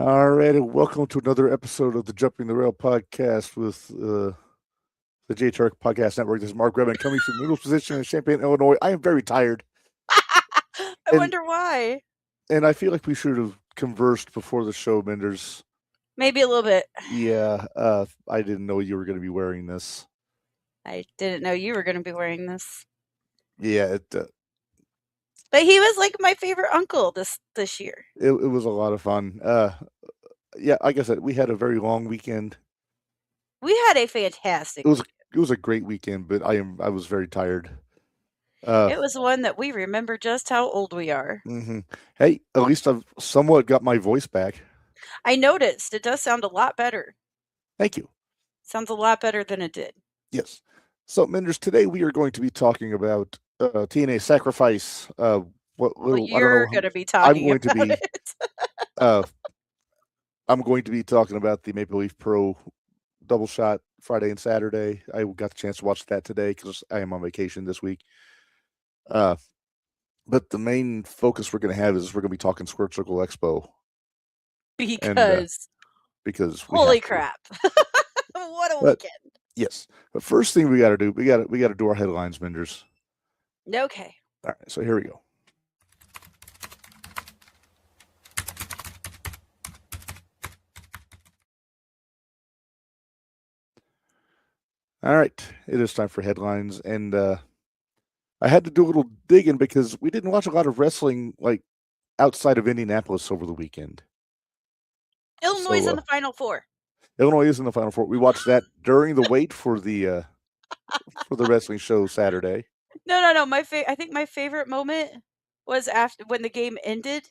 All right, and welcome to another episode of the Jumping the Rail podcast with the JTR Podcast Network. This is Mark Reb coming from Noodles position in Champaign, Illinois. I am very tired, I and wonder why. and I feel like we should have conversed before the show, Minderz. Maybe a little bit. Yeah, I didn't know you were going to be wearing this. I didn't know you were going to be wearing this. Yeah, But he was like my favorite uncle this year. it was a lot of fun. Yeah, like I said, we had a very long weekend. We had a fantastic weekend. It was a great weekend, but I was very tired. It was one that we remember just how old we are. Hey, at least I've somewhat got my voice back. I noticed it does sound a lot better. Thank you. Sounds a lot better than it did. Yes. So, Minderz, today we are going to be talking about TNA Sacrifice. You're going to be talking about it. I'm going to be talking about the Maple Leaf Pro double shot Friday and Saturday. I got the chance to watch that today because I am on vacation this week. But the main focus we're going to have is we're going to be talking Squared Circle Expo. Because holy crap. What a weekend. Yes. But first thing we got to do, we got to do our headlines, Minderz. Okay. All right. So here we go. All right. It is time for headlines. And I had to do a little digging because we didn't watch a lot of wrestling like outside of Indianapolis over the weekend. Illinois is in the Final Four. Illinois is in the Final Four. We watched that during the wait for the wrestling show Saturday. No. I think my favorite moment was after when the game ended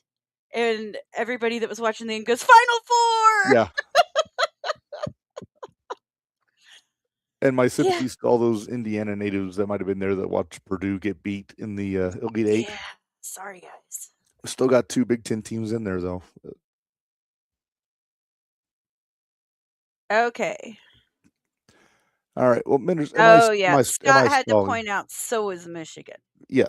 and everybody that was watching the game goes, Final Four! Yeah. And my sympathies to all those Indiana natives that might have been there that watched Purdue get beat in the Elite Eight. Yeah. Sorry, guys. Still got two Big Ten teams in there, though. Okay. All right. Well, Minderz. Scott had to point out, so is Michigan. Yeah.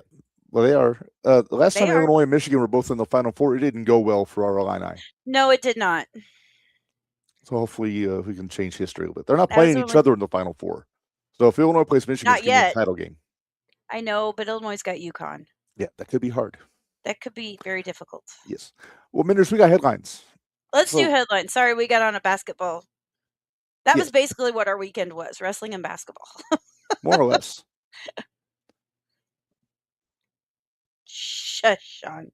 Well, they are. The last time Illinois and Michigan were both in the Final Four, it didn't go well for our Illini. No, it did not. So hopefully we can change history a little bit. They're not playing each other in the Final Four. So if Illinois plays Michigan, it's going to be a title game. I know, but Illinois got UConn. Yeah, that could be hard. That could be very difficult. Yes. Well, Minderz, we got headlines. Let's do headlines. Sorry, we got on a basketball. That was basically what our weekend was, wrestling and basketball. More or less. Shush, Sean.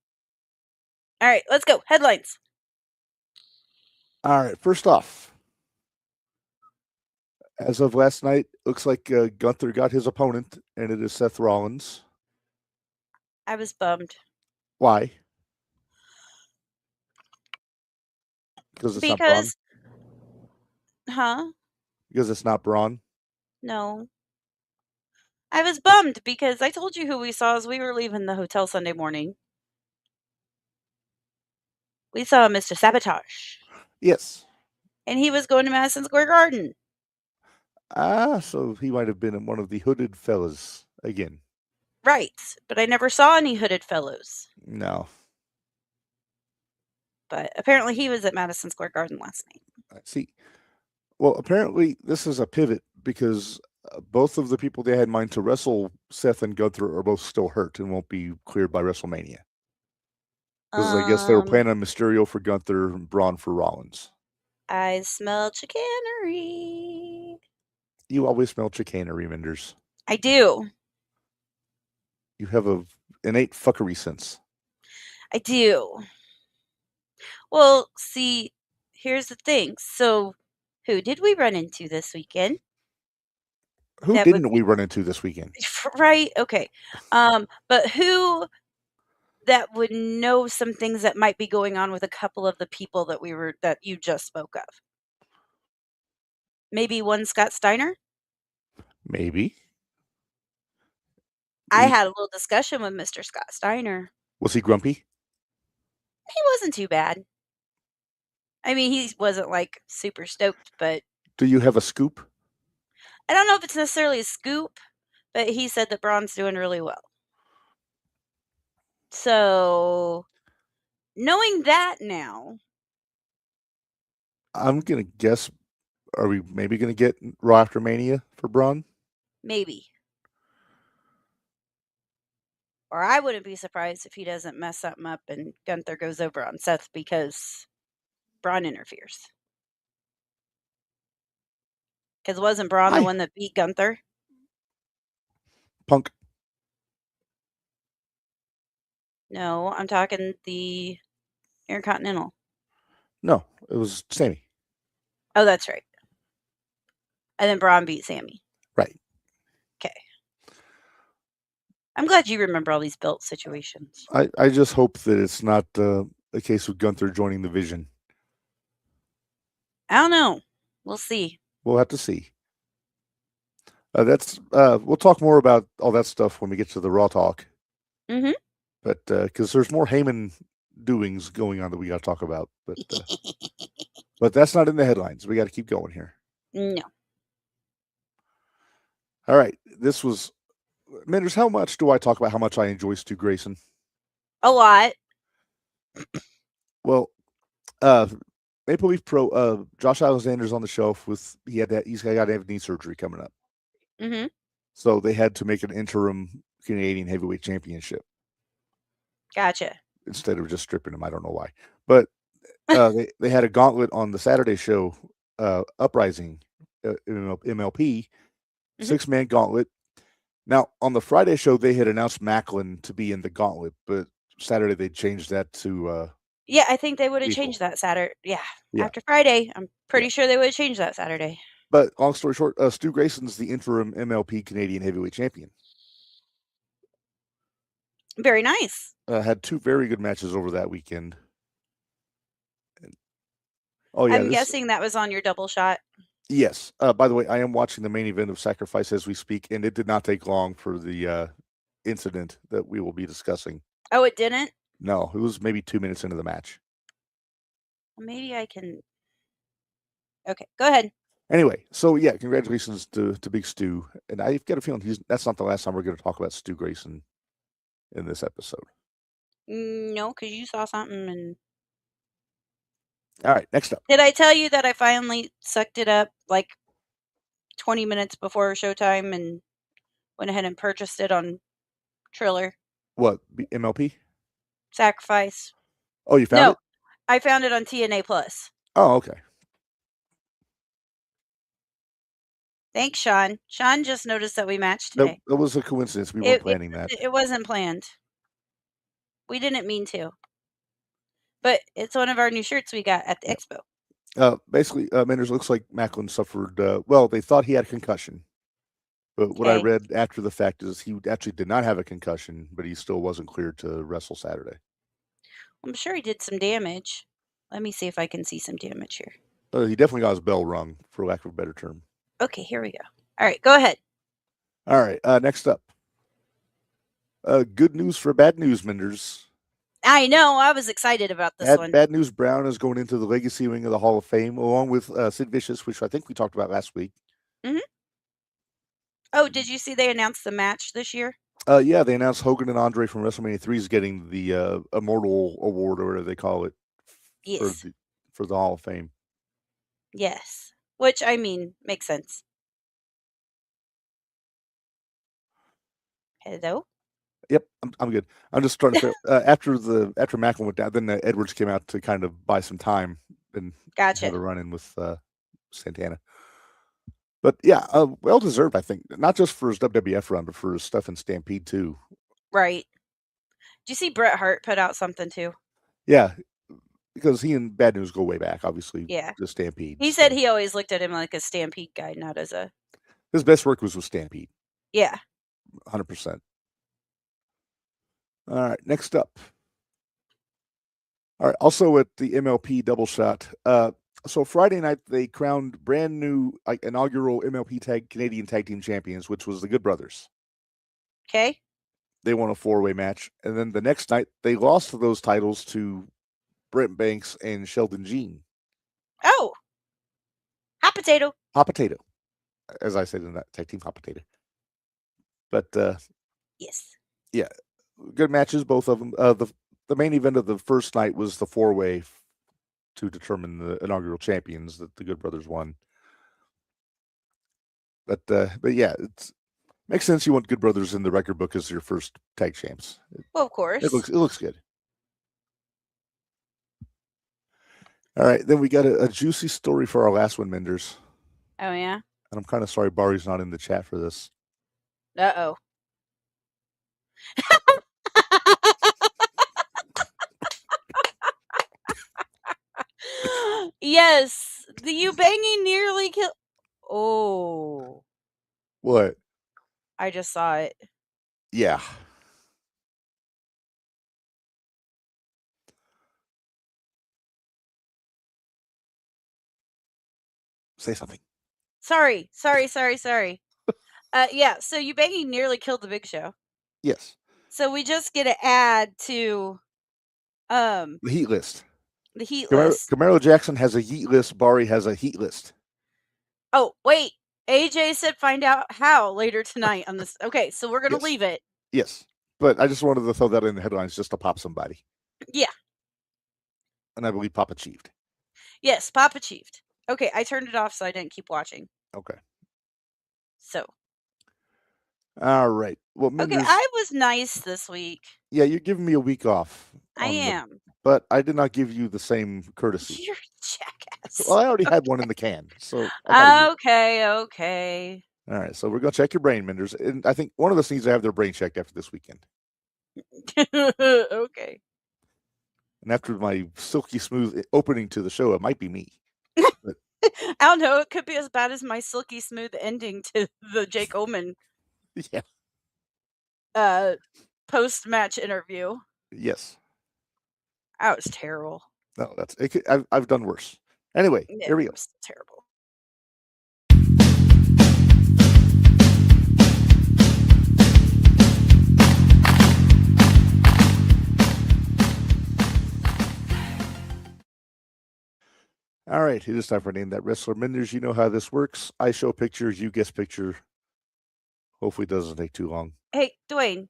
All right, let's go. Headlines. All right, first off, as of last night, looks like Gunther got his opponent, and it is Seth Rollins. I was bummed. Why? Because it's not Braun? Huh? Because it's not Braun? No. I was bummed because I told you who we saw as we were leaving the hotel Sunday morning. We saw Mr. Sabotage. Yes. And he was going to Madison Square Garden. So he might have been one of the hooded fellas again. Right, but I never saw any hooded fellows. No. But apparently he was at Madison Square Garden last night. I see. Well, apparently this is a pivot because both of the people they had in mind to wrestle Seth and Gunther are both still hurt and won't be cleared by WrestleMania. Because I guess they were planning on Mysterio for Gunther and Braun for Rollins. I smell chicanery. You always smell chicanery, Minderz. I do. You have an innate fuckery sense. I do. Well, see, here's the thing. So, who did we run into this weekend? Who didn't we run into this weekend? Right? Okay. But who that would know some things that might be going on with a couple of the people that you just spoke of? Maybe one Scott Steiner? Maybe. I had a little discussion with Mr. Scott Steiner. Was he grumpy? He wasn't too bad. I mean, he wasn't like super stoked, but... Do you have a scoop? I don't know if it's necessarily a scoop, but he said that Braun's doing really well. So, knowing that now, I'm gonna guess. Are we maybe gonna get Raw after Mania for Braun? Maybe. Or I wouldn't be surprised if he doesn't mess something up and Gunther goes over on Seth because Braun interferes. Because wasn't Braun the one that beat Gunther? Punk. No, I'm talking the Intercontinental. No, it was Sammy. Oh, that's right. And then Braun beat Sammy. Right. Okay. I'm glad you remember all these belt situations. I just hope that it's not a case of Gunther joining the Vision. I don't know. We'll see. We'll have to see. We'll talk more about all that stuff when we get to the Raw talk. Mm-hmm. But because there's more Heyman doings going on that we got to talk about. But that's not in the headlines. We got to keep going here. No. All right. This was Minderz. How much do I talk about how much I enjoy Stu Grayson? A lot. Well, Maple Leaf Pro, Josh Alexander's on the shelf he's got to have knee surgery coming up. Mm-hmm. So they had to make an interim Canadian heavyweight championship. Gotcha. Instead of just stripping him. I don't know why. But they had a gauntlet on the Saturday show, Uprising, MLP, 6-man gauntlet. Now, on the Friday show, they had announced Macklin to be in the gauntlet, but Saturday they changed that to yeah, I think they would have changed that Saturday. Yeah. After Friday, I'm pretty sure they would have changed that Saturday. But long story short, Stu Grayson's the interim MLP Canadian heavyweight champion. Very nice. Had 2 very good matches over that weekend. Oh yeah, I'm guessing that was on your double shot. Yes. By the way, I am watching the main event of Sacrifice as we speak, and it did not take long for the incident that we will be discussing. Oh, it didn't? No, it was maybe 2 minutes into the match. Maybe I can. Okay, go ahead. Anyway, so yeah, congratulations to Big Stu, and I've got a feeling that's not the last time we're going to talk about Stu Grayson in this episode. No, because you saw something and. All right, next up. Did I tell you that I finally sucked it up like 20 minutes before Showtime and went ahead and purchased it on Triller? What, MLP? Sacrifice. Oh, you found it? I found it on TNA Plus. Oh, okay. Thanks, Sean. Sean just noticed that we matched today. That was a coincidence. We weren't planning that. It wasn't planned. We didn't mean to. But it's one of our new shirts we got at the expo. Basically, Minderz, looks like Macklin suffered, well, they thought he had a concussion. But what I read after the fact is he actually did not have a concussion, but he still wasn't cleared to wrestle Saturday. I'm sure he did some damage. Let me see if I can see some damage here. He definitely got his bell rung, for lack of a better term. Okay, here we go. All right, go ahead. All right, next up. Good news for bad news, Minderz. I know. I was excited about this one. Bad News Brown is going into the legacy wing of the Hall of Fame, along with Sid Vicious, which I think we talked about last week. Mm-hmm. Oh, did you see they announced the match this year? Yeah, they announced Hogan and Andre from WrestleMania 3 is getting the Immortal Award, or whatever they call it, for the Hall of Fame. Yes, which, I mean, makes sense. Hello? Yep, I'm good. I'm just trying to after Macklin went down, then Edwards came out to kind of buy some time and have a run in with Santana. But yeah, well deserved, I think, not just for his WWF run, but for his stuff in Stampede too. Right. Did you see Bret Hart put out something too? Yeah, because he and Bad News go way back, obviously. Yeah, the Stampede. He said he always looked at him like a Stampede guy, not as a. His best work was with Stampede. Yeah. 100%. All right, next up. All right, also at the MLP double shot. So Friday night they crowned brand new inaugural MLP Canadian Tag Team Champions, which was the Good Brothers. Okay. They won a 4-way match, and then the next night they lost those titles to Brent Banks and Sheldon Jean. Oh, hot potato. Hot potato, as I said in that tag team, hot potato. But yes, yeah, good matches, both of them. The main event of the first night was the 4-way to determine the inaugural champions that the Good Brothers won. But yeah, it makes sense. You want Good Brothers in the record book as your first tag champs. Well, of course. It looks good. All right, then we got a juicy story for our last one, Minderz. Oh yeah. And I'm kind of sorry Bari's not in the chat for this. Uh-oh. Yes, the you banging nearly killed. Oh, What? I just saw it. Yeah. Say something. Sorry. Yeah, so you banging nearly killed the Big Show. Yes. So we just get to add to The heat list. the heat list. Camaro Jackson has a heat list. Bari has a heat list. Oh, wait. AJ said find out how later tonight on this. Okay, so we're going to leave it. Yes. But I just wanted to throw that in the headlines just to pop somebody. Yeah. And I believe Pop achieved. Yes, Pop achieved. Okay, I turned it off so I didn't keep watching. Okay. So. All right. Well, Minderz, okay, I was nice this week. Yeah, you're giving me a week off. I am. But I did not give you the same courtesy. You're a jackass. Well, I already had one in the can. So okay. All right, so we're going to check your brain, Minderz. And I think one of us needs to have their brain checked after this weekend. Okay. And after my silky smooth opening to the show, it might be me. But I don't know. It could be as bad as my silky smooth ending to the Jake Oman post-match interview. Yes. That was terrible. No, I've done worse. Anyway, here we go. It was terrible. All right, it is time for Name That Wrestler. Minderz, you know how this works. I show pictures, you guess picture. Hopefully it doesn't take too long. Hey, Dwayne.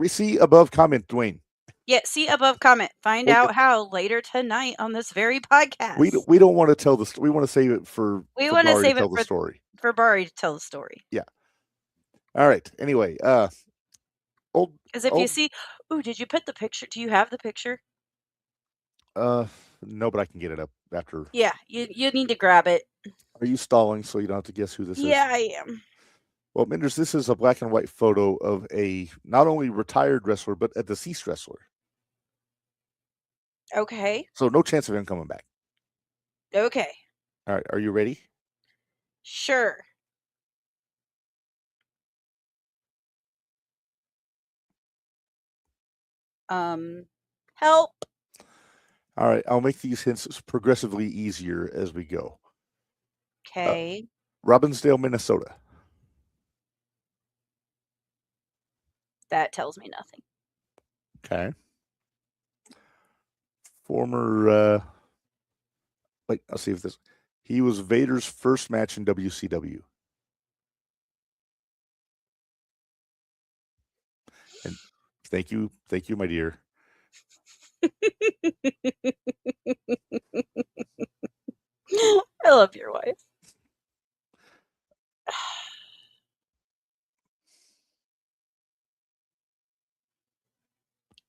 See above comment, Dwayne. Yeah, see above comment. Find out how later tonight on this very podcast. We don't want to tell the story. We want to save it for Bari to tell the story. For Bari to tell the story. Yeah. All right. Anyway, because if you see, did you put the picture? Do you have the picture? No, but I can get it up after. Yeah, you need to grab it. Are you stalling so you don't have to guess who this is? Yeah, I am. Well, Minderz, this is a black and white photo of a not only retired wrestler, but a deceased wrestler. Okay. So no chance of him coming back. Okay. All right. Are you ready? Sure. Help. All right. I'll make these hints progressively easier as we go. Okay. Robbinsdale, Minnesota. That tells me nothing. Okay. Former, I'll see if this. He was Vader's first match in WCW. And thank you, my dear. I love your wife.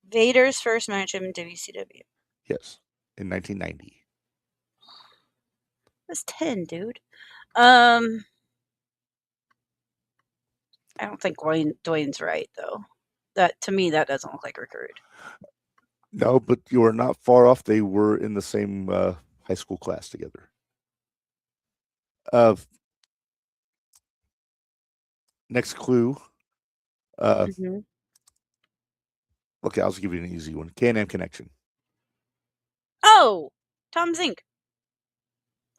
Vader's first match in WCW. Yes, in 1990. That's 10, dude. I don't think Dwayne's right though. That to me, that doesn't look like recruit. No, but you are not far off. They were in the same high school class together. Next clue. Okay, I'll just give you an easy one. Can-Am Connection. Oh, Tom Zink.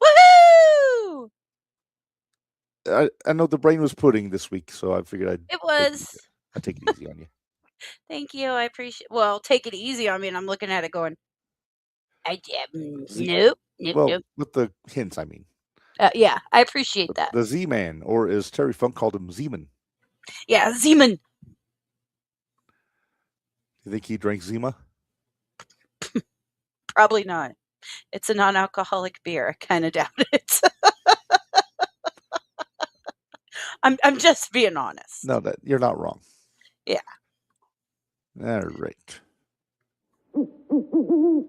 Woohoo! I know the brain was pudding this week, so I figured It was. I'd take it easy on you. Thank you. I appreciate. Well, take it easy on me, and I'm looking at it going. Nope. Well, with the hints, I mean. Yeah, I appreciate that. The Z-Man, or as Terry Funk called him, Z-Man. Yeah, Z-Man. You think he drank Zima? Probably not. It's a non-alcoholic beer. I kind of doubt it. I'm just being honest. No, that you're not wrong. Yeah. All right. Well,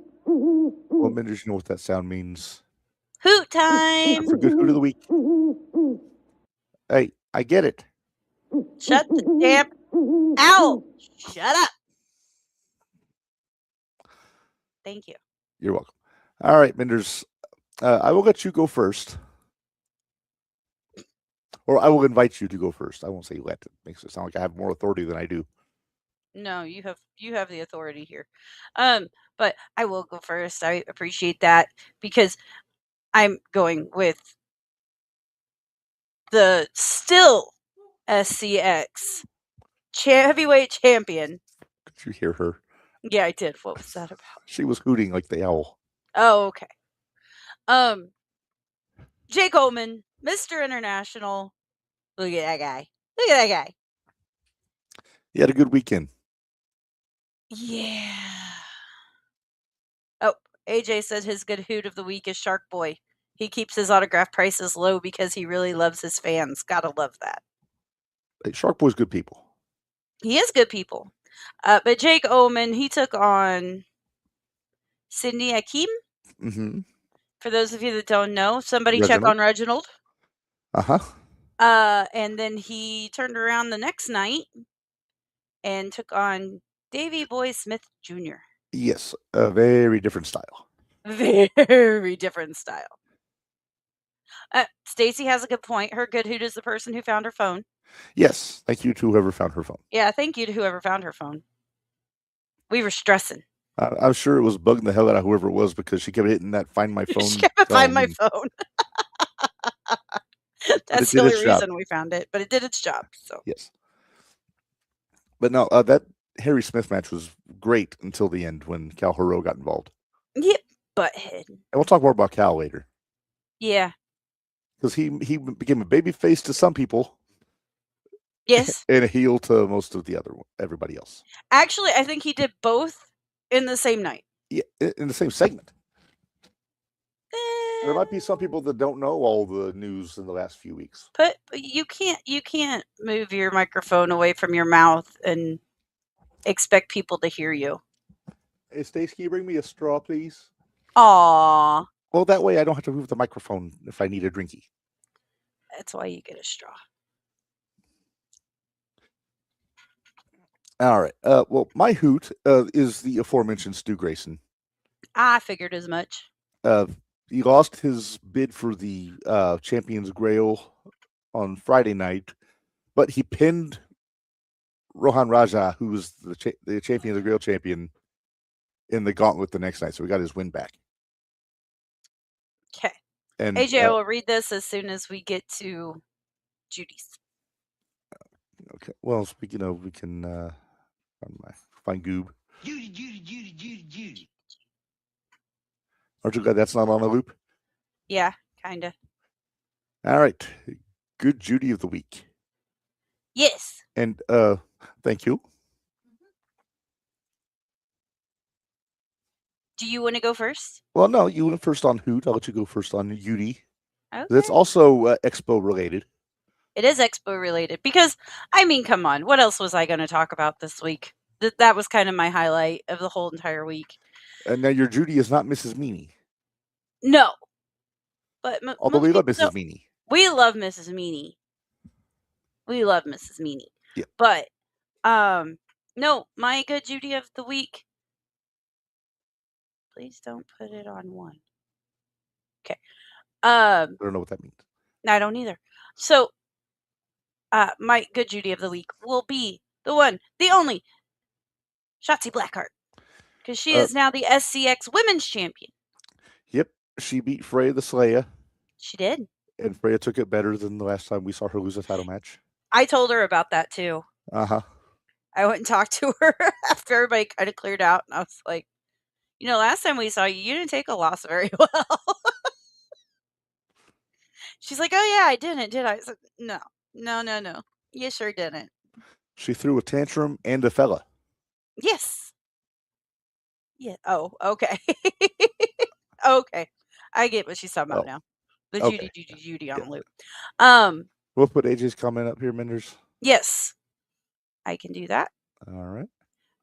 Minderz, you know what that sound means. Hoot time. Time for good hoot of the week. Hey, I get it. Shut the damn owl. Shut up. Thank you. You're welcome. All right, Minderz. I will let you go first. Or I will invite you to go first. I won't say let. It makes it sound like I have more authority than I do. No, you have the authority here. But I will go first. I appreciate that because I'm going with the still SCX heavyweight champion. Did you hear her? Yeah, I did. What was that about? She was hooting like the owl. Oh, okay. Jake Oman, Mr. International. Look at that guy. Look at that guy. He had a good weekend. Yeah. Oh, AJ said his good hoot of the week is Shark Boy. He keeps his autograph prices low because he really loves his fans. Gotta love that. Hey, Shark Boy's good people. He is good people. But Jake Oman, he took on Sydney Akeem. Mm-hmm. For those of you that don't know, somebody check on Reginald. Uh-huh. And then he turned around the next night and took on Davey Boy Smith Jr. Yes, a very different style. Very different style. Stacy has a good point. Her good hoot is the person who found her phone. Yes, thank you to whoever found her phone. Yeah, thank you to whoever found her phone. We were stressing. I'm sure it was bugging the hell out of whoever it was because she kept hitting that find my phone. She kept find my phone. That's the only reason we found it, but it did its job. So yes. But no, that Harry Smith match was great until the end when Cal Haro got involved. Yep, butthead. And we'll talk more about Cal later. Yeah. Because he became a baby face to some people. Yes. And a heel to most of everybody else. Actually, I think he did both in the same night. Yeah, in the same segment. There might be some people that don't know all the news in the last few weeks. But you can't move your microphone away from your mouth and expect people to hear you. Hey, Stace, can you bring me a straw, please? Aww. Well, that way I don't have to move the microphone if I need a drinky. That's why you get a straw. All right. Well, my hoot is the aforementioned Stu Grayson. I figured as much. He lost his bid for the Champions Grail on Friday night, but he pinned Rohan Raja, who was the Champions Grail champion, in the gauntlet the next night. So he got his win back. Okay. And AJ, I will read this as soon as we get to Judy's. Okay. Well, speaking of, we can find Goob. Judy. Aren't you glad that's not on a loop? Yeah, kinda. All right. Good Judy of the week. Yes. And thank you. Do you want to go first? Well, no, you went first on Hoot. I'll let you go first on Judy. Okay. That's also Expo related. It is Expo related because, I mean, come on. What else was I going to talk about this week? That was kind of my highlight of the whole entire week. And now your Judy is not Mrs. Meanie. No. But although we love Mrs. Meanie. We love Mrs. Meanie. We love Mrs. Meanie. Yeah. But, no, my good Judy of the week. Please don't put it on one. Okay. I don't know what that means. I don't either. So, my good Judy of the week will be the one, the only, Shotzi Blackheart. Because she is now the SCX Women's Champion. Yep. She beat Freya the Slayer. She did. And Freya took it better than the last time we saw her lose a title match. I told her about that too. Uh-huh. I went and talked to her after everybody kind of cleared out. And I was like, last time we saw you, you didn't take a loss very well. She's like, oh yeah, I didn't, did I? I said, no. You sure didn't. She threw a tantrum and a fella. Yes. Yeah. Oh, okay. Okay. I get what she's talking about Oh, now. The okay. Judy on Yeah. the loop. We'll put AJ's comment up here, Minderz. Yes. I can do that. All right.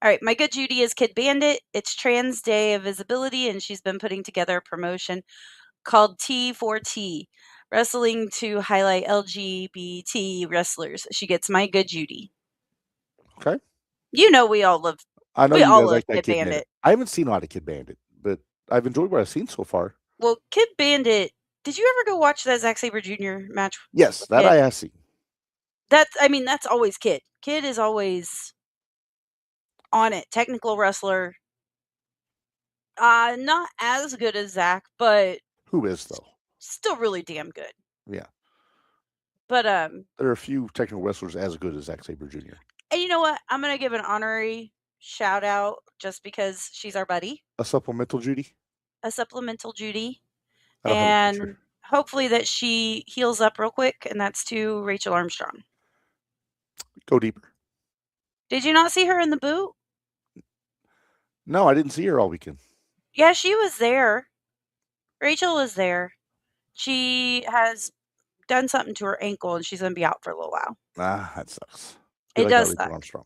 All right, my good Judy is Kid Bandit. It's Trans Day of Visibility, and she's been putting together a promotion called T4T, wrestling to highlight LGBT wrestlers. She gets my good Judy. Okay. You know we all love I know we you all guys love like that Kid Kid Bandit. Bandit. I haven't seen a lot of Kid Bandit, but I've enjoyed what I've seen so far. Well, Kid Bandit, did you ever go watch that Zack Sabre Jr. match? Yes, that Kid? I have seen. That's always Kid. Kid is always on it. Technical wrestler. Not as good as Zach, but Who is though? still really damn good. Yeah. But there are a few technical wrestlers as good as Zack Sabre Jr. And you know what? I'm gonna give an honorary shout out just because she's our buddy. A supplemental Judy. A supplemental Judy. I don't have a And picture. hopefully that she heals up real quick, and that's to Rachel Armstrong. Go deeper. Did you not see her in the boot? No, I didn't see her all weekend. Yeah, she was there. Rachel was there. She has done something to her ankle, and she's going to be out for a little while. Ah, that sucks. It does Rachel suck. Armstrong.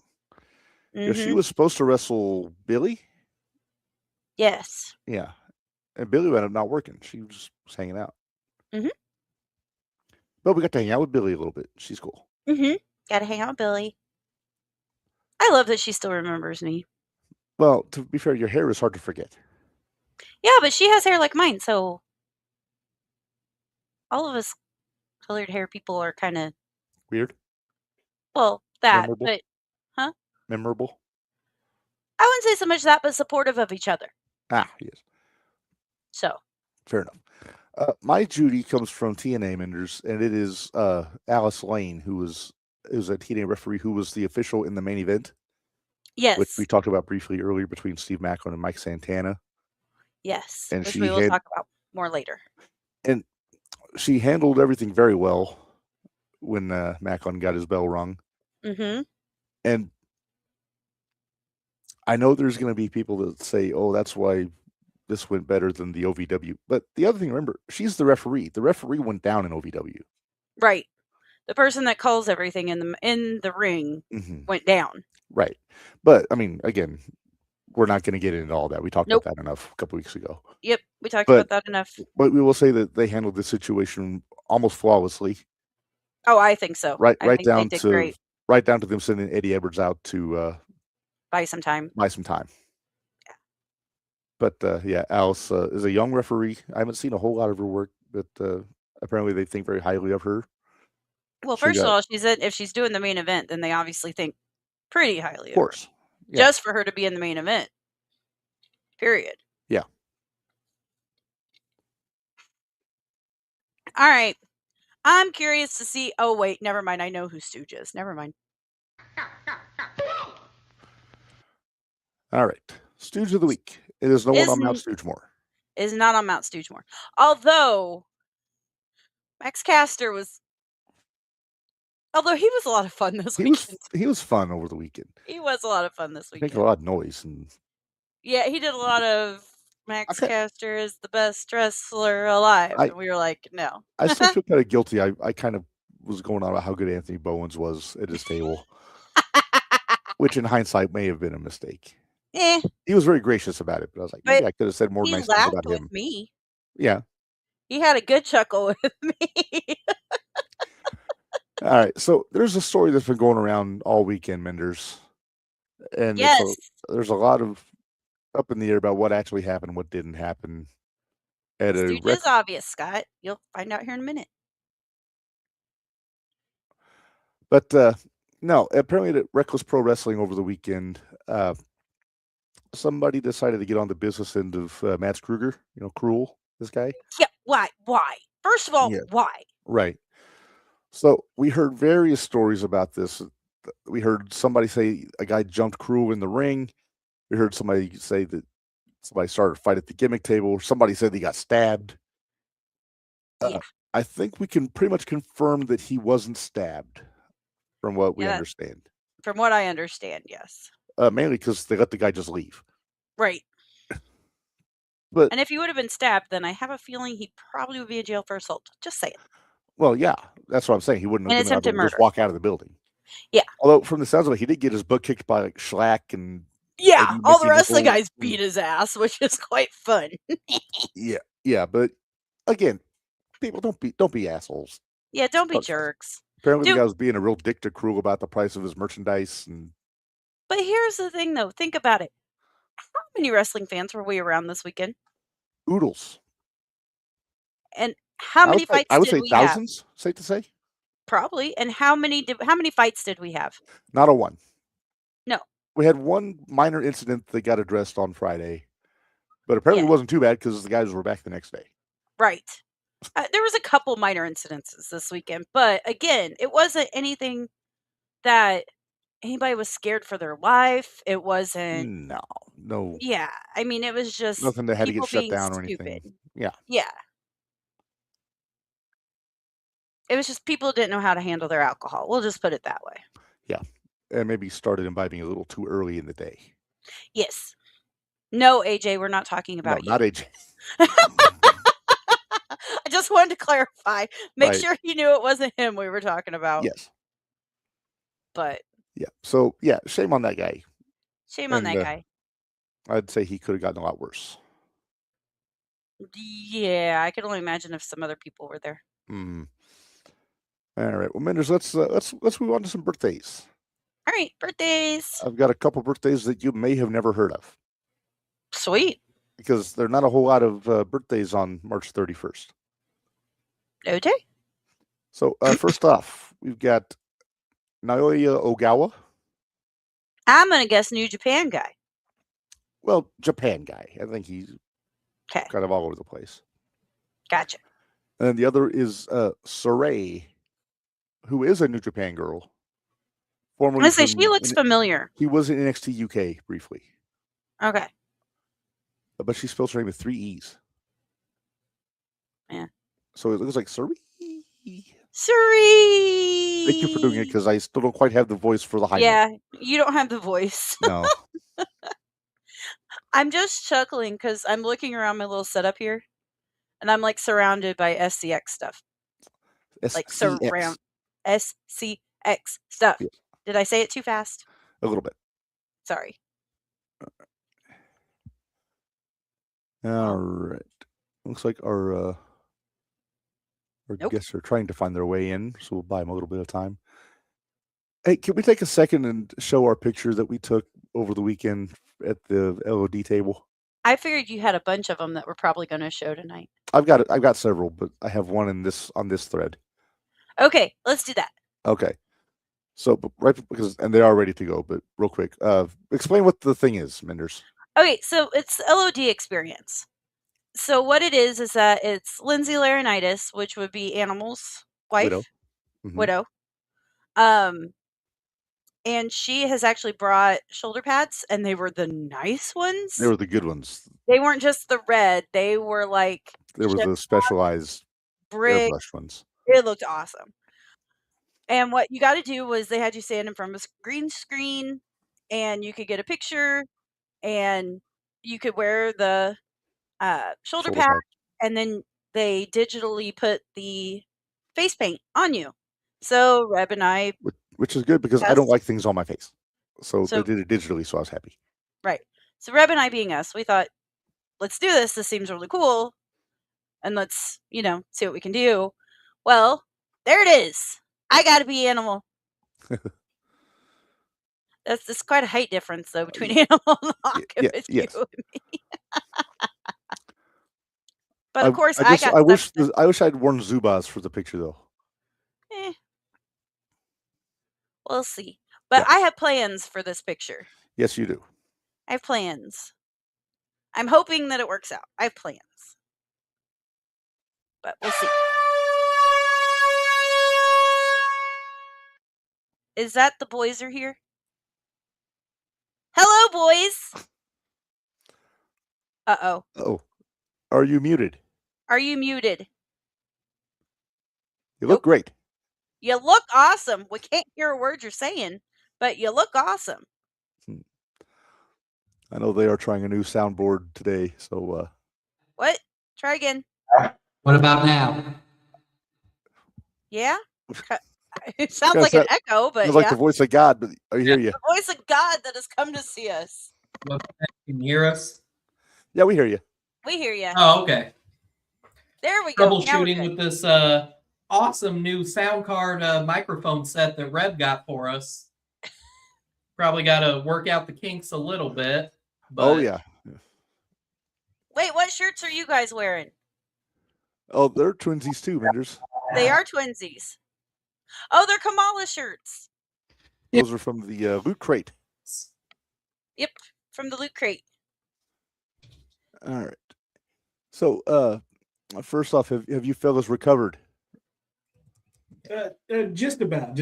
Mm-hmm. She was supposed to wrestle Billy. Yes. Yeah, and Billy ended up not working. She was hanging out. Mm-hmm. But we got to hang out with Billy a little bit. She's cool. Mm-hmm. Got to hang out with Billy. I love that she still remembers me. Well, to be fair, your hair is hard to forget. Yeah, but she has hair like mine, so all of us colored hair people are kind of weird. Well, that, memorable. But huh? Memorable. I wouldn't say so much that, but supportive of each other. Ah, yes. So fair enough. My Judy comes from TNA Minderz, and it is Alice Lane, who is a TNA referee who was the official in the main event. Yes. Which we talked about briefly earlier between Steve Macklin and Mike Santana. Yes. And which we will talk about more later. And she handled everything very well when Macklin got his bell rung. Mm-hmm. And I know there's going to be people that say, oh, that's why this went better than the OVW. But the other thing, remember, she's the referee. The referee went down in OVW. Right. The person that calls everything in the ring went down. Right. But, I mean, again, we're not going to get into all that. We talked about that enough a couple weeks ago. Yep, we talked about that enough. But we will say that they handled the situation almost flawlessly. Oh, I think so. Right down to them sending Eddie Edwards out to buy some time. Yeah. But Alice is a young referee. I haven't seen a whole lot of her work, but apparently they think very highly of her. Well, first of all, if she's doing the main event, then they obviously think pretty highly of her. Of course. Yeah. Just for her to be in the main event. Period. Yeah. All right. I'm curious to see. Oh, wait. Never mind. I know who Stooge is. Never mind. All right. Stooge of the week. It is no one on Mount Stoogemore. Is not on Mount Stoogemore. Although Max Caster was. Although he was a lot of fun this weekend. He was fun over the weekend. He was a lot of fun this weekend. Making a lot of noise. Yeah, he did a lot of Max Caster is the best wrestler alive. And we were like, no. I still feel kind of guilty. I kind of was going on about how good Anthony Bowens was at his table. Which in hindsight may have been a mistake. He was very gracious about it, but I was like, maybe I could have said more nice things about him. He laughed with me. Yeah. He had a good chuckle with me. All right. So there's a story that's been going around all weekend, Minderz. And there's a lot of up in the air about what actually happened, what didn't happen. Stooge is obvious, Scott. You'll find out here in a minute. But no, apparently at Reckless Pro Wrestling over the weekend, somebody decided to get on the business end of Matt Kruger. You know, Cruel, this guy. Yeah. Why? First of all, why? Right. So we heard various stories about this. We heard somebody say a guy jumped Cruel in the ring. We heard somebody say that somebody started a fight at the gimmick table. Somebody said he got stabbed. Yeah. I think we can pretty much confirm that he wasn't stabbed, from what we understand. From what I understand, yes. Mainly because they let the guy just leave. Right. But And if he would have been stabbed, then I have a feeling he probably would be in jail for assault. Just saying. well, yeah, that's what I'm saying. He wouldn't have And been allowed to attempted just murder. walk out of the building. Yeah. Although from the sounds of it, he did get his butt kicked by like Schlack and Yeah, Eddie all the Mickey rest of the Nickel. guys beat his ass, which is quite fun. Yeah, but again, people don't be assholes. Yeah, don't be But jerks. apparently, the Dude. guy was being a real dick to Krug about the price of his merchandise. And But here's the thing, though. Think about it. How many wrestling fans were we around this weekend? oodles. And how many fights I would did say we have? thousands. Safe to say. Probably. And how many fights did we have? Not a one. No. We had one minor incident that got addressed on Friday, but apparently Yeah. it wasn't too bad because the guys were back the next day. Right. There was a couple minor incidences this weekend, but again, it wasn't anything that anybody was scared for their life. It wasn't. No. Yeah, I mean, it was just Nothing that had to get people shut being down or stupid. anything. Yeah. Yeah. It was just people didn't know how to handle their alcohol. We'll just put it that way. Yeah. And maybe started imbibing a little too early in the day. Yes. No, AJ, we're not talking about you. Not AJ. I just wanted to clarify. Make Right. sure you knew it wasn't him we were talking about. Yes. But yeah. So yeah, shame on that guy. Shame on that guy. I'd say he could have gotten a lot worse. Yeah, I could only imagine if some other people were there. All right. Well, Minderz, let's move on to some birthdays. All right, birthdays. I've got a couple birthdays that you may have never heard of. Sweet. Because there are not a whole lot of birthdays on March 31st. Okay. So first off, we've got Naoya Ogawa. I'm going to guess New Japan guy. Well, Japan guy. I think he's kind of all over the place. Gotcha. And then the other is Saray, who is a New Japan girl. Formerly, she looks familiar. He was in NXT UK briefly. Okay. But she spells her name with 3 E's. Yeah. So it looks like Saray. Saray. Thank you for doing it, because I still don't quite have the voice for the high note. Yeah, you don't have the voice. No. I'm just chuckling because I'm looking around my little setup here, and I'm like surrounded by SCX stuff. Like surround SCX stuff. Yes. Did I say it too fast? A little bit. Sorry. All right. Looks like our guests are trying to find their way in, so we'll buy them a little bit of time. Hey, can we take a second and show our picture that we took over the weekend at the LOD table? I figured you had a bunch of them that we're probably going to show tonight. I've got several, but I have one on this thread. Okay, let's do that. Okay. So and they are ready to go, but real quick, explain what the thing is, Minderz. Okay, so it's the LOD experience. So what it is that it's Lindsay Laurinaitis, which would be Animal's wife, Widow. And she has actually brought shoulder pads, and they were the nice ones. They were the good ones. They weren't just the red; they were like there was the specialized brick airbrushed ones. It looked awesome. And what you got to do was they had you stand in front of a green screen, and you could get a picture, and you could wear the shoulder pad, and then they digitally put the face paint on you. So Reb and I, which is good because I don't like things on my face, so they did it digitally, so I was happy. Right. So Reb and I, being us, we thought, let's do this. This seems really cool, and let's see what we can do. Well, there it is. I got to be Animal. That's quite a height difference, though, between Animal and Hawk. Yes. You and me. But of course, I wish I'd worn Zubaz for the picture, though. We'll see. But I have plans for this picture. Yes, you do. I have plans. I'm hoping that it works out. I have plans. But we'll see. Is that the boys are here? Hello, boys. Uh-oh. Oh. Are you muted? Are you muted? You look great. You look awesome. We can't hear a word you're saying, but you look awesome. I know they are trying a new soundboard today, so What? Try again. What about now? Yeah? It sounds Yes, like an that- echo, but It's like yeah. the voice of God, but I hear you. The voice of God that has come to see us. What, can you hear us? Yeah, we hear you. We hear you. Oh, okay. There we go. Now we're Troubleshooting good. with this awesome new sound card microphone set that Reb got for us. Probably got to work out the kinks a little bit. But Oh yeah. Wait, what shirts are you guys wearing? Oh, they're twinsies too, Minderz. They are twinsies. Oh, they're Kamala shirts. Those are from the Loot Crate. Yep, from the Loot Crate. All right. So, first off, have you fellas recovered? Just about.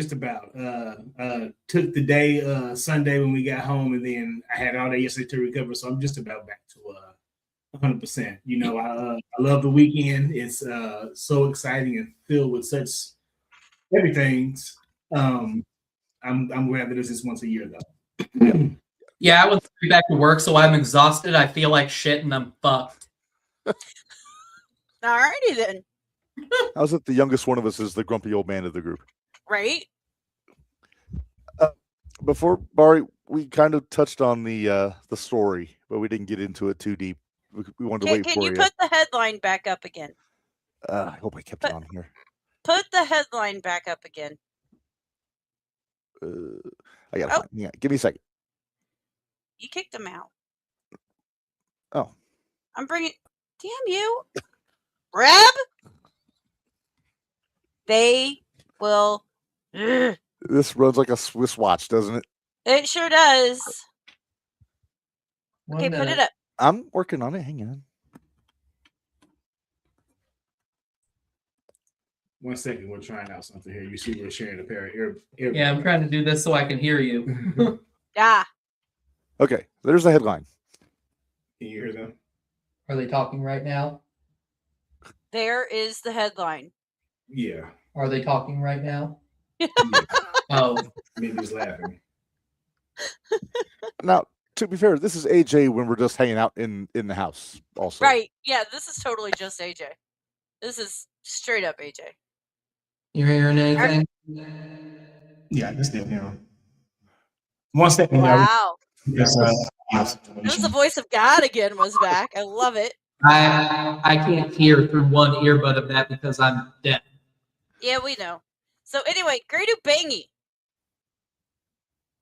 Took the day Sunday when we got home, and then I had all day yesterday to recover. So I'm just about back to 100%. You know, I love the weekend. It's so exciting and filled with such everything. I'm glad that it's just once a year though. yeah, I went back to work, so I'm exhausted. I feel like shit, and I'm fucked. Alrighty then. How's it the youngest one of us is the grumpy old man of the group? Right? Before, Bari, we kind of touched on the story, but we didn't get into it too deep. We wanted to wait Can for you you. put the headline back up again? I hope I kept it on here. Put the headline back up again. I gotta find. Yeah, give me a second. You kicked him out. Oh, I'm bringing. Damn you, Reb. They will. Ugh. this runs like a Swiss watch, doesn't it? It sure does. One Okay, put minute. it up. I'm working on it. Hang on. 1 second, we're trying out something here. You see, we're sharing a pair of ear. Yeah, I'm trying to do this so I can hear you. Ah, Okay, there's the headline. Can you hear them? Are they talking right now? there is the headline. Yeah. Are they talking right now? yeah. Oh, Mindy's laughing. Now, to be fair, this is AJ when we're just hanging out in the house. Also, Right. Yeah, this is totally just AJ. This is straight up AJ. you hearing anything? Yeah, I just didn't hear him. 1 second. Wow. Yes, This is the voice of God again was back. I love it. I can't hear through one earbud of that because I'm deaf. Yeah, we know. So anyway, Gradu Bangy.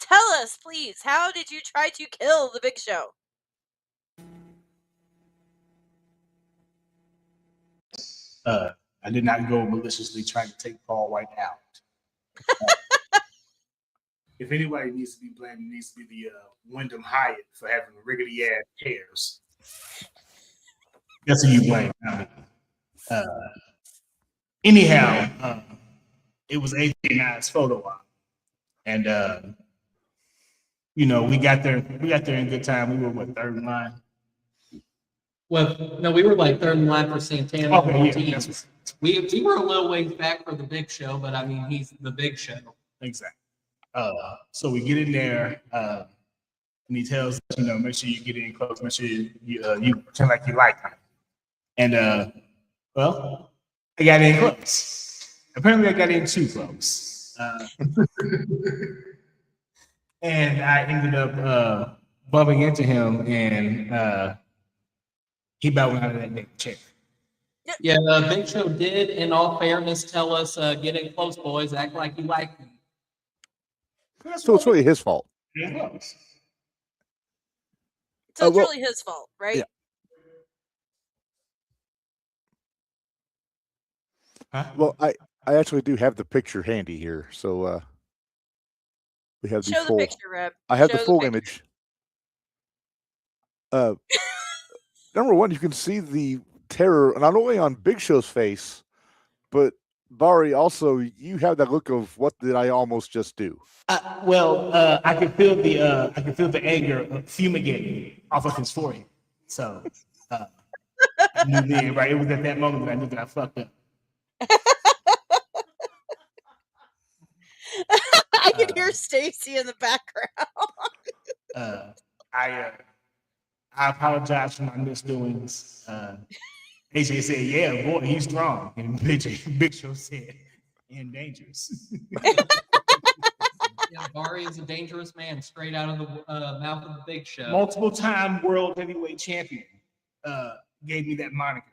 Tell us, please, how did you try to kill the Big Show? I did not go maliciously trying to take Paul White out. If anybody needs to be blamed, it needs to be the Wyndham Hyatt for having rickety ass chairs. That's who you blame. Anyhow, it was AJ and I's photo op, and you know we got there in good time. We were third in line. Well, no, we were like third in line for Santana. Okay, yeah, Ortiz. that's We were a little ways back for the Big Show, but I mean, he's the Big Show. exactly. So we get in there, and he tells us, you know, make sure you get in close, make sure you pretend like you like him. And well, I got in close. Apparently, I got in too close. And I ended up bumping into him, and he about went out of that damn chair. Yeah, the Big Show did, in all fairness, tell us, get in close, boys, act like you like me. so it's really his fault. Getting close. So it's well, really his fault, right? yeah. Huh? Well, I actually do have the picture handy here, so we have the Show the full. picture, Reb. I have Show the full picture. image. Number one, you can see the terror not only on Big Show's face, but Bari, also you have that look of what did I almost just do? I could feel the anger fumigating off of his forehead. So I knew then, right? It was at that moment that I knew that I fucked up. I can hear Stacy in the background. I I apologize for my misdoings. AJ said, "Yeah, boy, he's strong," and Big Show said, "And dangerous." Yeah, Bari is a dangerous man, straight out of the mouth of the Big Show. Multiple-time world heavyweight champion gave me that moniker.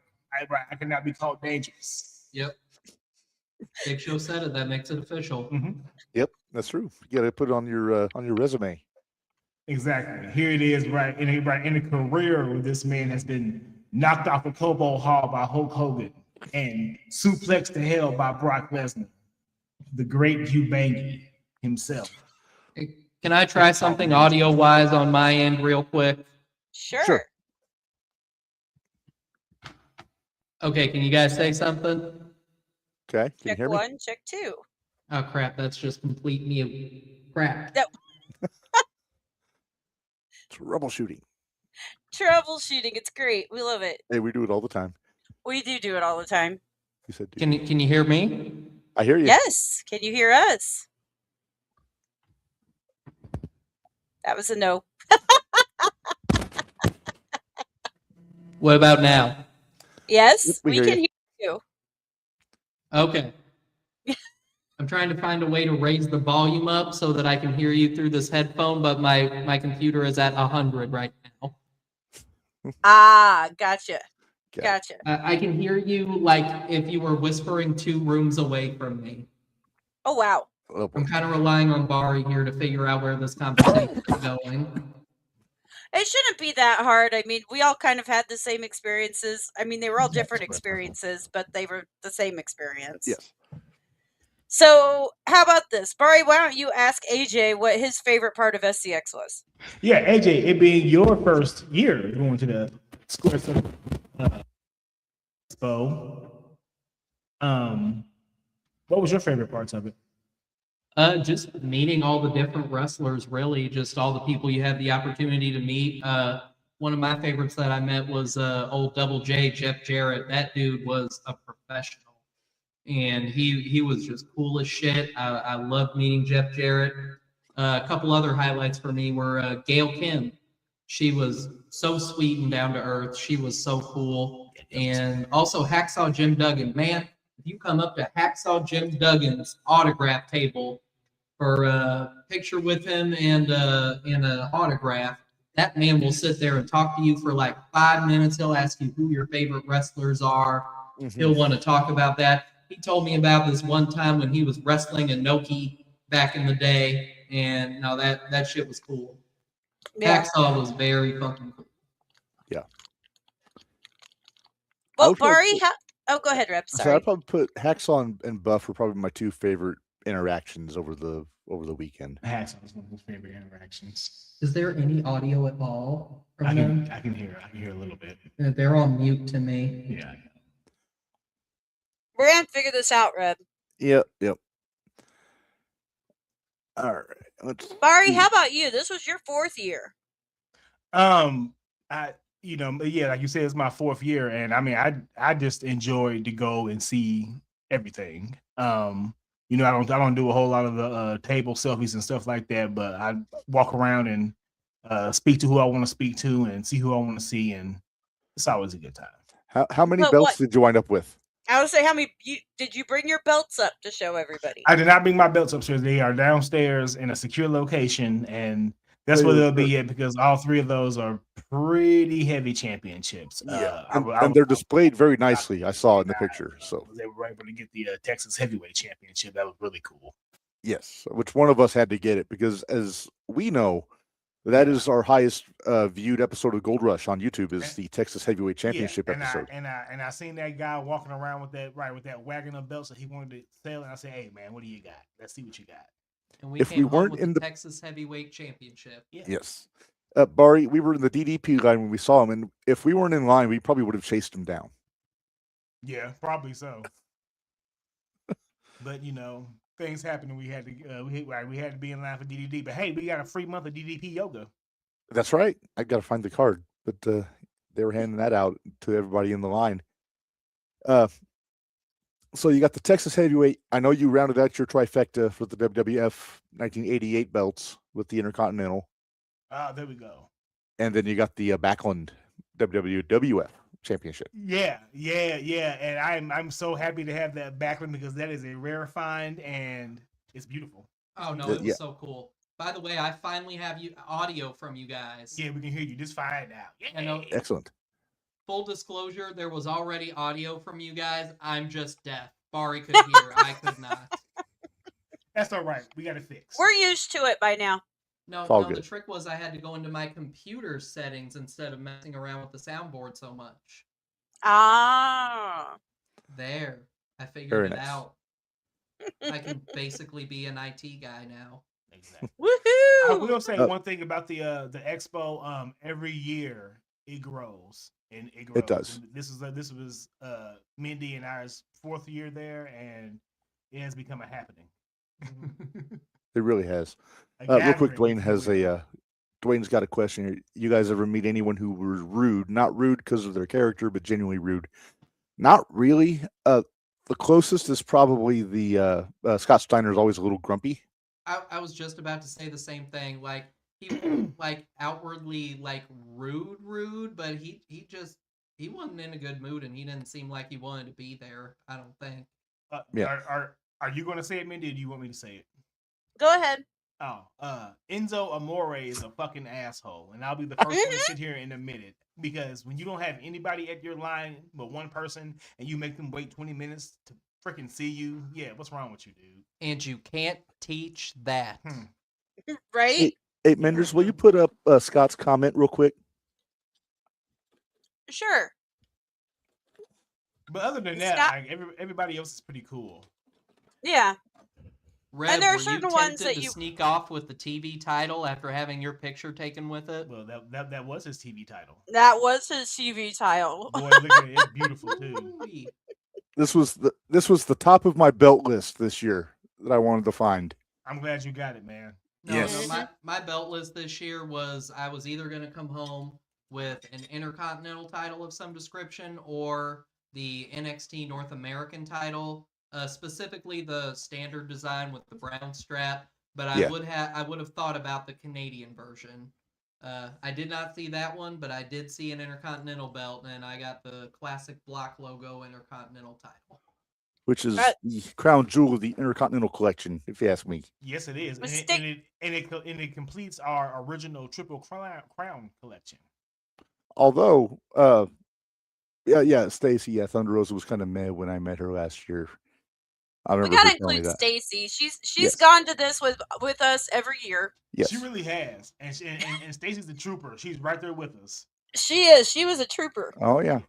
I cannot be called dangerous. Yep. Big Show said it. That makes it official. Mm-hmm. Yep, that's true. You got to put it on your resume. Exactly. Here it is, right in a career where this man has been knocked off a Cobo Hall by Hulk Hogan and suplexed to hell by Brock Lesnar, the great Ubangi himself. Can I try something audio-wise on my end real quick? Sure. Okay, can you guys say something? Okay, can you Check hear me? 1, check 2. Oh, crap, that's just complete mute. Crap. Yep. Troubleshooting. Troubleshooting. It's great. We love it. Hey, we do it all the time. We do it all the time. You said, Can you hear me? I hear you. Yes. Can you hear us? That was a no. What about now? Yes, we we hear can you. hear you. Okay. I'm trying to find a way to raise the volume up so that I can hear you through this headphone, but my computer is at 100 right now. Ah, gotcha. Okay. Gotcha. I can hear you like if you were whispering 2 rooms away from me. Oh, wow. Oh, boy. I'm kind of relying on Bari here to figure out where this conversation is going. It shouldn't be that hard. I mean, we all kind of had the same experiences. I mean, they were all different experiences, but they were the same experience. Yes. So, how about this? Bari, why don't you ask AJ what his favorite part of SCX was? Yeah, AJ, it being your first year going to the Squared Circle Expo, what was your favorite parts of it? Just meeting all the different wrestlers, really, just all the people you had the opportunity to meet. One of my favorites that I met was old Double J, Jeff Jarrett. That dude was a professional, and he was just cool as shit. I loved meeting Jeff Jarrett. A couple other highlights for me were Gail Kim. She was so sweet and down to earth. She was so cool. And also Hacksaw Jim Duggan. Man, if you come up to Hacksaw Jim Duggan's autograph table for a picture with him and an autograph, that man will sit there and talk to you for like 5 minutes. He'll ask you who your favorite wrestlers are. Mm-hmm. He'll want to talk about that. He told me about this one time when he was wrestling in Noki back in the day, and no, that shit was cool. Yeah. Hacksaw was very fucking cool. Yeah. Well, was gonna Bari, put- oh, go ahead, Reb. So Sorry. I'd probably put Hacksaw and Buff were probably my 2 favorite interactions over the weekend. Hacksaw was one of his favorite interactions. Is there any audio at all from I them? can hear a little bit. They're on mute to me. Yeah. We're going to figure this out, Reb. Yep. All right. Let's Bari, see. how about you? This was your 4th year. Like you said, it's my 4th year, and I mean, I just enjoyed to go and see everything. I don't do a whole lot of the table selfies and stuff like that, but I walk around and speak to who I want to speak to and see who I want to see, and it's always a good time. How many But belts what- did you wind up with? I would say, did you bring your belts up to show everybody? I did not bring my belts upstairs. They are downstairs in a secure location, and that's where they'll be at because all 3 of those are pretty heavy championships. And they're displayed very nicely. I saw in the picture. So they were able to get the Texas Heavyweight Championship. That was really cool. yes, which one of us had to get it because as we know, that is our highest viewed episode of Gold Rush on YouTube is the Texas Heavyweight Championship episode. I seen that guy walking around with that wagon of belts that he wanted to sell, and I said, "Hey man, what do you got? Let's see what you got." And If came we home weren't with in the the- Texas Heavyweight Championship. Yeah. Yes. Bari, we were in the DDP line when we saw him, and if we weren't in line, we probably would have chased him down. Yeah, probably so. But things happened, and we had to be in line for DDD. But hey, we got a free month of DDP yoga. That's right. I got to find the card, but they were handing that out to everybody in the line. So you got the Texas Heavyweight. I know you rounded out your trifecta for the WWF 1988 belts with the Intercontinental. There we go. And then you got the Backlund WWF Championship. Yeah. And I'm so happy to have that Backlund because that is a rare find and it's beautiful. Oh no, Yeah. it was so cool. By the way, I finally have audio from you guys. Yeah, we can hear you just fine now. I know. Excellent. Full disclosure, there was already audio from you guys. I'm just deaf. Bari could hear. I could not. That's all right. We got it fixed. We're used to it by now. No, all the good. trick was I had to go into my computer settings instead of messing around with the soundboard so much. Ah. There. I figured Very it nice. out. I can basically be an IT guy now. Exactly. Woohoo! I will say one thing about the expo. Every year it grows and it grows. It does. And this was Mindy and I's 4th year there, and it has become a happening. It really has. A Real quick, gathering, Dwayne if you has will. Dwayne's got a question here. You guys ever meet anyone who was rude? Not rude because of their character, but genuinely rude. Not really. The closest is probably the Scott Steiner is always a little grumpy. I was just about to say the same thing. Like he wasn't like outwardly like rude, but he wasn't in a good mood and he didn't seem like he wanted to be there. I don't think. Yeah. Are you going to say it, Mindy, or do you want me to say it? Go ahead. Oh, Enzo Amore is a fucking asshole, and I'll be the first one to sit here and admit it. Because when you don't have anybody at your line but one person, and you make them wait 20 minutes to freaking see you, yeah, what's wrong with you, dude? And you can't teach that. Right? Hey, Menders, will you put up Scott's comment real quick? Sure. But other than that, Scott- like, everybody else is pretty cool. Yeah. Reb, there are were you certain ones tempted that to you- sneak off with the TV title after having your picture taken with it? Well, that was his TV title. That was his TV title. Boy, look at it. It's beautiful, too. Ooh-wee. This was the top of my belt list this year that I wanted to find. I'm glad you got it, man. No, Yes. my belt list this year was I was either going to come home with an Intercontinental title of some description or the NXT North American title, specifically the standard design with the brown strap. But I Yeah. would have thought about the Canadian version. I did not see that one, but I did see an Intercontinental belt, and I got the classic block logo Intercontinental title. Which is the crown jewel of the Intercontinental Collection, if you ask me. Yes, it is. Mistake- And it completes our original Triple Crown collection. Although, Stacy, Thunder Rosa was kind of meh when I met her last year. I We remember gotta her telling me include that. Stacy. She's Yes. gone to this with us every year. Yes. She really has. And Stacy's the trooper. She's right there with us. She is. She was a trooper. Oh, yeah.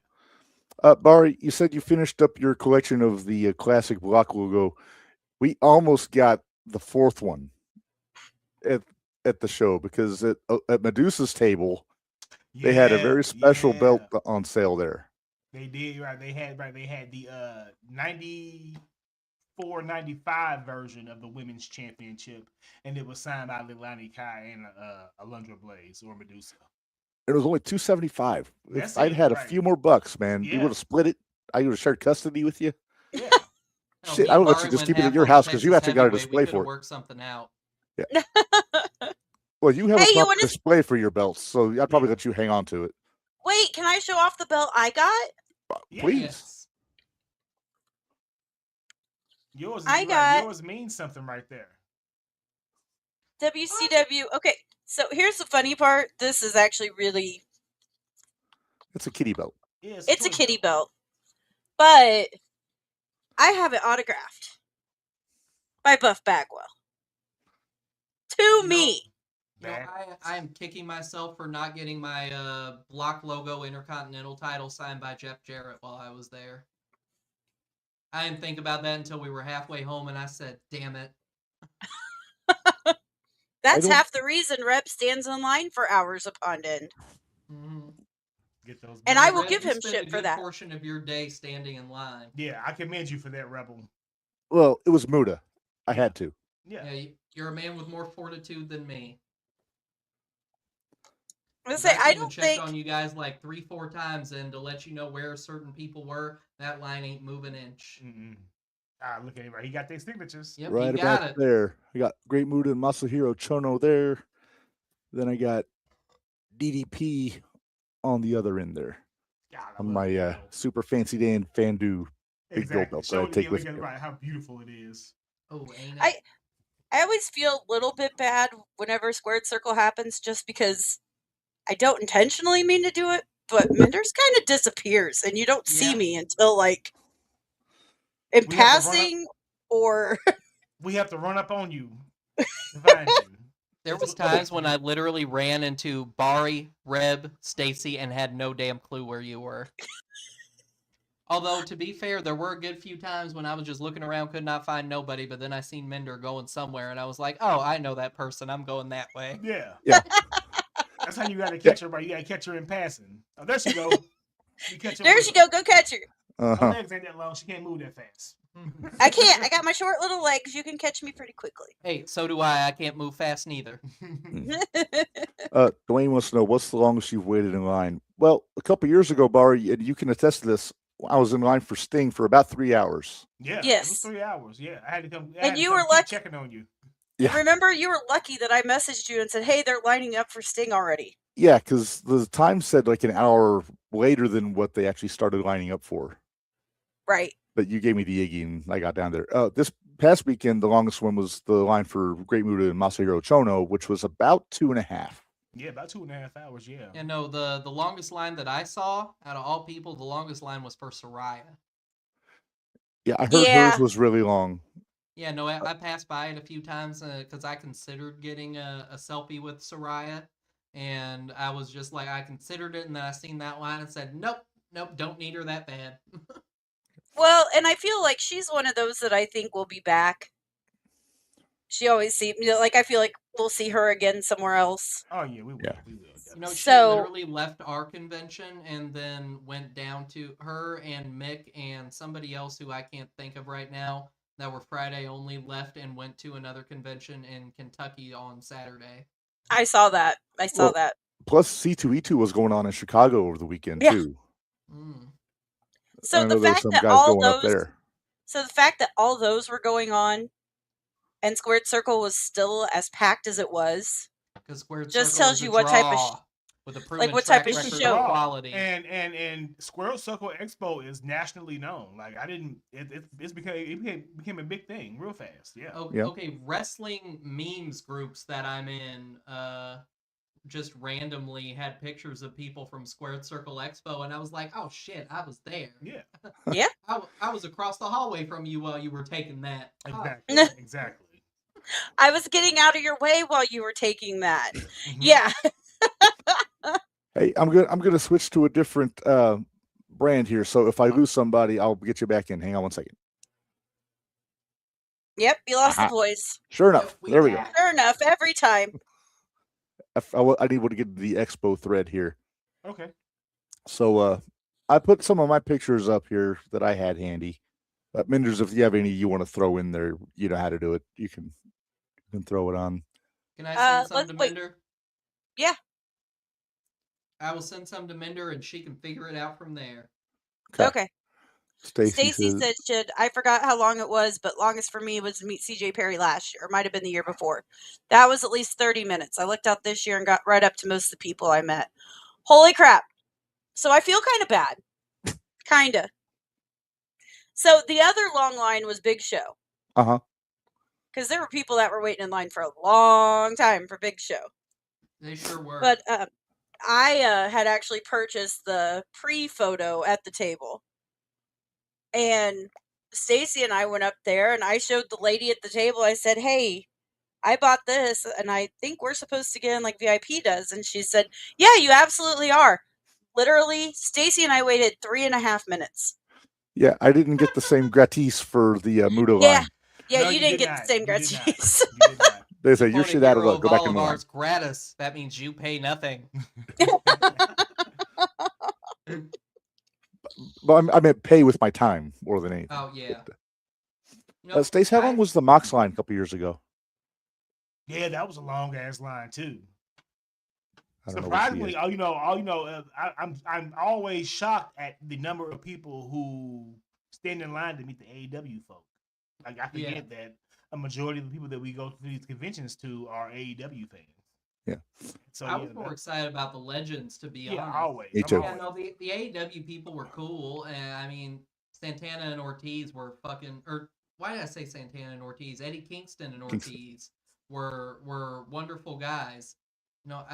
Bari, you said you finished up your collection of the classic block logo. We almost got the 4th one at the show because at Medusa's table, they had a very special belt on sale there. They did, right. They had the 94-95 version of the women's championship, and it was signed by Leilani Kai and Alundra Blaze or Medusa. It was only $275. That's If I'd it, had right. a few more bucks, man, you Yeah. would have split it. I would have shared custody with you. Yeah. No, Shit, me I and would let you Bari just went keep it at half your on house because you Texas actually got a Heavyweight. display We for could've it. worked something out. Well, you have Hey, a you proper wanna- display for your belts, so I'd probably let you hang on to it. Wait, can I show off the belt I got? Yeah. Please. Yes. Yours, I got- yours means something right there. WCW. Okay, so here's the funny part. This is actually really... It's a kitty belt. Yeah, It's a toy kitty belt. But I have it autographed by Buff Bagwell. To me. You know, I am kicking myself for not getting my block logo Intercontinental title signed by Jeff Jarrett while I was there. I didn't think about that until we were halfway home, and I said, damn it. That's don't- half the reason Reb stands in line for hours upon end. Mhm. Get those. And I will Red, give you him spend shit a for good that. portion of your day standing in line. Yeah, I commend you for that, Rebel. Well, it was Muda. I had to. Yeah. Yeah, you're a man with more fortitude than me. I 'Cause say I even don't checked think on you guys like 3-4 times, and to let you know where certain people were, that line ain't moving an inch. Mm-mm. Look at him. Right. He got their signatures. Yep, Right you got about it. there. I got Great Muda and Masahiro Chono there. Then I got DDP on the other end there. God, I On love my that belt. super fancy Dan Fandu big gold Exactly. belt that Show I it, take yeah, with look at me. right, how beautiful it is. Oh, ain't I- it? I always feel a little bit bad whenever Squared Circle happens, just because I don't intentionally mean to do it, but Minderz kind of disappears, and you don't see Yeah. me until like in We have to run up- passing or We have to run up on you to find you. There It's was what- times when I literally ran into Bari, Reb, Stacy, and had no damn clue where you were. Although, to be fair, there were a good few times when I was just looking around, could not find nobody, but then I seen Minder going somewhere, and I was like, oh, I know that person. I'm going that way. Yeah. Yeah. That's how you got to catch her, but you got to catch her in passing. Oh, there she go. You catch her there with she her. go catch her. Her Uh-huh. legs ain't that long. She can't move that fast. I can't. I got my short little legs. You can catch me pretty quickly. Hey, so do I. I can't move fast neither. Dwayne wants to know, what's the longest you've waited in line? Well, a couple years ago, Barry, and you can attest to this, I was in line for Sting for about 3 hours. Yeah. It was Yes. 3 hours. Yeah. I had to come. I And had to you come were keep lucky- checking on you. Yeah. Remember, you were lucky that I messaged you and said, "Hey, they're lining up for Sting already." Yeah, because the time said like an hour later than what they actually started lining up for. Right. But you gave me the Iggy and I got down there. This past weekend, the longest one was the line for Great Muta and Masahiro Chono, which was about 2.5. Yeah, about 2.5 hours. Yeah. Yeah, no, the longest line that I saw, out of all people, the longest line was for Soraya. Yeah, I heard Yeah. hers was really long. Yeah, no, I passed by it a few times because I considered getting a selfie with Soraya, and I was just like, I considered it, and then I seen that line and said, nope, don't need her that bad. Well, and I feel like she's one of those that I think will be back. She always seems like I feel like we'll see her again somewhere else. Oh yeah, we will. Yeah. We will. You know, she So- literally left our convention and then went down to her and Mick and somebody else who I can't think of right now that were Friday only, left and went to another convention in Kentucky on Saturday. I saw that. I saw Well- that. Plus, C2E2 was going on in Chicago over the weekend, Yeah. too. Mm. So I know the there's fact some that guys all going up those, there. so the fact that all those were going on, and Squared Circle was still as packed as it was, Because Squared Just Circle tells is a you what type of draw with a proven what track type of record show. of quality. And Squared Circle Expo is nationally known. Like I didn't. It became a big thing real fast. Yeah. Oh, Yeah. okay, wrestling memes groups that I'm in just randomly had pictures of people from Squared Circle Expo, and I was like, oh shit, I was there. Yeah. I was across the hallway from you while you were taking that. Oh, Exactly. Exactly. I was getting out of your way while you were taking that. Mhm. Yeah. Hey, I'm gonna switch to a different brand here. So if I lose somebody, I'll get you back in. Hang on one second. Yep. You lost Aha. the voice. Sure enough, we there we go. got it. Sure enough, every time. I need to get the expo thread here. Okay. So I put some of my pictures up here that I had handy. Minderz, if you have any you want to throw in there, you know how to do it. You can throw it on. Can I send some let's to wait. Minder? Yeah. I will send some to Minder, and she can figure it out from there. Okay. Stacy Stacy says, said, I forgot how long it was, but longest for me was to meet CJ Perry last year. Or might have been the year before. That was at least 30 minutes. I looked out this year and got right up to most of the people I met. Holy crap. So I feel kind of bad. Kind of. So the other long line was Big Show. uh-huh. Because there were people that were waiting in line for a long time for Big Show. They sure were. But I had actually purchased the pre-photo at the table. And Stacy and I went up there and I showed the lady at the table. I said, hey, I bought this and I think we're supposed to get in like VIP does. And she said, yeah, you absolutely are. Literally, Stacy and I waited 3.5 minutes. Yeah, I didn't get the same gratis for the Muda line. Yeah. Yeah, No, you didn't did get not. the same You did not. gratis. You did not. They say you're Quote a shit out of hero luck. Go back all in of the line. ours gratis. That means you pay nothing. But I meant pay with my time more than anything. Oh yeah. But, You know, Stace, how long I- was the Mox line a couple years ago? Yeah, that was a long ass line too. I don't know what she Surprisingly, is. I'm always shocked at the number of people who stand in line to meet the AEW folk. Like I forget that a majority of the people that we go to these conventions to are AEW fans. So I was more excited about the legends, to be honest. always. Me I'm too. Yeah, always- no, the AEW people were cool, and I mean, Santana and Ortiz were fucking. Or why did I say Santana and Ortiz? Eddie Kingston and Kingston. Ortiz were wonderful guys. You know,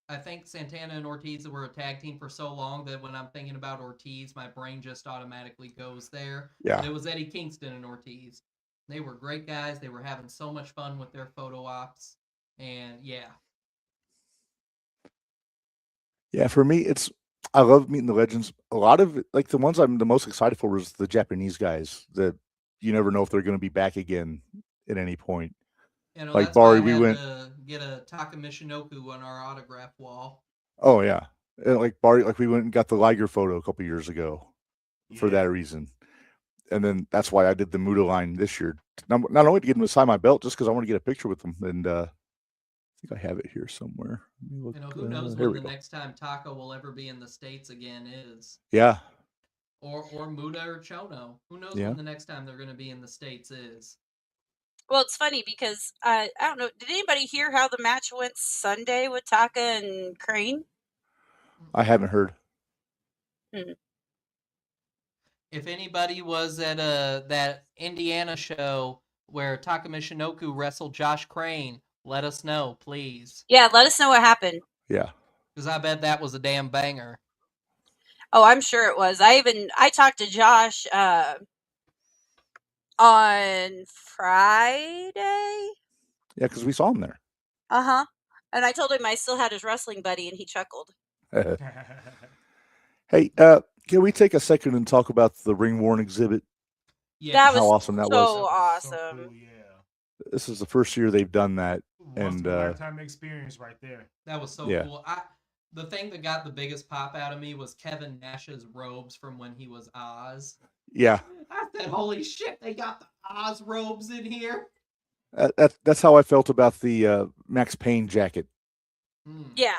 I think Santana and Ortiz were a tag team for so long that when I'm thinking about Ortiz, my brain just automatically goes there. Yeah. But it was Eddie Kingston and Ortiz. They were great guys. They were having so much fun with their photo ops, and yeah. Yeah, for me, I love meeting the legends. A lot of like the ones I'm the most excited for was the Japanese guys that you never know if they're going to be back again at any point. You know, Like that's why Bari, I we had went. to get a Taka Michinoku on our autograph wall. Oh yeah, like Bari, like we went and got the Liger photo a couple years ago for that reason, and then that's why I did the Muda line this year. Not only to get him to sign my belt, just because I want to get a picture with him, and I think I have it here somewhere. Let me look, You know, who knows here when we the go. next time Taka will ever be in the States again is. Yeah, Or Muda or Chono. Who knows Yeah. when the next time they're going to be in the States is. Well, it's funny because I don't know. Did anybody hear how the match went Sunday with Taka and Crane? I haven't heard. If anybody was at that Indiana show where Taka Michinoku wrestled Josh Crane, let us know, please. Yeah, let us know what happened. Yeah, Because I bet that was a damn banger. Oh, I'm sure it was. I talked to Josh on Friday. yeah, because we saw him there. Uh-huh. And I told him I still had his wrestling buddy, and he chuckled. Hey, can we take a second and talk about the ring worn exhibit? Yeah. That How was awesome that so was. So awesome. cool, yeah. This is the first year they've done that. Once And, in a lifetime experience right there. That was so Yeah. cool. The thing that got the biggest pop out of me was Kevin Nash's robes from when he was Oz. Yeah, I said, holy shit, they got the Oz robes in here. that's how I felt about the Max Payne jacket. Yeah.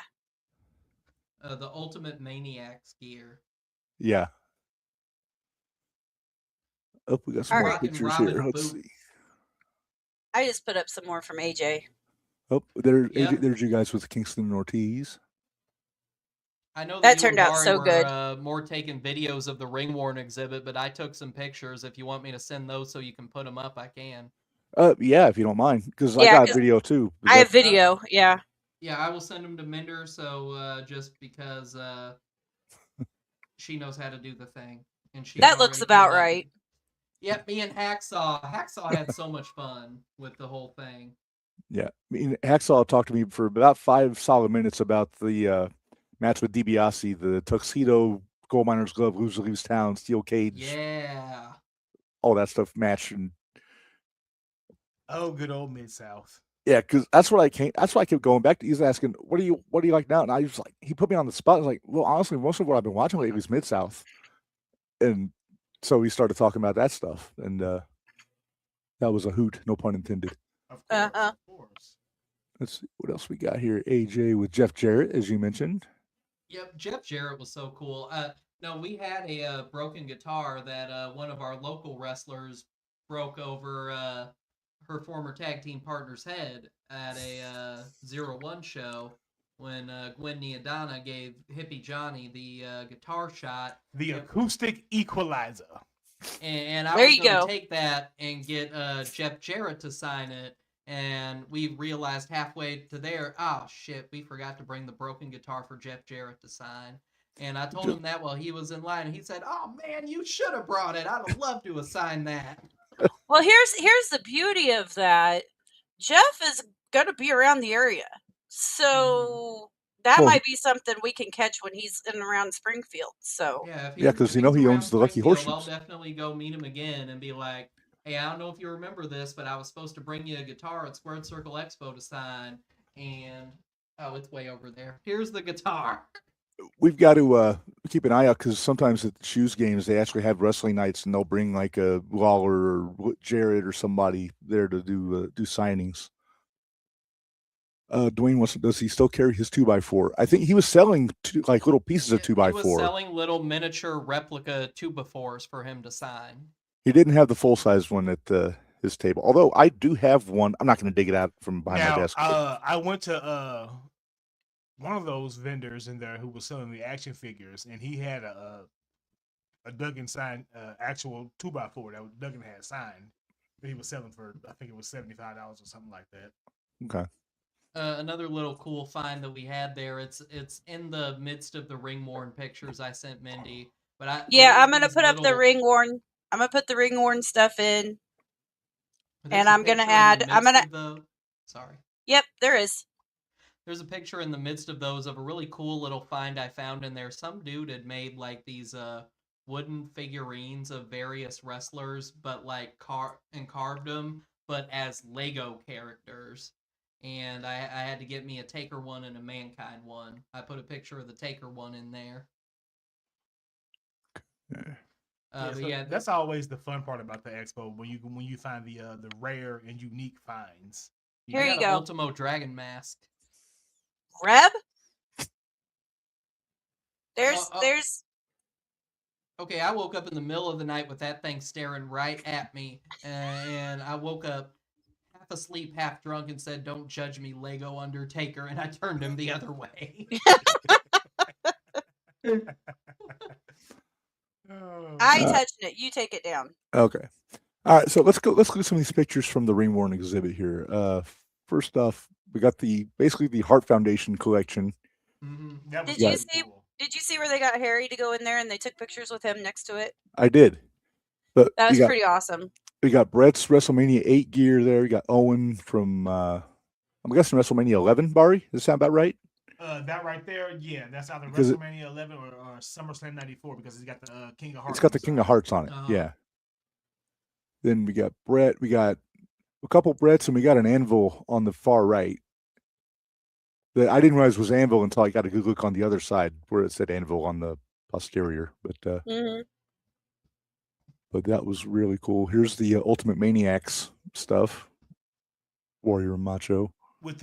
The Ultimate Maniacs gear. Yeah. Oh, we got some All more right. pictures Robin here. Let's Boot. see. I just put up some more from AJ. Oh, Yep. there's you guys with Kingston and Ortiz. I know That you and turned out Bari so were, good. More taking videos of the ring worn exhibit, but I took some pictures. If you want me to send those so you can put them up, I can. Yeah, if you don't mind, because I Yeah, got 'cause video too. I have video. Yeah. Yeah, I will send them to Minder. So just because she knows how to do the thing, and she That looks about right. Yep, me and Hacksaw. Hacksaw had so much fun with the whole thing. Yeah, I mean, Hacksaw talked to me for about 5 solid minutes about the match with DiBiase, the tuxedo, gold miner's glove, loser leaves town, steel cage, Yeah. all that stuff match, and Oh, good old Mid-South. yeah, because that's what I kept going back to. He's asking, "What do you like now?" And I was like, he put me on the spot. I was like, "Well, honestly, most of what I've been watching lately is Mid South," and so we started talking about that stuff, and that was a hoot, no pun intended. Of course, Uh-huh. of course. Let's see what else we got here. AJ with Jeff Jarrett, as you mentioned. Yep, Jeff Jarrett was so cool. No, we had a broken guitar that one of our local wrestlers broke over her former tag team partner's head at a 0-1 show when Gwen Niadana gave Hippie Johnny the guitar shot. The acoustic equalizer. And I There was you going to go. take that and get Jeff Jarrett to sign it. And we realized halfway to there, oh shit, we forgot to bring the broken guitar for Jeff Jarrett to sign. And I told him that while he was in line, and he said, "Oh man, you should have brought it. I'd have loved to have signed that." Well, here's the beauty of that. Jeff is gonna be around the area, so that Well, might be something we can catch when he's in and around Springfield. So Yeah, Yeah, 'cause if you know he's he around owns the Lucky Springfield, I'll Horseshoes. definitely go meet him again and be like, "Hey, I don't know if you remember this, but I was supposed to bring you a guitar at Squared Circle Expo to sign, and oh, it's way over there. Here's the guitar." We've got to keep an eye out because sometimes at the shoes games they actually have wrestling nights and they'll bring like a Lawler or Jarrett or somebody there to do signings. Dwayne wants. Does he still carry his 2x4? I think he was selling like little pieces of He was 2x4. selling little miniature replica 2x4s for him to sign. He didn't have the full size one at his table. Although I do have one. I'm not going to dig it out from behind my Now, desk. but- I went to one of those vendors in there who was selling the action figures, and he had a Duggan signed actual 2x4 that Duggan had signed that he was selling for, I think it was $75 or something like that. Okay. Another little cool find that we had there. It's in the midst of the ring worn pictures I sent Mindy. But I'm gonna put up the ring worn. I'm gonna put the ring worn stuff in, and I'm gonna add. Sorry. Yep, there is. There's a picture in the midst of those of a really cool little find I found in there. Some dude had made like these wooden figurines of various wrestlers, but like carved them, but as Lego characters. And I had to get me a Taker one and a Mankind one. I put a picture of the Taker one in there. That's always the fun part about the expo, when you find the rare and unique finds. Here you go. Ultimo Dragon mask. Reb? There's. Okay, I woke up in the middle of the night with that thing staring right at me, and I woke up half asleep, half drunk, and said, "Don't judge me, Lego Undertaker," and I turned him the other way. I touched it. You take it down. Okay. All right. So let's look at some of these pictures from the ring worn exhibit here. First off, we got basically the Heart Foundation collection. Mm-hmm. Did you see where they got Harry to go in there and they took pictures with him next to it? I did. But that was pretty awesome. We got Brett's WrestleMania 8 gear there. We got Owen from I'm guessing WrestleMania 11, Barry. Does that sound about right? That right there, yeah, that's either WrestleMania 11 or SummerSlam 94, because it's got the King of Hearts. It's got the King of Hearts on it, yeah. Then we got Brett. We got a couple Bretts, and we got an Anvil on the far right. That I didn't realize was Anvil until I got a good look on the other side where it said Anvil on the posterior. But but that was really cool. Here's the Ultimate Maniacs stuff. Warrior and Macho. With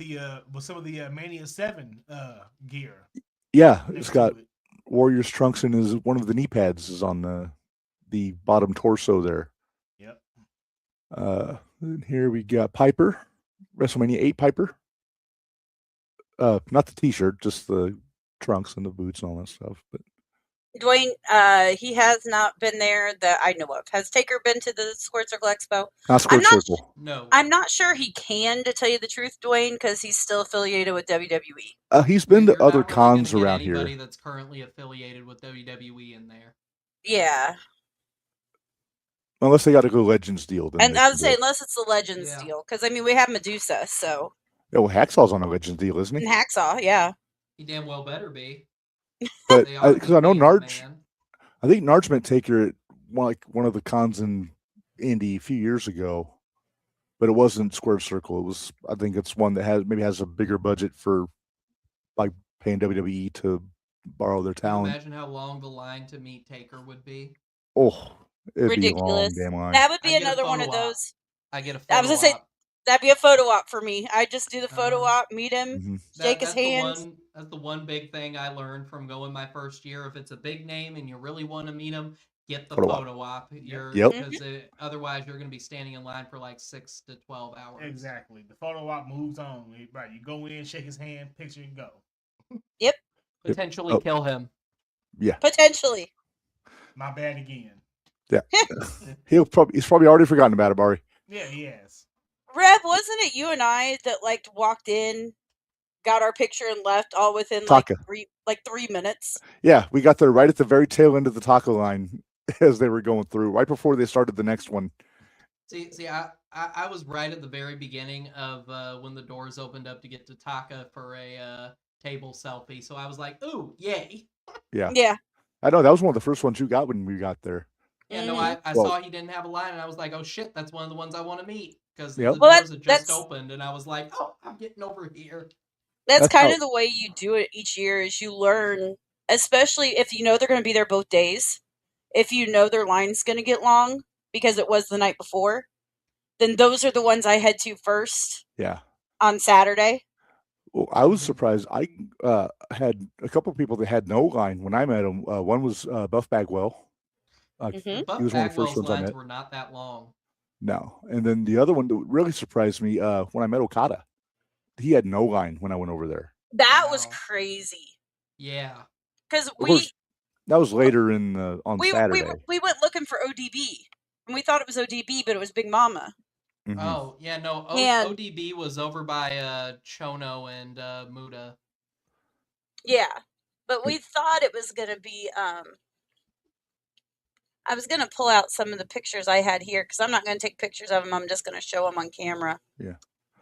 some of the Mania 7 gear. Yeah, it's got Warrior's trunks, and is one of the knee pads is on the bottom torso there. Yep. And here we got Piper, WrestleMania 8 Piper. Not the T-shirt, just the trunks and the boots and all that stuff. But Dwayne, he has not been there that I know of. Has Taker been to the Squared Circle Expo? Not Squared Circle. No. I'm not sure he can, to tell you the truth, Dwayne, because he's still affiliated with WWE. He's been to other cons around here. Anybody that's currently affiliated with WWE in there. Yeah. Unless they got a good Legends deal. And I would say unless it's the Legends deal, because I mean we have Medusa, so. Yeah, well, Hacksaw's on a Legends deal, isn't he? And Hacksaw, yeah. He damn well better be. But because I know Narge, I think Narge met Taker at one of the cons in Indy a few years ago, but it wasn't Squared Circle. It was, I think it's one that has a bigger budget for like paying WWE to borrow their talent. Imagine how long the line to meet Taker would be. Oh, it'd ridiculous. Be a long damn line. That would be another one of those. I get a photo. I was gonna say that'd be a photo op for me. I just do the photo op, meet him, shake his hand. That's the one big thing I learned from going my first year. If it's a big name and you really want to meet him, get the photo op. Because otherwise you're going to be standing in line for like 6 to 12 hours. Exactly. The photo op moves on. Right. You go in, shake his hand, picture, and go. Yep. Potentially kill him. Yeah. Potentially. My bad again. Yeah. he's probably already forgotten about it, Barry. Yeah, he has. Reb, wasn't it you and I that walked in, got our picture, and left all within like 3 minutes? Yeah, we got there right at the very tail end of the taco line as they were going through, right before they started the next one. See, I was right at the very beginning of when the doors opened up to get to Taka for a table selfie. So I was like, "Ooh, yay!" Yeah. Yeah. I know that was one of the first ones you got when we got there. Yeah, no, I saw he didn't have a line, and I was like, "Oh shit, that's one of the ones I want to meet." Because the doors had just opened, and I was like, "Oh, I'm getting over here." That's kind of the way you do it each year. Is you learn, especially if you know they're going to be there both days. If you know their line's going to get long because it was the night before, then those are the ones I head to first. Yeah. On Saturday. Well, I was surprised. I had a couple of people that had no line when I met them. One was Buff Bagwell. Buff Bagwell's lines were not that long. No. And then the other one that really surprised me when I met Okada. He had no line when I went over there. That was Wow. crazy. Yeah. Because Of course, that was later in on Saturday. we went looking for ODB, and we thought it was ODB, but it was Big Mama. Mhm. Oh, yeah, no. And- ODB was over by Chono and Muda. Yeah, but we thought it was going to be. I was going to pull out some of the pictures I had here because I'm not going to take pictures of them. I'm just going to show them on camera. Yeah.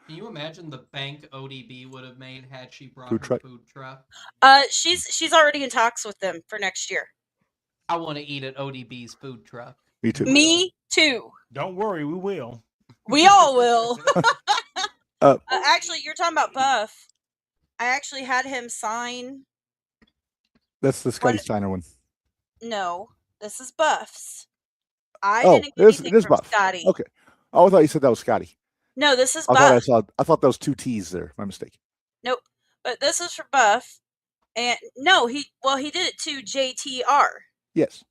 Can you imagine the bank ODB would have made had she brought Food her truck? food truck? She's already in talks with them for next year. I want to eat at ODB's food truck. Me too. Me too. Don't worry, we will. We all will. Actually, you're talking about Buff. I actually had him sign. That's the Scotty Steiner one. No, this is Buff's. I Oh, didn't get anything it is from Buff. Scotty. Okay. Oh, I thought you said that was Scotty. No, this is I Buff. thought that was two T's there. My mistake. Nope. But this is for Buff. And no, he did it to JTR. Yes.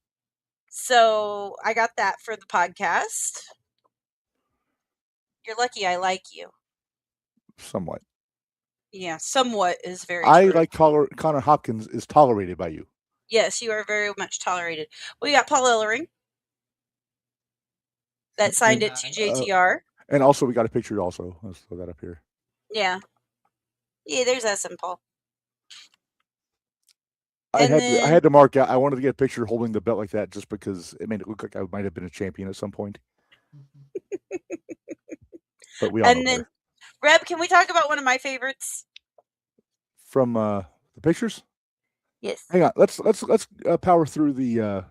So I got that for the podcast. You're lucky I like you. Somewhat. Yeah, somewhat is very I true. like Connor Hopkins is tolerated by you. Yes, you are very much tolerated. We got Paul Ellering that signed it to JTR. And also, we got a picture also. Let's throw that up here. Yeah. Yeah, there's us and Paul. I And had to mark out. I wanted to get a picture holding the belt like that just because it made it look like I might have been a champion at some point. But we all know And then, better. Reb, can we talk about one of my favorites? From the pictures. Yes. Hang on. Let's power through the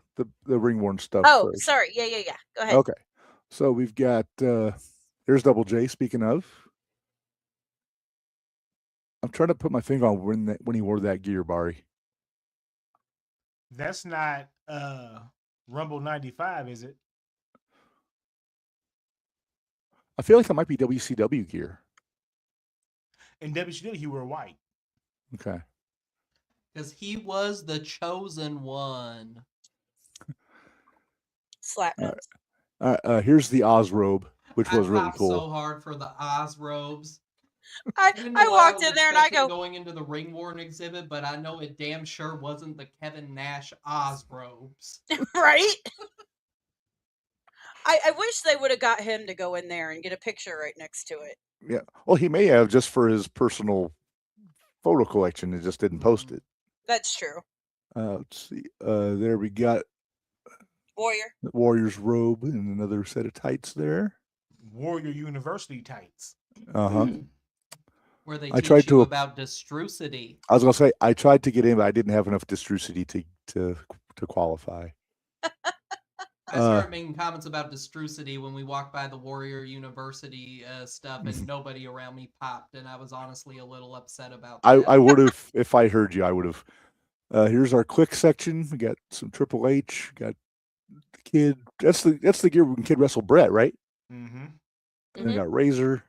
ring worn stuff. Oh, first. sorry. Yeah. Go ahead. Okay. So we've got there's Double J. Speaking of, I'm trying to put my finger on when he wore that gear, Barry. That's not Rumble 95, is it? I feel like that might be WCW gear. In WCW, he wore white. Okay. Because he was the chosen one. Slap notes. Here's the Oz robe, which was I really popped cool. so hard for the Oz robes. I walked in there and I go, going into the ring worn exhibit, but I know it damn sure wasn't the Kevin Nash Oz robes. right? I wish they would have got him to go in there and get a picture right next to it. Yeah. Well, he may have just for his personal photo collection. He just didn't post it. That's true. Let's see. There we got Warrior. the Warrior's robe and another set of tights there. Warrior University tights. Uh-huh. Where they I teach tried you to- about destrucity. I was gonna say I tried to get in, but I didn't have enough destrucity to qualify. I started making comments about destrucity when we walked by the Warrior University stuff, and nobody around me popped, and I was honestly a little upset about that. I would have if I heard you. I would have. Here's our Click section. We got some Triple H. Got the Kid. That's the gear when Kid wrestled Brett, right? Mm-hmm. And we got Razor.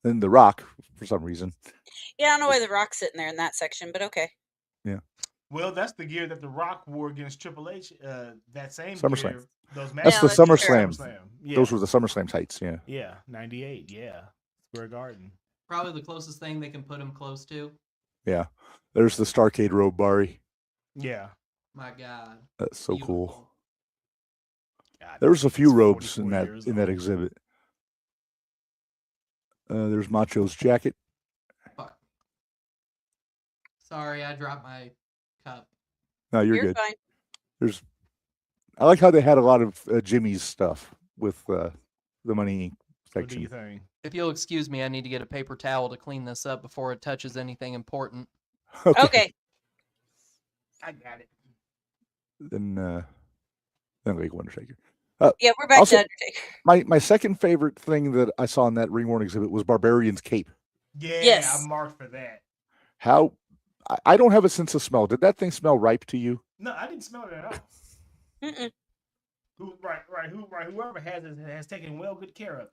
Then The Rock for some reason. Yeah, I don't know why The Rock's sitting there in that section, but okay. Yeah. Well, that's the gear that The Rock wore against Triple H. That same SummerSlam. gear. Those That's the that's true. SummerSlam. Yeah. Those were the SummerSlam tights. Yeah. Yeah, 98. Yeah, Square Garden. Probably the closest thing they can put him close to. Yeah. There's the Starcade robe, Barry. Yeah. My God. That's so cool. Beautiful. God, There was a few he's robes in 44 that years in that old. exhibit. There's Macho's jacket. Fuck. Sorry, I dropped my cup. No, you're You're good. fine. I like how they had a lot of Jimmy's stuff with the Money Inc. What do you section. think? If you'll excuse me, I need to get a paper towel to clean this up before it touches anything important. Okay. I got it. Then we go Undertaker. Yeah, we're back Also- to Undertaker. My second favorite thing that I saw in that ring worn exhibit was Barbarian's cape. Yeah, Yes. I marked for that. How I don't have a sense of smell. Did that thing smell ripe to you? No, I didn't smell it at all. Mm-mm. Whoever has it has taken well good care of it.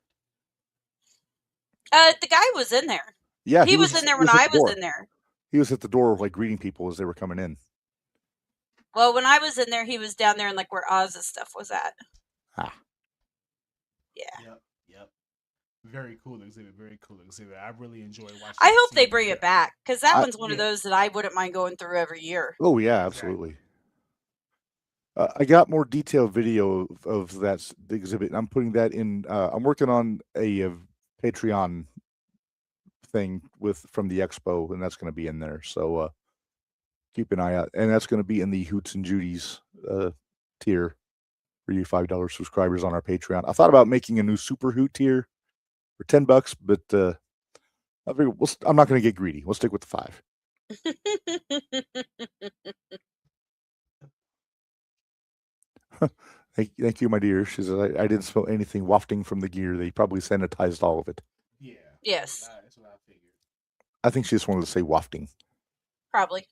The guy was in there. Yeah, he was in there when at I the was door. in there. He was at the door, like greeting people as they were coming in. Well, when I was in there, he was down there and like where Oz's stuff was at. Ah. Yeah. Yep. Very cool exhibit. Very cool exhibit. I really enjoy watching. I hope they seeing bring that. it back because that one's one of yeah. those that I wouldn't mind going through every year. Oh yeah, absolutely. I got more detailed video of the exhibit. And I'm putting that in. I'm working on a Patreon thing from the expo, and that's going to be in there. So keep an eye out, and that's going to be in the Hoots and Judy's tier for you $5 subscribers on our Patreon. I thought about making a new Super Hoot tier for $10, but I figured I'm not going to get greedy. We'll stick with the 5. Thank you, my dear. She says, I didn't smell anything wafting from the gear. They probably sanitized all of it. Yeah. Yes. That's what I figured. I think she just wanted to say wafting. Probably.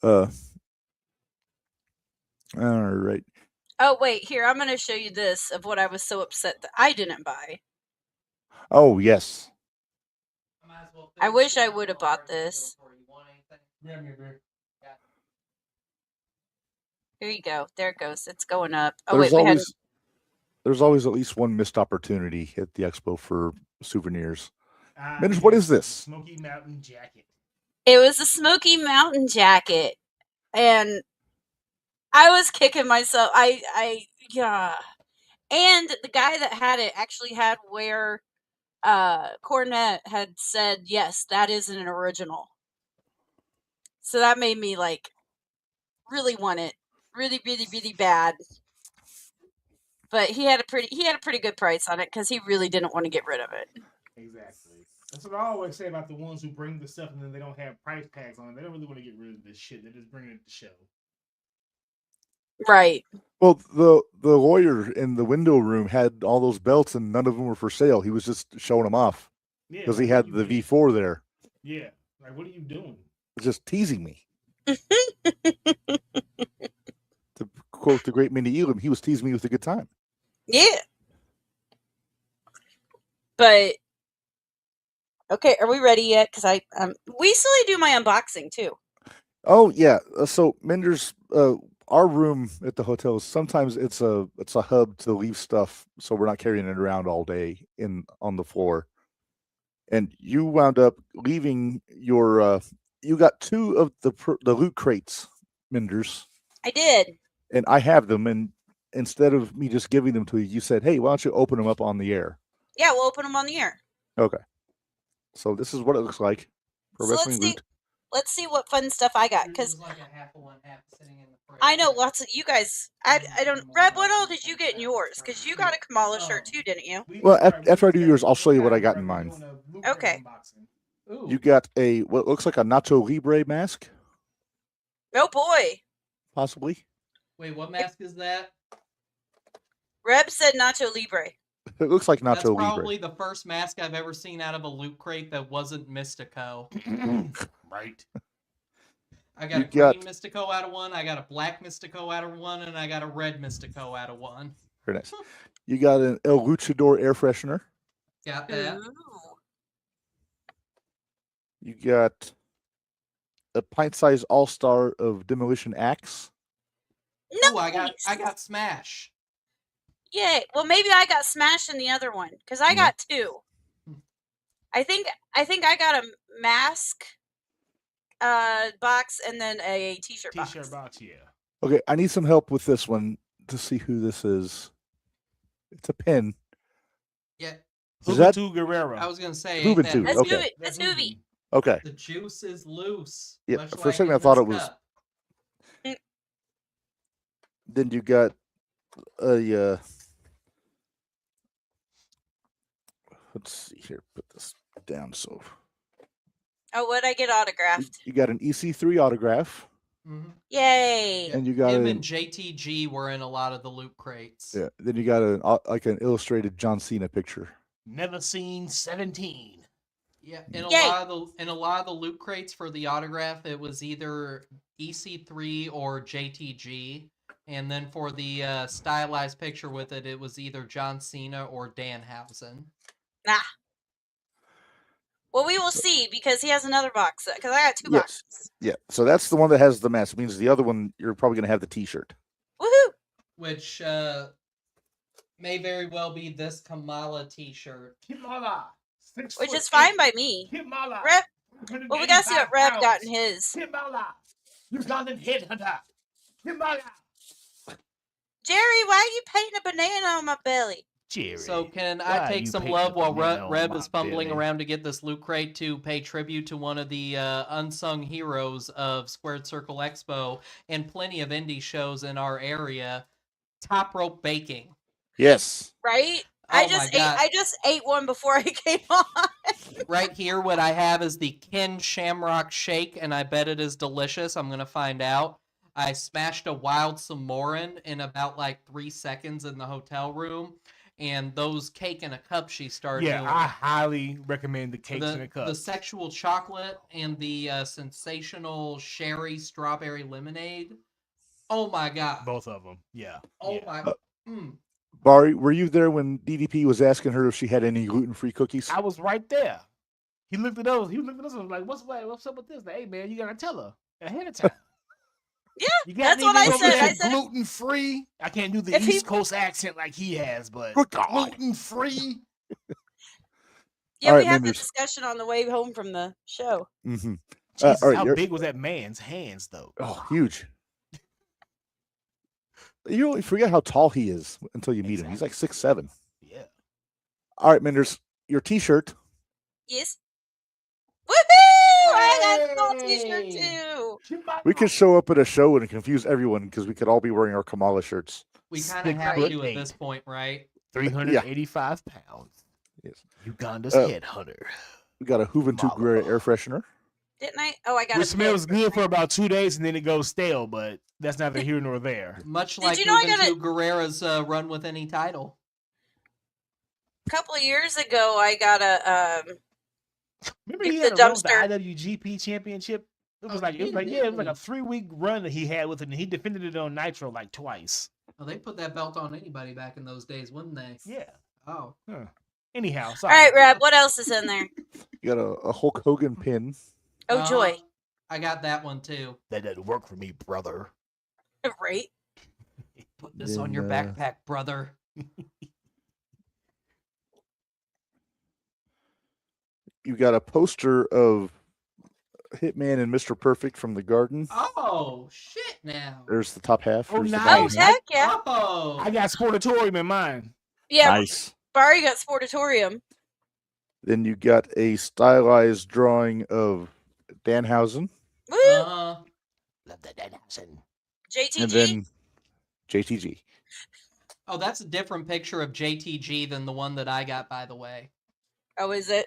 All right. Oh, wait. Here, I'm going to show you this of what I was so upset that I didn't buy. Oh, yes. I wish I would have bought this. Grab me a beer. Here you go. There it goes. It's going up. Oh, wait. There's always at least one missed opportunity at the expo for souvenirs. Minderz, Yes, what is this? Smoky Mountain jacket. It was a Smoky Mountain jacket. And I was kicking myself. Yeah. And the guy that had it actually had where Cornette had said, yes, that is an original. So that made me like really want it. Really, really, really bad. But he had a pretty good price on it because he really didn't want to get rid of it. Exactly. That's what I always say about the ones who bring the stuff and then they don't have price tags on it. They don't really want to get rid of this shit. They're just bringing it to show. Right. Well, the lawyer in the window room had all those belts and none of them were for sale. He was just showing them off because he had the V4 there. Yeah. Like, what are you doing? Just teasing me. To quote the great Mindy Elam, he was teasing me with a good time. Yeah. But okay, are we ready yet? Because we still do my unboxing too. Oh yeah. So Minderz, our room at the hotel, sometimes it's a hub to leave stuff, so we're not carrying it around all day on the floor. And you wound up leaving your. You got 2 of the loot crates, Minderz. I did. And I have them, and instead of me just giving them to you, you said, "Hey, why don't you open them up on the air?" Yeah, we'll open them on the air. Okay. So this is what it looks like for So wrestling loot. Let's see what fun stuff I got because like a half of one, half sitting in the fridge. I know lots of you guys. I don't. Reb, what all did you get in yours? Because you got a Kamala shirt too, didn't you? Well, after I do yours, I'll show you what I got in mine. Okay. Ooh. You got what looks like a Nacho Libre mask, Oh boy. possibly. Wait, what mask is that? Reb said Nacho Libre. It looks like That's Nacho probably Libre. the first mask I've ever seen out of a loot crate that wasn't Mystico. Right. I got You a got- green Mystico out of one, I got a black Mystico out of one, and I got a red Mystico out of one. Very nice. You got an El Luchador air freshener. Got that. Ooh. You got a pint-sized all-star of Demolition Axe. Ooh, I Nice. got Smash. Yay. Well, maybe I got smashed in the other one because I got 2. I think I got a mask box and then a t-shirt box. T-shirt box, yeah. Okay, I need some help with this one to see who this is. It's a pin. Yeah, Is that Juventud Guerrero. I was gonna say Juventud, ain't that That's okay. movie. That's movie. okay? the juice is loose. Yeah, much for a second in I thought this it was- cup. Then you got a. Let's see here. Put this down. So Oh, what'd I get autographed? you got an EC3 autograph, Mhm. Yay. and you got Him an and JTG were in a lot of the loot crates. yeah. Then you got an illustrated John Cena picture. Never seen 17. Yeah, in a Yay. lot of the loot crates for the autograph, it was either EC3 or JTG, and then for the stylized picture with it, it was either John Cena or Danhausen. Nah. Well, we will see because he has another box. Because I got 2 Yes. boxes. Yeah. So that's the one that has the mask. It means the other one you're probably gonna have the T-shirt. Woohoo! Which May very well be this Kamala T-shirt. Kimala, Which is fine by me. Kimala. Reb, well, we gotta see what Reb got in his. Kimala, Ugandan headhunter. Kimala. Jerry, why are you painting a banana on my belly? Jerry. So can why I are take you some painting love a while banana on Reb my is fumbling belly? around to get this loot crate to pay tribute to one of the unsung heroes of Squared Circle Expo and plenty of indie shows in our area, Top Rope Baking. Yes. Right? Oh my God. I just ate one before I came on. Right here, what I have is the Ken Shamrock Shake, and I bet it is delicious. I'm going to find out. I smashed a wild Samoran in about like 3 seconds in the hotel room, and those cake in a cup she started Yeah, doing. I highly recommend the cakes in a cup. The sexual chocolate and the sensational sherry strawberry lemonade. Oh my God. Both of them. Yeah. Oh yeah. my. Barry, were you there when DDP was asking her if she had any gluten-free cookies? I was right there. He looked at us. And was like, "What's up with this?" Like, hey man, you gotta tell her ahead of time. Yeah, You got that's what I anything said. I said gluten free. I can't do the If he- East Coast accent like he has, but Good God. gluten free. yeah, All we right, had the Minderz. discussion on the way home from the show. Mm-hmm. Jesus, all right, how you're- big was that man's hands though? Oh, huge. You only forget how tall he is until you meet him. He's like 6'7". Yeah. All right, Minderz, your T-shirt. Yes. Woohoo! I got a small t-shirt Hey! too. We could show up at a show and confuse everyone because we could all be wearing our Kamala shirts. We kind of 6 have foot to at 8. this point, right? 385 pounds. Yes. Uganda's headhunter. We got a Juventud Kamala. Guerrera air freshener. Didn't I? Oh, I got Which a smells pin. good for about 2 days and then it goes stale, but that's neither here nor there. Much Did like you know I got Juventud Guerrera's run with any title. A couple of years ago, I got a Remember It's he the had a run with the dumpster. IWGP championship? It was Oh, like he it was like did. a 3-week run that he had with it, and he defended it on Nitro like twice. Well, they put that belt on anybody back in those days, wouldn't they? Yeah. Oh. Huh. Anyhow, All sorry. right, Reb. What else is in there? You got a Hulk Hogan pin. Oh, Uh-huh. joy! I got that one too. That doesn't work for me, brother. Right? Put this on your Then, backpack, brother. You got a poster of Hitman and Mr. Perfect from the Garden. Oh, shit now. There's the top half. Oh, There's the nice. Oh, bottom half. heck yeah! Oh. I got Sportatorium in mine. Yeah, Nice. Barry got Sportatorium. Then you got a stylized drawing of Danhausen. Woo! Uh-huh. Love that Danhausen. JTG. And then JTG. Oh, that's a different picture of JTG than the one that I got, by the way. Oh, is it?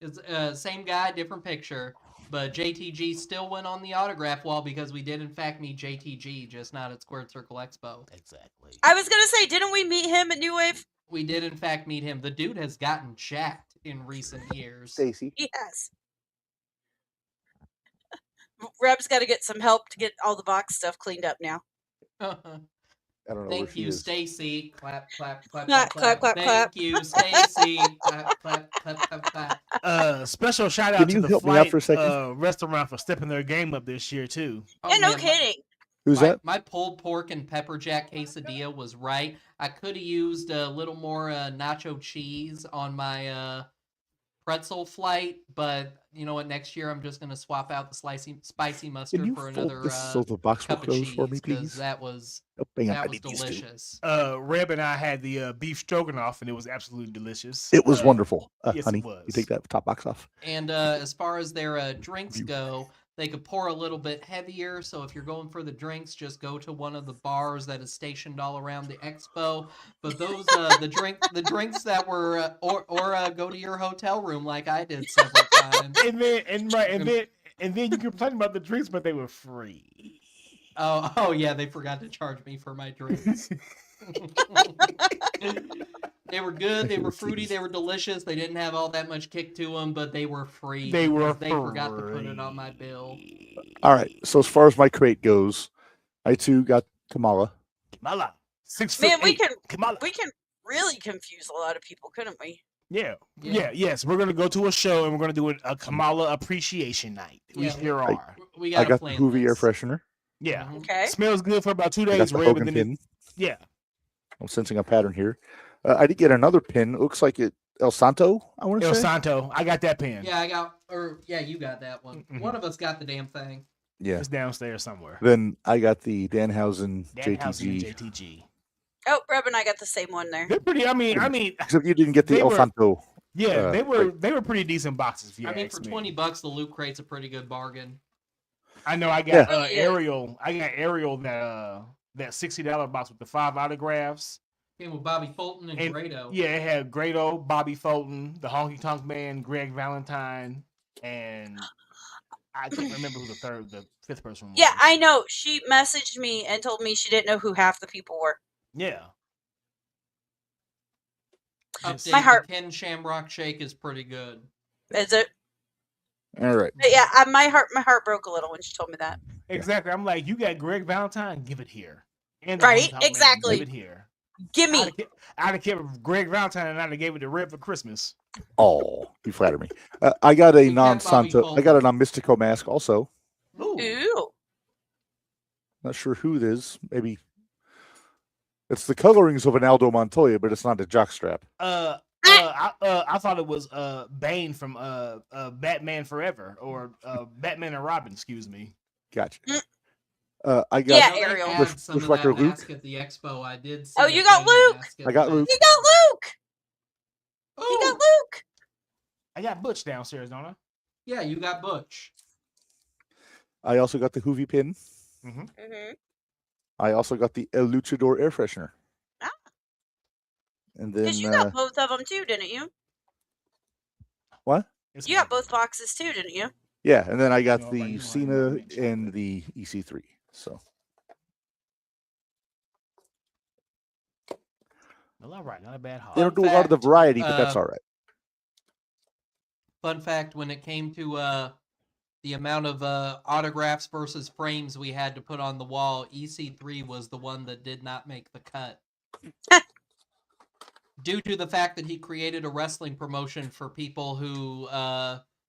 It's same guy, different picture. But JTG still went on the autograph wall because we did, in fact, meet JTG, just not at Squared Circle Expo. Exactly. I was gonna say, didn't we meet him at New Wave? We did, in fact, meet him. The dude has gotten jacked in recent years. Stacy. Yes. Reb's got to get some help to get all the box stuff cleaned up now. I don't know where Thank she you, is. Stacy. Clap, clap, clap, Clap, clap, clap, Thank clap. you, Stacy. Clap, clap, clap, clap, clap. Special shout Can out to you the help me out Flight for a second? restaurant for stepping their game up this year too. Oh, Yeah, no man, kidding. Who's my, that? My pulled pork and pepper jack quesadilla was right. I could have used a little more nacho cheese on my pretzel flight, but you know what? Next year I'm just gonna swap out the spicy Can mustard you for fold another this so the box will cup of close cheese for me, because please? that was Oh, hang on, I that was need these two. delicious. Reb and I had the beef stroganoff, and it was absolutely delicious. It was wonderful. Yes, it Honey, was. you take that top box off. And as far as their drinks You- go, they could pour a little bit heavier. So if you're going for the drinks, just go to one of the bars that is stationed all around the expo. But those the drinks that were or go to your hotel room like I did several times. and then you complain about the drinks, but they were free. Oh yeah, they forgot to charge me for my drinks. They were good. They were fruity. They were delicious. They didn't have all that much kick to them, but they were free. They were. They forgot to put it on my bill. All right. So as far as my crate goes, I too got Kamala. Kamala, 6 Man, foot we 8. can Kamala. we can really confuse a lot of people, couldn't we? Yeah. Yeah. Yes. We're gonna go to a show and we're gonna do a Kamala appreciation night. We Yeah. sure I- are. We I got got the Hoovy air freshener. Yeah. Mhm. Okay. Smells good for about 2 I got days. the Reb, Hogan and then pin. yeah. I'm sensing a pattern here. I did get another pin. It looks like it El Santo, I want to El say. Santo. I got that pin. Yeah, you got that one. Mhm. One of us got the damn thing. Yeah. It's downstairs somewhere. Then I got the Danhausen Danhausen JTG. JTG. Oh, Reb and I got the same one there. They're pretty. I mean, Except you didn't get the They El were- Santo. yeah, they were pretty decent boxes. If you I mean, ask for me. $20, the loot crate's a pretty good bargain. I know. I got Yeah. Ariel. I got Ariel that $60 box with the 5 autographs. Came with Bobby Fulton and And- Grado. Yeah, it had Grado, Bobby Fulton, the Honky Tonk Man, Greg Valentine, and I can't remember who the fifth person was. Yeah, I know. She messaged me and told me she didn't know who half the people were. Yeah. Update, My heart- the Ken Shamrock Shake is pretty good. Is it? All right. But yeah, my heart broke a little when she told me that. Exactly. I'm like, you got Greg Valentine, give it here. And the Right, Honky Tonk Man, exactly. give it here. Gimme. I'd have kept Greg Valentine and I'd have gave it to Reb for Christmas. Oh, you flatter me. I got a You got non Bobby Santo. I got a Fulton. non Mystico mask also. Ooh. Ooh. Not sure who it is. Maybe it's the colorings of an Aldo Montoya, but it's not a jockstrap. I thought it was Bane from Batman Forever or Batman and Robin. Excuse me. Gotcha. Mm. I got. Yeah, I know they Ariel. had Bush- some of Bushwhacker that Luke. mask at the expo. I did see Oh, a you got Bane Luke? mask at I got the Luke. He expo. got Luke. He Oh, got Luke. I got Butch downstairs, don't I? yeah, you got Butch. I also got the Hoovy pin. Mm-hmm. I also got the El Luchador air freshener. Ah. And then Because you got both of them too, didn't you? what? It's You got my- both boxes too, didn't you? Yeah, and then I got No, but the you want Cena to make sure and that- the EC3. So Well, all right, not a bad haul. they don't do a lot of the fact, variety, but that's uh, all right. Fun fact, when it came to the amount of autographs versus frames we had to put on the wall, EC3 was the one that did not make the cut. Due to the fact that he created a wrestling promotion for people who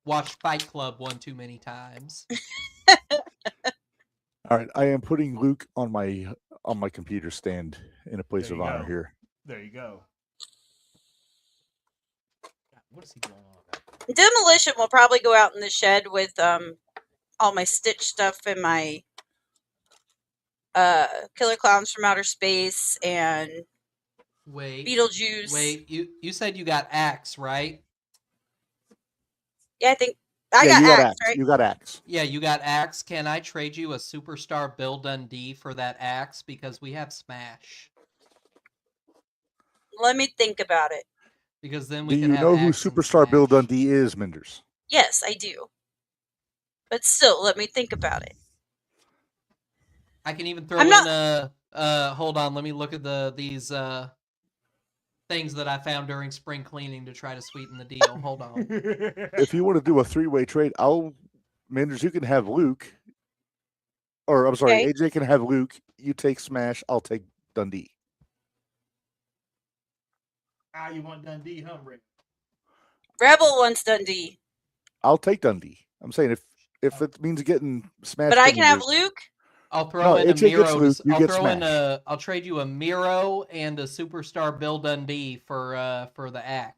watched Fight Club one too many times. All right, I am putting Luke on my computer stand in a place There of you honor go. here. There you go. God, what is he going on about? Demolition will probably go out in the shed with all my Stitch stuff and my Killer Clowns from Outer Space and Wait, Beetlejuice. wait, you said you got Axe, right? Yeah, I think I yeah, got you got Axe, Axe. right? You got Axe. Yeah, you got Axe. Can I trade you a Superstar Bill Dundee for that Axe? Because we have Smash. Let me think about it. Because then Do we can you have know who Axe and Superstar Bill Smash. Dundee is, Minders? Yes, I do. But still, let me think about it. I can even throw I'm in not- hold on, let me look at these things that I found during spring cleaning to try to sweeten the deal. Hold on. If you want to do a three-way trade, Minders, you can have Luke. Or I'm sorry, Okay. AJ can have Luke. You take Smash. I'll take Dundee. You want Dundee, huh, Rick? Rebel wants Dundee. I'll take Dundee. I'm saying if it means getting Smash, But I to can have Minders, Luke. I'll throw No, in a AJ gets Miro. Luke, you I'll get throw in Smash. I'll trade you a Miro and a Superstar Bill Dundee for the Axe.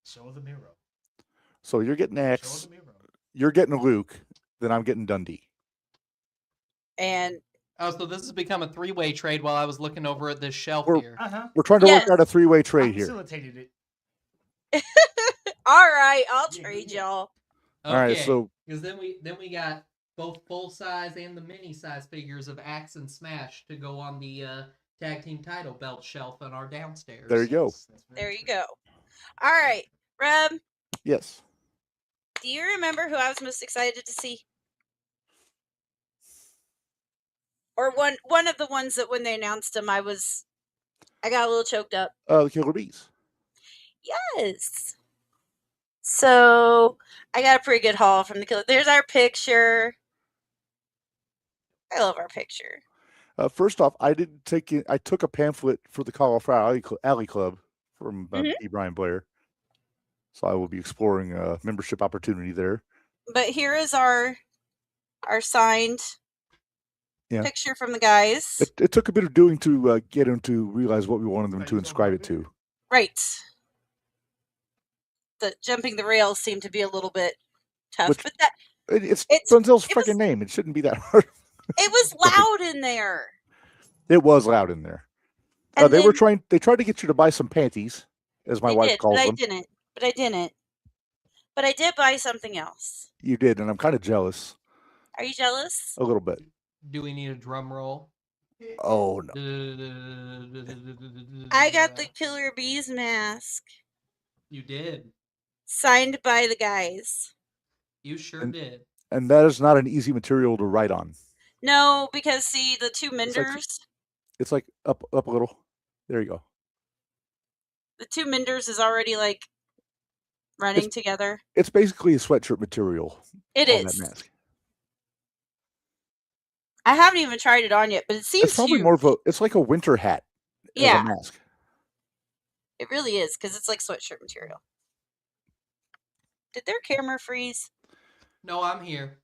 Show the mirror. So you're getting Show Axe. the mirror. You're getting Luke. Then I'm getting Dundee. And Oh, so this has become a three-way trade while I was looking over at this shelf We're- here. We're trying to Yes. work out a three-way I trade here. facilitated it. all right, I'll Yeah, trade yeah. y'all. All right, Okay, so because then we got both full size and the mini size figures of Axe and Smash to go on the tag team title belt shelf in our downstairs. there you go. That's very There you true. go. All right, Reb, Yes. do you remember who I was most excited to see? Or one of the ones that when they announced him, I got a little choked up. The Killer Bees. Yes. So I got a pretty good haul from the killer. There's our picture. I love our picture. First off, I took a pamphlet for the Colorado Alley Club from Mhm. E. Brian Blair. So I will be exploring a membership opportunity there. But here is our signed Yeah. picture from the guys. It took a bit of doing to get him to realize what we wanted them to inscribe it to. Right. The jumping the rails seemed to be a little bit tough, Which- but that It's It's- Brunzel's it was- freaking name. It shouldn't be that hard. it was loud in there. It was loud in there. And They were then- They tried to get you to buy some panties, as my They wife did, calls but them. I didn't. But I didn't. But I did buy something else. You did, and I'm kind of jealous Are you jealous? a little bit. Do we need a drum roll? Oh no! I got the Killer Bees mask You did. signed by the guys. You sure And- did. And that is not an easy material to write on. No, because see, the two It's like- Minders, It's like up a little. There you go. the two Minders is already like running together. It's basically a sweatshirt material. It on is. that mask. I haven't even tried it on yet, but it seems It's probably huge. more of a. It's like a winter hat. as a Yeah, mask. it really is because it's like sweatshirt material. Did their camera freeze? No, I'm here.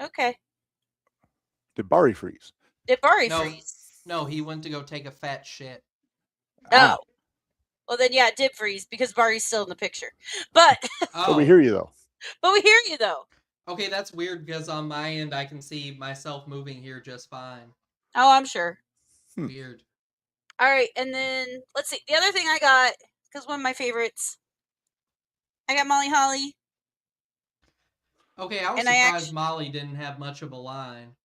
Okay. Did Barry freeze? Did Bari No. freeze? No, he went to go take a fat shit. Ah, Oh. Well, then, yeah, it did freeze because Bari's still in the picture. But Oh, But we hear you though. but we hear you, though. okay, that's weird because on my end I can see myself moving here just fine. Oh, I'm sure. Weird. All right, and then, let's see. The other thing I got, because one of my favorites, I got Molly Holly. Okay, I was And I surprised Molly didn't have much of a line.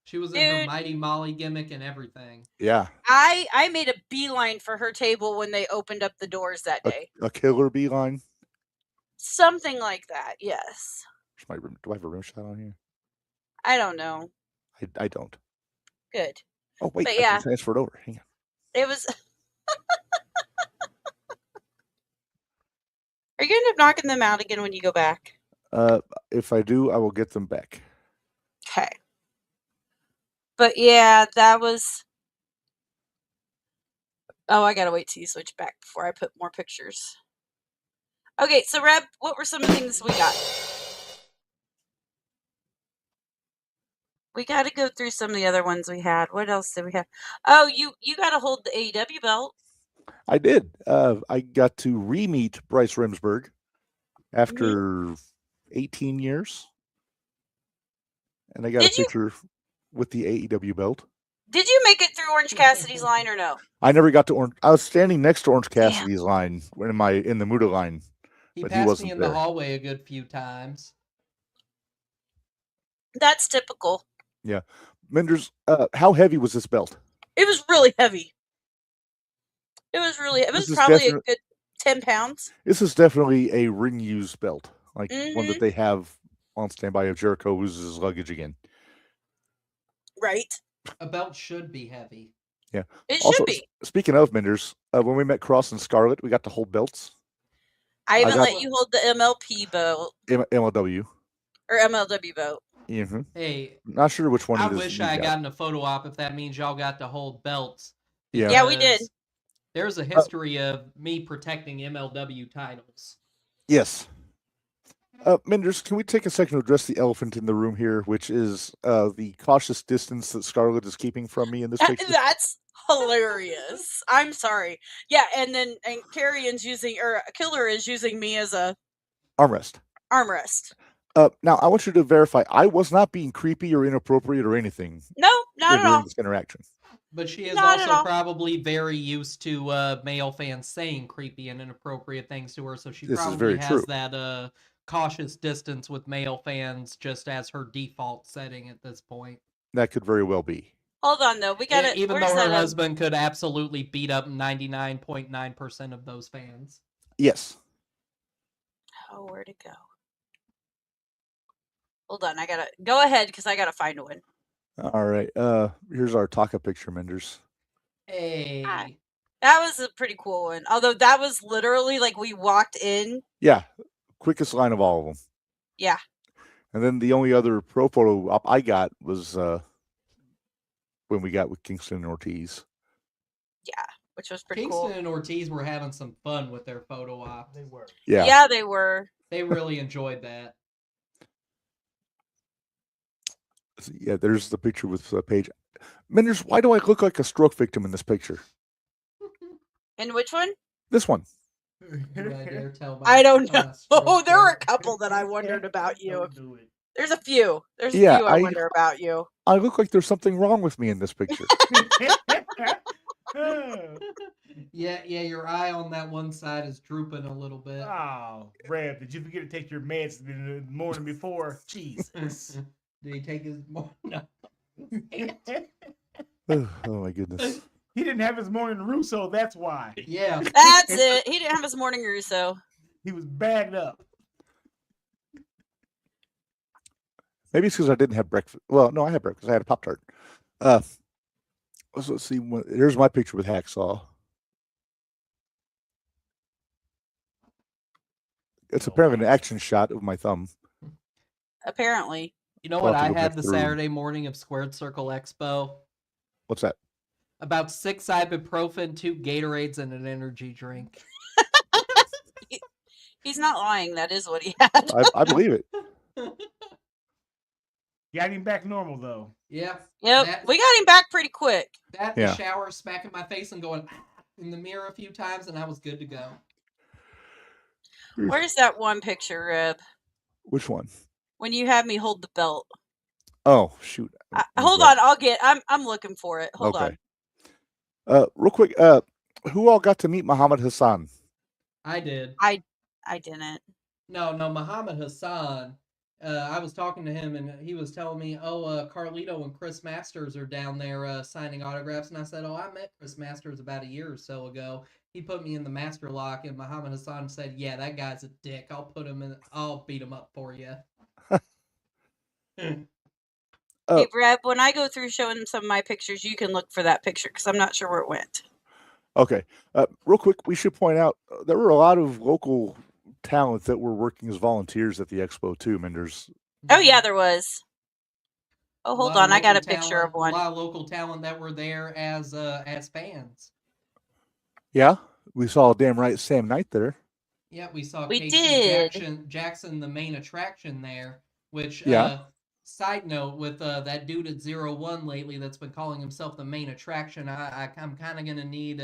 She was in her Dude. Mighty Molly gimmick and everything. Yeah, I made a beeline for her table when they opened up the doors that day. a killer beeline. Something like that, yes. Where's my room? Do I have a rim shot on here? I don't know. I don't. Good. Oh wait, But I yeah. can transfer it over. Hang on. It was. Are you going to end up knocking them out again when you go back? If I do, I will get them back. Okay. But yeah, that was. Oh, I gotta wait till you switch back before I put more pictures. Okay, so Reb, what were some of the things we got? We got to go through some of the other ones we had. What else did we have? Oh, you got to hold the AEW belt. I did. I got to re-meet Bryce Remsburg after 18 years, and I got Did a you? picture with the AEW belt. Did you make it through Orange Cassidy's line or no? I never got to Orange. I was standing next to Orange Damn. Cassidy's line in the Muda line. He But he passed wasn't me in there. the hallway a good few times. That's typical. Minderz, how heavy was this belt? It was really heavy. It was This was is probably a definite- good 10 pounds. This is definitely a ring used belt, like one Mhm. that they have on standby if Jericho loses his luggage again. Right. A belt should be heavy. It Also, should be. speaking of Minderz, when we met Cross and Scarlett, we got to hold belts. I even got- let you hold the MLP belt MLW. or MLW belt. Mm-hmm. Hey, Not sure which one I it is. wish you I had got. gotten a photo op if that means y'all got to hold belts. Yeah. Yeah, we did. because There's a history of me protecting MLW titles. Yes. Minderz, can we take a second to address the elephant in the room here, which is the cautious distance that Scarlett is keeping from me in this picture? That's hilarious. I'm sorry. Yeah, and Carrion's using or Killer is using me as a Armrest. armrest. Now, I want you to verify I was not being creepy or inappropriate or anything No, not at during all. this interaction. But she is Not at also all. probably very used to male fans saying creepy and inappropriate things to her, so she This is probably very has true. that cautious distance with male fans just as her default setting at this point. That could very well be. Hold on though. We got to Even though her husband could absolutely beat up 99.9% of those fans. Yes. Oh, where'd it go? Hold on, I gotta go ahead because I gotta find one. All right. Here's our Taka picture, Minderz. Hey. Hi. That was a pretty cool one. Although that was literally like we walked in. Yeah. Quickest line of all of them. Yeah. And then the only other pro photo op I got was when we got with Kingston and Ortiz. Yeah, which was pretty Kingston cool. and Ortiz were having some fun with their photo op. They were. Yeah. Yeah, they were. They really enjoyed that. Yeah, there's the picture with Paige. Minderz, why do I look like a stroke victim in this picture? And which one? This one. Would I dare tell I my, don't know. stroke There were a joke? couple that I wondered about you. Don't do it. There's a few. There's a Yeah, few I wonder about you. I look like there's something wrong with me in this picture. Yeah, your eye on that one side is drooping a little bit. Oh, Reb, did you forget to take your meds the morning before? Jesus. Did he take his no? Oh my goodness. He didn't have his morning Russo, that's why. Yeah. That's it. He didn't have his morning Russo. He was bagged up. Maybe it's because I didn't have breakfast. Well, no, I had breakfast. I had a Pop-Tart. Let's see. Here's my picture with Hacksaw. It's apparently an action shot of my thumb. Apparently. You know We'll what have I to go had back the through. Saturday morning of Squared Circle Expo? What's that? About 6 ibuprofen, 2 Gatorades, and an energy drink. He's not lying. That is what he had. I believe it. Got him back normal, though. Yeah. Yep. We got him back pretty quick. That Yeah. the shower, smacking my face and going in the mirror a few times, and I was good to go. Where's that one picture, Reb? Which one? When you had me hold the belt. Oh shoot! Hold on. I'm looking for it. Hold on. Real quick. Who all got to meet Muhammad Hassan? I did. I didn't. No, Muhammad Hassan. I was talking to him, and he was telling me, Carlito and Chris Masters are down there signing autographs. And I said, I met Chris Masters about a year or so ago. He put me in the master lock, and Muhammad Hassan said, yeah, that guy's a dick. I'll beat him up for you. Hey, Brad, when I go through showing some of my pictures, you can look for that picture because I'm not sure where it went. Okay. Real quick, we should point out there were a lot of local talent that were working as volunteers at the expo too, Minderz. Oh, yeah, there was. Oh, hold on. I got a picture of one. A lot of local talent that were there as fans. Yeah, we saw damn right Sam Knight there. Yeah, we saw We Casey did. Jackson, the main attraction there, which, Yeah. Side note, with that dude at 01 lately that's been calling himself the main attraction, I'm kind of going to need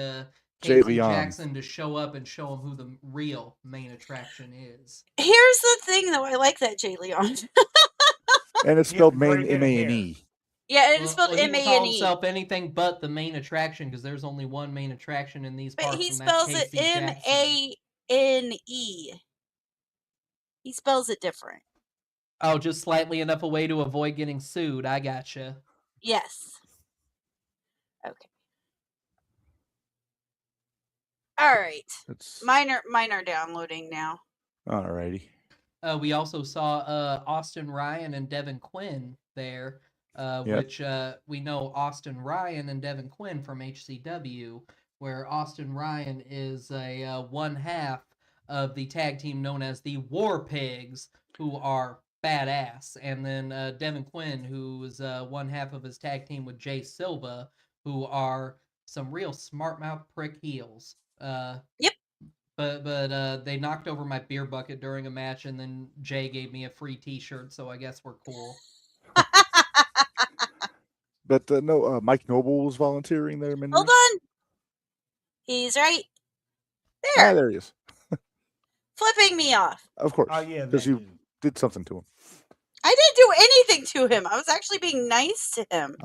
Casey Leon. Jackson to show up and show him who the real main attraction is. Here's the thing, though. I like that Jay Leon. And it's spelled main M-A-N-E. Yeah, it's spelled He can call M-A-N-E. himself anything but the main attraction because there's only one main attraction in these But parks. he and that's spells it Casey Jackson. M-A-N-E. He spells it different. Oh, just slightly enough away to avoid getting sued. I gotcha. Yes. Okay. All right. Mine are downloading now. All righty. We also saw Austin Ryan and Devin Quinn there, which we know Austin Ryan and Devin Quinn from HCW, where Austin Ryan is a one half of the tag team known as the War Pigs, who are badass, and then Devin Quinn, who is one half of his tag team with Jay Silva, who are some real smart mouth prick heels. Yep. But they knocked over my beer bucket during a match, and then Jay gave me a free T-shirt, so I guess we're cool. But no, Mike Noble was volunteering there. Minderz. Hold on. He's right there. Ah, there he is. Flipping me off. Of course. Oh, yeah. Because you did something to him. I didn't do anything to him. I was actually being nice to him.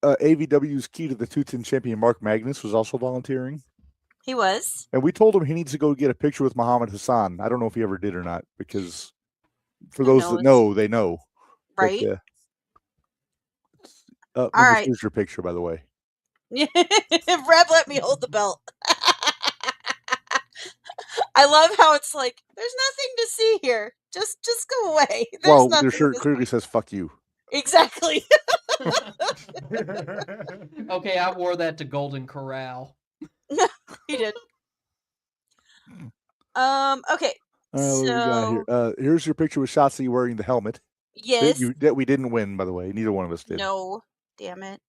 AVW's key to the 210 champion Mark Magnus was also volunteering. He was. And we told him he needs to go get a picture with Muhammad Hassan. I don't know if he ever did or not, because for those that know, they know. Right. But, all right. Here's your picture, by the way. Reb let me hold the belt. I love how it's like, there's nothing to see here. Just go away. Their shirt clearly says "fuck you." Exactly. Okay, I wore that to Golden Corral. He did. Okay. What we got here? Here's your picture with Shotzi wearing the helmet. Yes. That we didn't win, by the way. Neither one of us did. No. Damn it.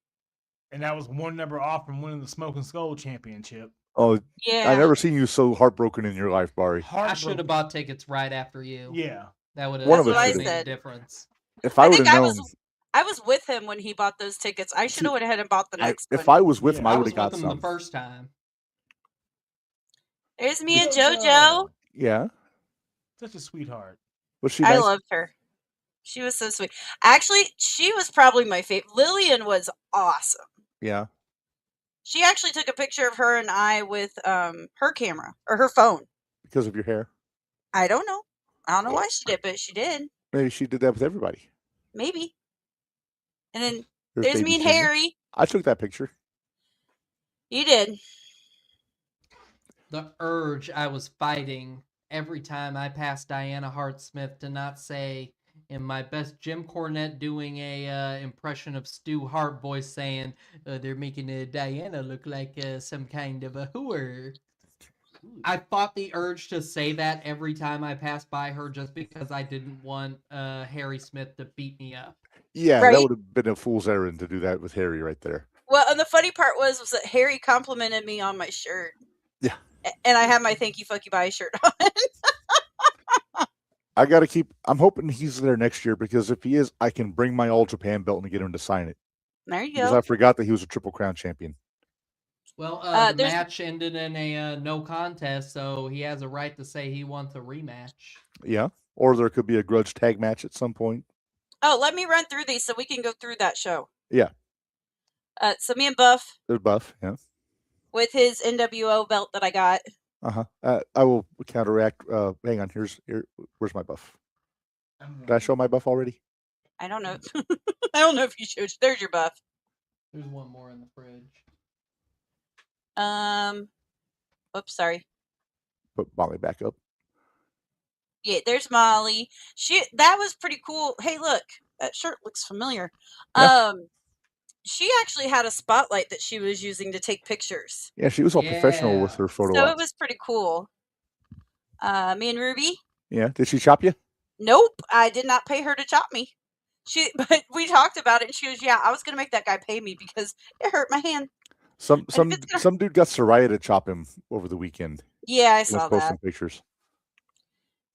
And that was one number off from winning the Smoking Skull Championship. Oh, yeah. I never seen you so heartbroken in your life, Barry. I should have bought tickets right after you. Yeah. That would have One of made us a should've. difference. If I I would think have known, I was with him when he bought those tickets. I should have went ahead and bought the next if one. I was with Yeah. him, I I would was have with got him the some. first time. There's me and JoJo. JoJo. Yeah. Such a sweetheart. Was she I nice? loved her. She was so sweet. Actually, she was probably my favorite. Lillian was awesome. Yeah. She actually took a picture of her and I with her camera or her phone. Because of your hair. I don't know. I don't know why she did, but she did. Maybe she did that with everybody. Maybe. And then There's there's baby me and Junior. Harry. I took that picture. You did. The urge I was fighting every time I passed Diana Hart-Smith to not say in my best Jim Cornette doing a impression of Stu Hart voice saying they're making Diana look like some kind of a whore. I fought the urge to say that every time I passed by her just because I didn't want Harry Smith to beat me up. Yeah, Right? that would have been a fool's errand to do that with Harry right there. Well, and the funny part was that Harry complimented me on my shirt. Yeah. And I had my thank you, fuck you, bye shirt on. I got to keep. I'm hoping he's there next year because if he is, I can bring my All Japan belt and get him to sign it. There you Because go. I forgot that he was a Triple Crown champion. Well, the there's- match ended in a no contest, so he has a right to say he wants a rematch. Yeah. Or there could be a grudge tag match at some point. Oh, let me run through these so we can go through that show. Yeah. So me and Buff There's Buff. Yeah. with his NWO belt that I got. I will counteract. Hang on. Where's my Buff? Did I show my Buff already? I don't know. I don't know if you showed. There's your Buff. There's one more in the fridge. Oops, sorry. Put Molly back up. Yeah, there's Molly. That was pretty cool. Hey, look, that shirt looks familiar. Yeah. She actually had a spotlight that she was using to take pictures. Yeah, she was all professional with Yeah. her photo So ops. it was pretty cool. Me and Ruby. Yeah. Did she chop you? Nope, I did not pay her to chop me. But we talked about it, and she was, yeah, I was gonna make that guy pay me because it hurt my hand. Some if it's gonna- some dude got Soraya to chop him over the weekend. Yeah, I He was saw posting that. pictures.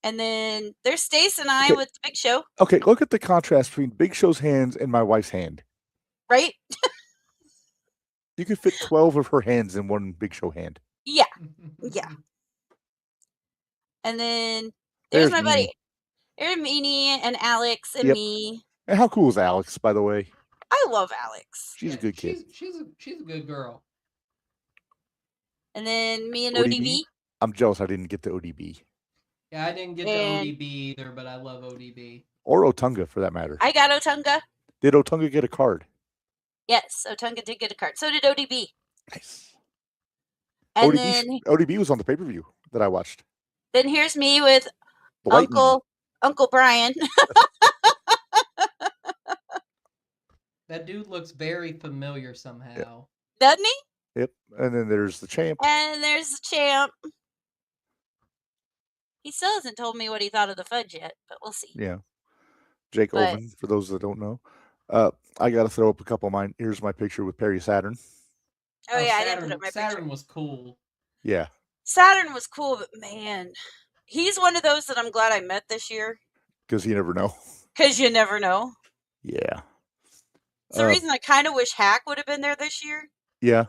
And then there's Stace and I Okay. with the Big Show, Okay, look at the contrast between Big Show's hands and my wife's hand. right? You could fit 12 of her hands in one Big Show hand. Yeah. And then there's my buddy. Meanie. There's Meanie and Alex and Yep. me. And how cool is Alex, by the way? I love Alex. She's a good kid. She's a good girl. And then me and ODB? ODB. I'm jealous I didn't get to ODB. Yeah, I didn't get And- to ODB either, but I love ODB. Or Otunga, for that matter. I got Otunga. Did Otunga get a card? Yes, Otunga did get a card. So did ODB. Nice. And ODB was on the pay-per-view that I watched. then here's me with Blighton. Uncle Brian. That dude looks very familiar somehow. Doesn't he? Yep. And then there's the champ. And there's the champ. He still hasn't told me what he thought of the fudge yet, but we'll see. Yeah. Jake But- Oven, for those that don't know. I got to throw up a couple of mine. Here's my picture with Perry Saturn. Oh, yeah, I didn't Saturn, put up my Saturn picture. was cool. Yeah. Saturn was cool, but man, he's one of those that I'm glad I met this year Because you never know. because you never know. Yeah. It's the reason I kind of wish Hack would have been there this year. Yeah.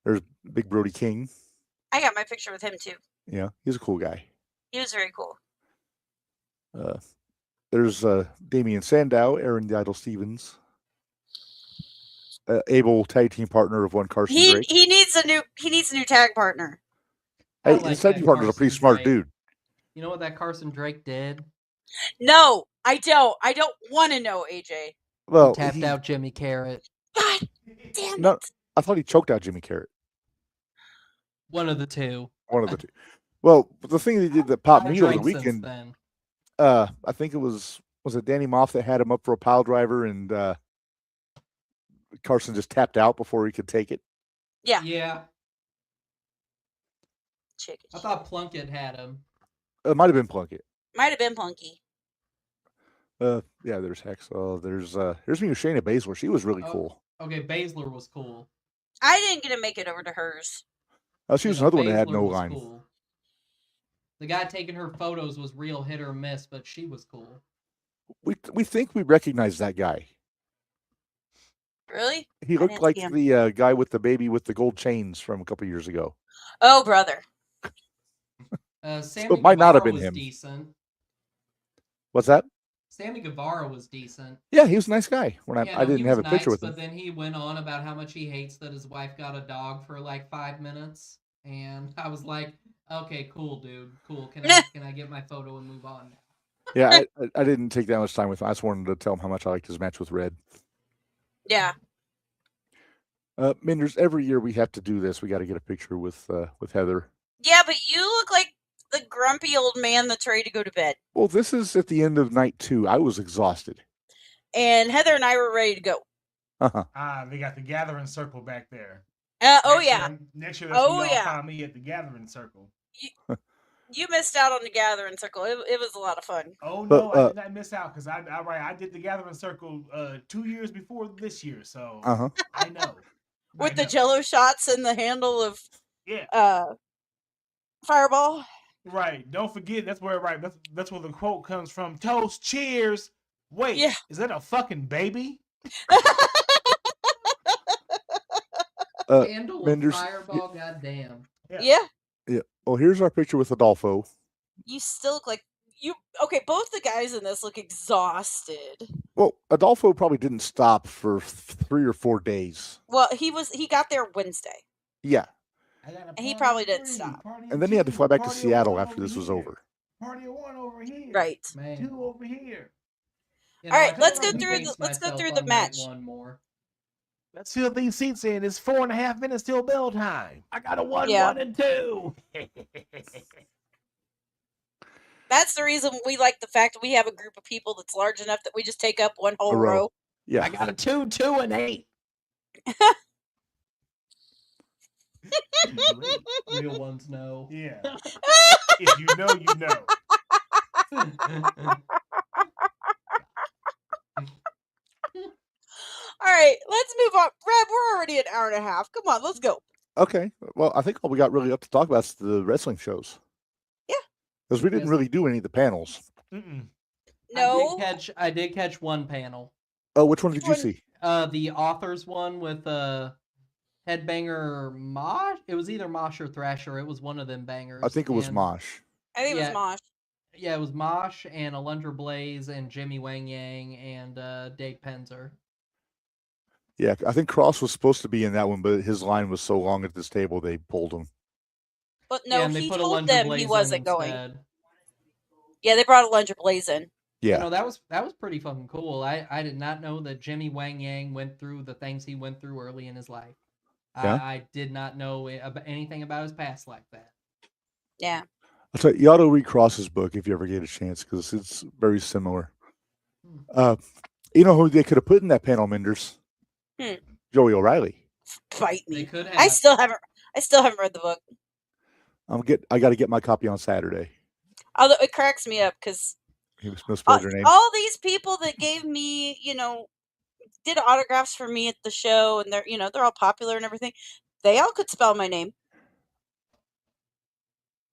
There's Big Brody King. I got my picture with him too. Yeah. He's a cool guy. He was very cool. There's Damian Sandow, Aaron the Idol Stevens. Able tag team partner of one Carson Drake. He needs a new tag partner. I Hey, like his tag that team partner's a pretty Carson smart Drake. dude. You know what that Carson Drake did? No, I don't. I don't want to know, AJ. Well, Tapped he- out Jimmy Carrot. God damn No. it. I thought he choked out Jimmy Carrot. One of the two. One of the two. Well, the thing he did that popped I've me over the drank since weekend, then. I think it was it Danny Moff that had him up for a pile driver and Carson just tapped out before he could take it. Yeah. Yeah, Chicken. I thought Plunkett had him. It might have been Plunkett. Might have been Plunky. Yeah, there's Hacksaw. Here's me with Shayna Baszler. She was really Oh. cool. Okay, Baszler was cool. I didn't get to make it over to hers. She was You know, another one that had Baszler no was line. cool. The guy taking her photos was real hit or miss, but she was cool. We think we recognize that guy. Really? He I looked didn't like see him. the guy with the baby with the gold chains from a couple years ago. Oh, brother. Sammy it might not have Guevara been was him. decent. What's that? Sammy Guevara was decent. Yeah, he was a nice guy. When Yeah, I no, he didn't was have a picture nice, with him. but then he went on about how much he hates that his wife got a dog for like 5 minutes, and I was like, okay, cool, dude, cool. Can I get my photo and move on now? Yeah, I didn't take that much time with him. I just wanted to tell him how much I liked his match with Red. Yeah. Minderz, every year we have to do this. We got to get a picture with Heather. Yeah, but you look like the grumpy old man that's ready to go to bed. Well, this is at the end of night 2. I was exhausted. And Heather and I were ready to go. They got the gathering circle back there. Oh, yeah. Next year, that's Oh, when y'all yeah. find me at the gathering circle. You missed out on the gathering circle. It was a lot of fun. Oh no, I did not miss out because I did the gathering circle 2 years before this year, so I know. With the Jello shots and the handle of Fireball. Right. Don't forget that's where that's where the quote comes from. Toast, cheers. Wait, is that a fucking baby? Handle of Minderz, Fireball, goddamn. Yeah. Yeah. Well, here's our picture with Adolfo. You still look like you. Okay, both the guys in this look exhausted. Well, Adolfo probably didn't stop for 3 or 4 days. Well, he got there Wednesday. Yeah. And he probably didn't stop. And then he had to fly back to Seattle after this was over. Party of 1 over here. Right. Man. 2 over here. All right, let's go through the match. One more. Let's fill these seats in. It's 4.5 minutes till bell time. I got a 1, 1, and 2. That's the reason we like the fact that we have a group of people that's large enough that we just take up one whole row. Yeah. I got a 2, 2, and 8. Real ones know. Yeah. If you know, you know. All right, let's move on. Reb, we're already an hour and a half. Come on, let's go. Okay. Well, I think all we got really up to talk about is the wrestling shows. Yeah. Because we didn't really do any of the panels. No. I did catch one panel. Oh, which one did you see? The authors one with Headbanger Mosh. It was either Mosh or Thrasher. It was one of them bangers. I think it was Mosh. I think it was Mosh. Yeah, it was Mosh and Alundra Blaze and Jimmy Wang Yang and Dave Penzer. Yeah, I think Cross was supposed to be in that one, but his line was so long at this table they pulled him. But no, he told them he wasn't going. Instead. Yeah, they brought Alundra Blaze in. Yeah, no, that was pretty fucking cool. I did not know that Jimmy Wang Yang went through the things he went through early in his life. Yeah? I did not know anything about his past like that. Yeah. I'll tell you, you ought to read Cross's book if you ever get a chance because it's very similar. You know who they could have put in that panel, Minderz? Joey O'Reilly. Fight me. They could have. I still haven't read the book. I got to get my copy on Saturday. Although it cracks me up because he misspelled your name. All these people that gave me, did autographs for me at the show, and they're all popular and everything. They all could spell my name,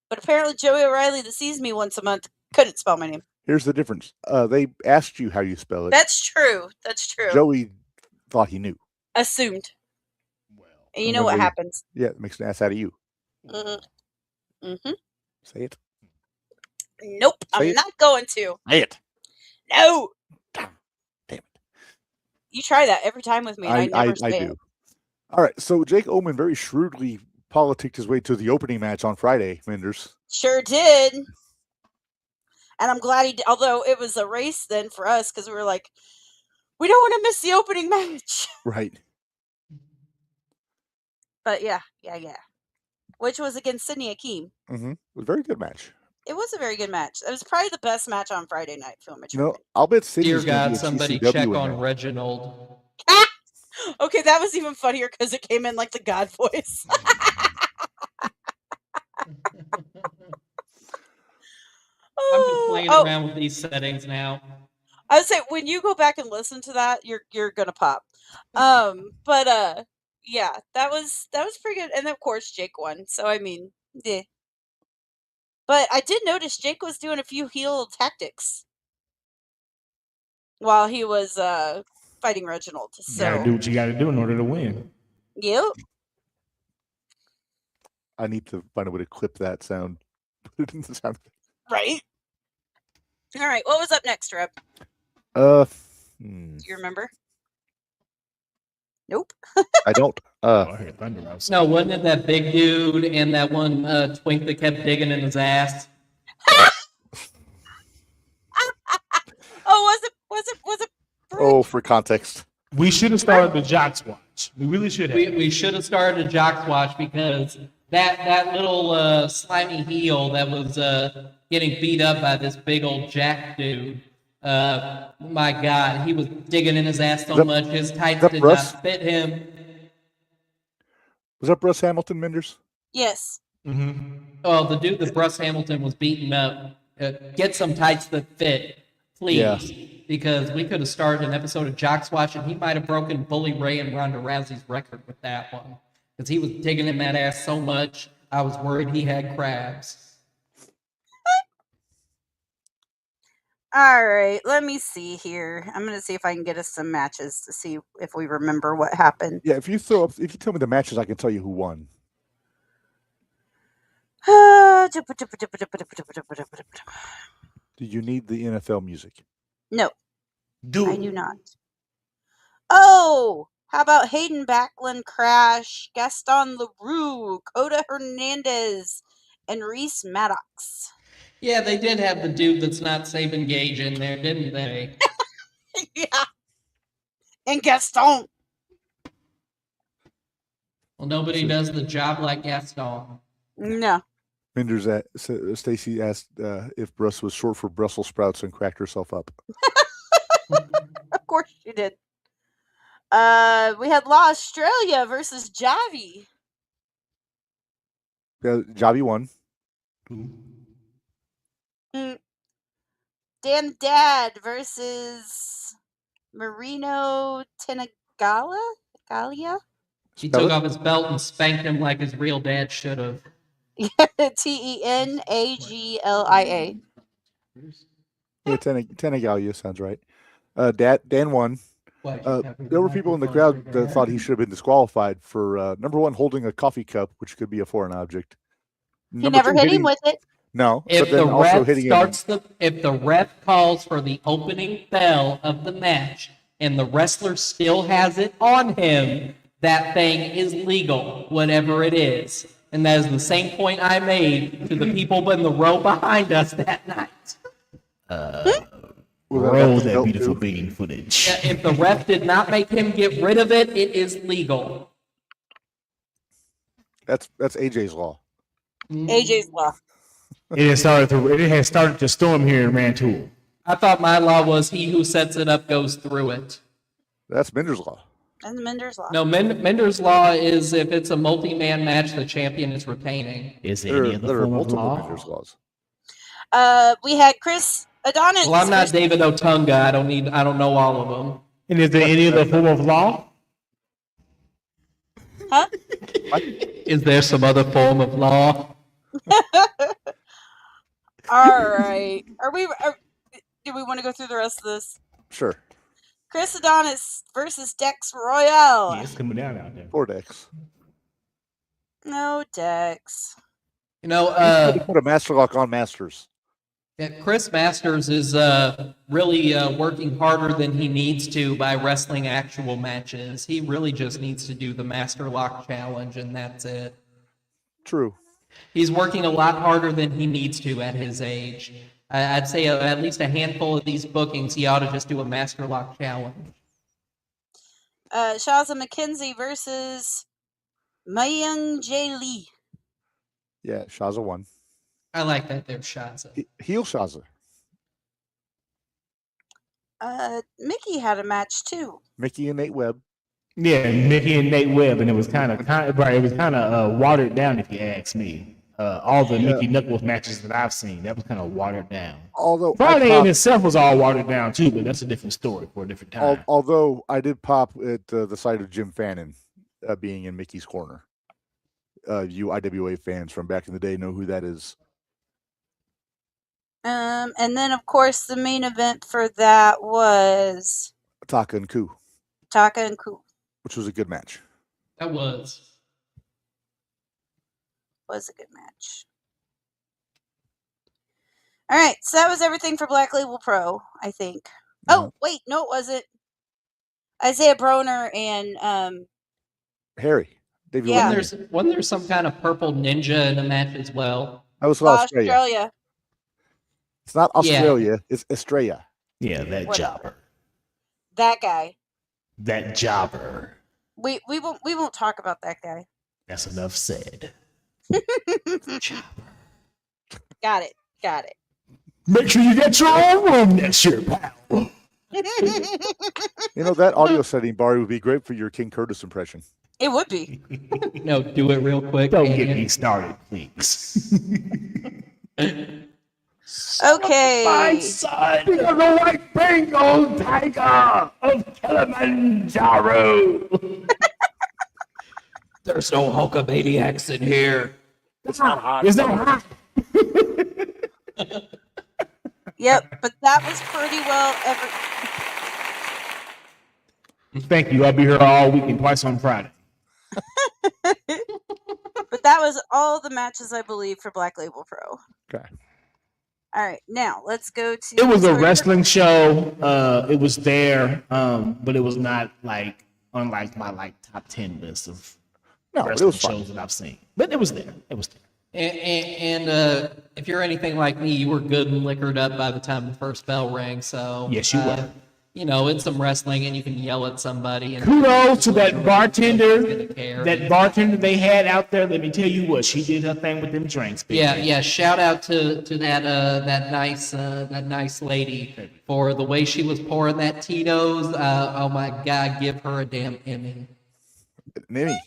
but apparently Joey O'Reilly, that sees me once a month, couldn't spell my name. Here's the difference. They asked you how you spell it. That's true. Joey thought he knew. Assumed. Well, and you know what happens. Yeah, it makes an ass out of you. Mm-hmm. Say it. Nope, I'm not going to. Say it. No. Damn it. You try that every time with me, and I never say do. it. All right, so Jake Oman very shrewdly politicked his way to the opening match on Friday, Minderz. Sure did. And I'm glad he did, although it was a race then for us because we were like, we don't want to miss the opening match. Right. But yeah. Which was against Sydney Akeem. Mm-hmm. It was a very good match. It was a very good match. It was probably the best match on Friday night, Phil Mitchell. No, I'll bet Sydney's Dear gonna God, be a somebody GCW check in on there. Reginald. Okay, that was even funnier because it came in like the God voice. I'm just playing around with these settings now. I would say when you go back and listen to that, you're gonna pop. Yeah, that was pretty good. And of course Jake won. So I mean, yeah. But I did notice Jake was doing a few heel tactics. while he was fighting Reginald. You gotta do So, what you gotta do in order to win. yep. I need to find a way to clip that sound. Put it in the sound. Right. All right. What was up next, Reb? Do Do you remember? Nope. I don't. I heard thunder outside. No, wasn't it that big dude and that one twink that kept digging in his ass? Oh, was it? Oh, for context. We should have started the Jocks Watch. We really should have. We should have started a Jocks Watch because that little slimy heel that was getting beat up by this big old Jack dude. My God, he was digging in his ass so much his tights did Russ? not fit him. Was that Russ Hamilton, Minderz? Yes. Mm-hmm. Oh, the dude that Russ Hamilton was beating up. Get some tights that fit, please. Yeah. Because we could have started an episode of Jocks Watch and he might have broken Bully Ray and Ronda Rousey's record with that one. Because he was digging in that ass so much, I was worried he had crabs. All right. Let me see here. I'm going to see if I can get us some matches to see if we remember what happened. Yeah, if you tell me the matches, I can tell you who won. Do you need the NFL music? No, Do I it. do not. Oh, how about Hayden Backlund Crash, Gaston LaRue, Coda Hernandez, and Reese Maddox? Yeah, they did have the dude that's not Saban Gage in there, didn't they? Yeah. And Gaston. Well, nobody does the job like Gaston. No. Minderz, Stacy asked if Bruss was short for Brussels sprouts and cracked herself up. Of course she did. We had La Australia versus Javi. Yeah, Javi won. Dan Dad versus Marino Tenagalia? He took off his belt and spanked him like his real dad should have. Tenaglia. Yeah, Tenagalia sounds right. Dan won. There were people in the crowd that thought he should have been disqualified for number one, holding a coffee cup, which could be a foreign object. He never hit him with it. No, If but then the also ref hitting starts him. if the ref calls for the opening bell of the match and the wrestler still has it on him, that thing is legal, whatever it is. And that is the same point I made to the people in the row behind us that night. Roll that beautiful beating footage. Yeah, if the ref did not make him get rid of it, it is legal. That's AJ's law. AJ's Law. It had started to storm here in Rantoul. I thought my law was he who sets it up goes through it. That's Minder's law. And the Minderz Law. No, Minder's law is if it's a multi-man match, the champion is retaining. Is there any other There are form of multiple law? Minder's laws. We had Chris Adonis. Well, I'm not versus- David Otunga. I don't know all of them. And is there any other form of law? Huh? Is there some other form of law? All right. Do we want to go through the rest of this? Sure. Chris Adonis versus Dex Royale. Yeah, it's coming down out there. Or Dex. No, Dex. You know, Put a master lock on Masters. yeah, Chris Masters is really working harder than he needs to by wrestling actual matches. He really just needs to do the Master Lock Challenge, and that's it. True. He's working a lot harder than he needs to at his age. I'd say at least a handful of these bookings, he ought to just do a Master Lock Challenge. Shaza McKenzie versus Mayung J. Lee. Yeah, Shaza won. I like that there, Shaza. Heel Shaza. Mickey had a match too. Mickey and Nate Webb. Yeah, Mickey and Nate Webb, and it was kind of watered down, if you ask me. All the Mickey Knuckles matches that I've seen, that was kind of watered down. Although Friday in itself was all watered down too, but that's a different story for a different time. although I did pop at the sight of Jim Fannin being in Mickey's corner. You IWA fans from back in the day know who that is. And then, of course, the main event for that was Taka and Ku, Taka and Ku. which was a good match. That was. Was a good match. All right, so that was everything for Black Label Pro, I think. Oh, wait, no, it wasn't. Isaiah Broner and Harry. David Yeah. Whitney. Wasn't there some kind of purple ninja in the match as well? That was Australia. Australia. It's not Yeah. Australia. It's Australia. Yeah, that What? jobber. That guy. That jobber. We won't talk about that guy. That's enough said. Got it. Make sure you get your own room next year, pal. You know, that audio setting, Barry, would be great for your King Curtis impression. It would be. No, do it real quick. Don't and- get me started, please. Okay. My son, you're the white Bengal tiger of Kilimanjaro. There's no Hulkamaniacs in here. It's not hot. It's not hot. Yep, but that was pretty well Thank you. I'll be here all week and twice on Friday. But that was all the matches, I believe, for Black Label Pro. Okay. All right, now let's go to. It was a Squared wrestling show. It was there, but it was not like unlike my top 10 list of No, it wrestling was fun. shows that I've seen. But it was there. It was there. And if you're anything like me, you were good and liquored up by the time the first bell rang. So Yes, you were. You know, it's some wrestling, and you can yell at somebody. And Kudos to that bartender. Gonna care. That bartender they had out there. Let me tell you what, she did her thing with them drinks. baby. Yeah. Shout out to that nice lady for the way she was pouring that Tito's. Oh my God, give her a damn Emmy. Nini.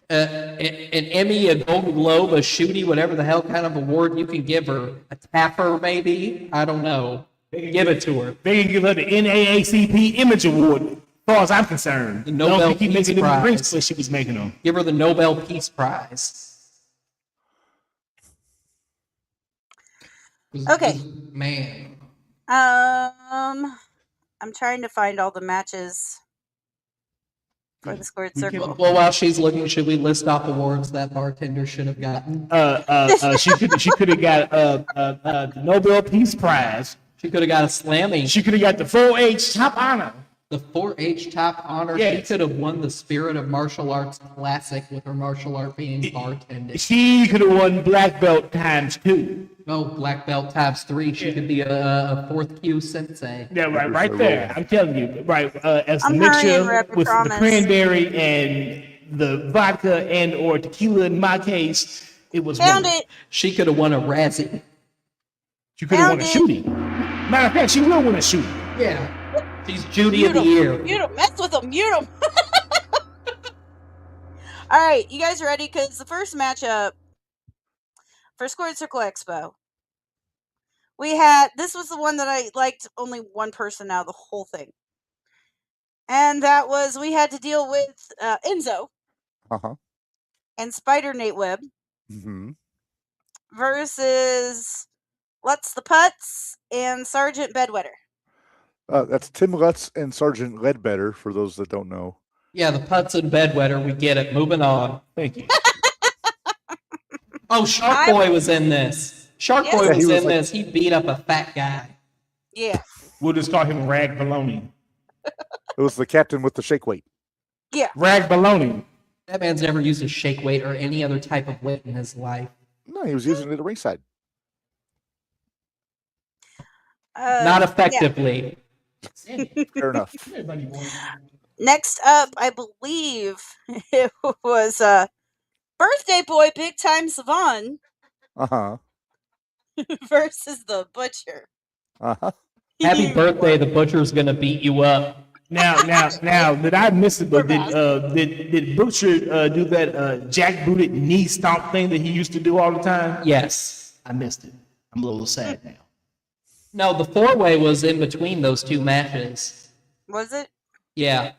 An Emmy, a Golden Globe, a Shooty, whatever the hell kind of award you can give her. A Tapper, maybe? I don't know. Give it to her. They can give her the NAACP Image Award, as far as I'm concerned. The Nobel Don't keep Peace making them drinks Prize. the way she was making them. Give her the Nobel Peace Prize. Okay. Man. I'm trying to find all the matches for the Squared We can- Circle. Well, while she's looking, should we list off awards that bartender should have gotten? She could have got the Nobel Peace Prize. She could have got a Slammy. She could have got the 4H Top Honor. The 4-H top honor. She Yes. could have won the Spirit of Martial Arts Classic with her martial art being bartending. She could have won black belt ×2. Oh, black belt times 3. She could be a fourth Q sensei. Yeah, right there. I'm telling you, right. As the I'm mixture hurrying, Reb, I with the promise. cranberry and the vodka and or tequila in my case, it was Found wonderful. it. She could have won a Razzie. She could have won a Found shooting. Matter of fact, she will win a shooting. Yeah. She's Judy of the Year. You don't mess with them. Mute them. All right, you guys ready? Because the first matchup for Squared Circle Expo, this was the one that I liked only one person out of the whole thing. And that was, we had to deal with Enzo Uh-huh. and Spider Nate Webb Mm-hmm. versus Lutz the Putz and Sergeant Bedwetter. That's Tim Lutz and Sergeant Ledbetter, for those that don't know. Yeah, the Putz and Bedwetter. We get it. Moving on. Thank you. Oh, Shark Boy was in this. Shark Yes. Boy Yeah, he was was in like- this. He beat up a fat guy. Yeah. We'll just call him Rag Baloney. It was the captain with the shake weight. Rag Baloney. That man's never used a shake weight or any other type of weight in his life. No, he was using it at ringside. Not Yeah. effectively. Fair enough. Next up, I believe it was Birthday Boy Big Time Savon Uh-huh. versus the Butcher. Uh-huh. Happy birthday, the butcher's gonna beat you up. Now, did I miss it? But did Butcher do that jackbooted knee stomp thing that he used to do all the time? Yes. I missed it. I'm a little sad now. No, the four-way was in between those two matches. Was it? Yeah,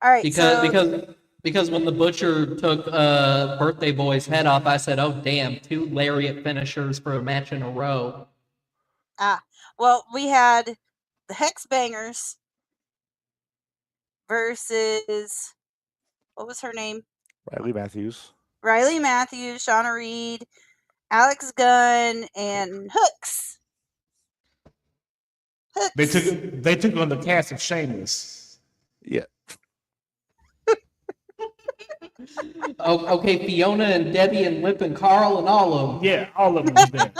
All right. because so, Because when the Butcher took Birthday Boy's head off, I said, oh, damn, 2 lariat finishers for a match in a row. Well, we had the Hex Bangers versus, what was her name? Riley Matthews. Riley Matthews, Shauna Reed, Alex Gunn, and Hooks. They took on the cast of Shameless. Yeah. Oh, okay, Fiona and Debbie and Lip and Carl and all of them. Yeah, all of them was there.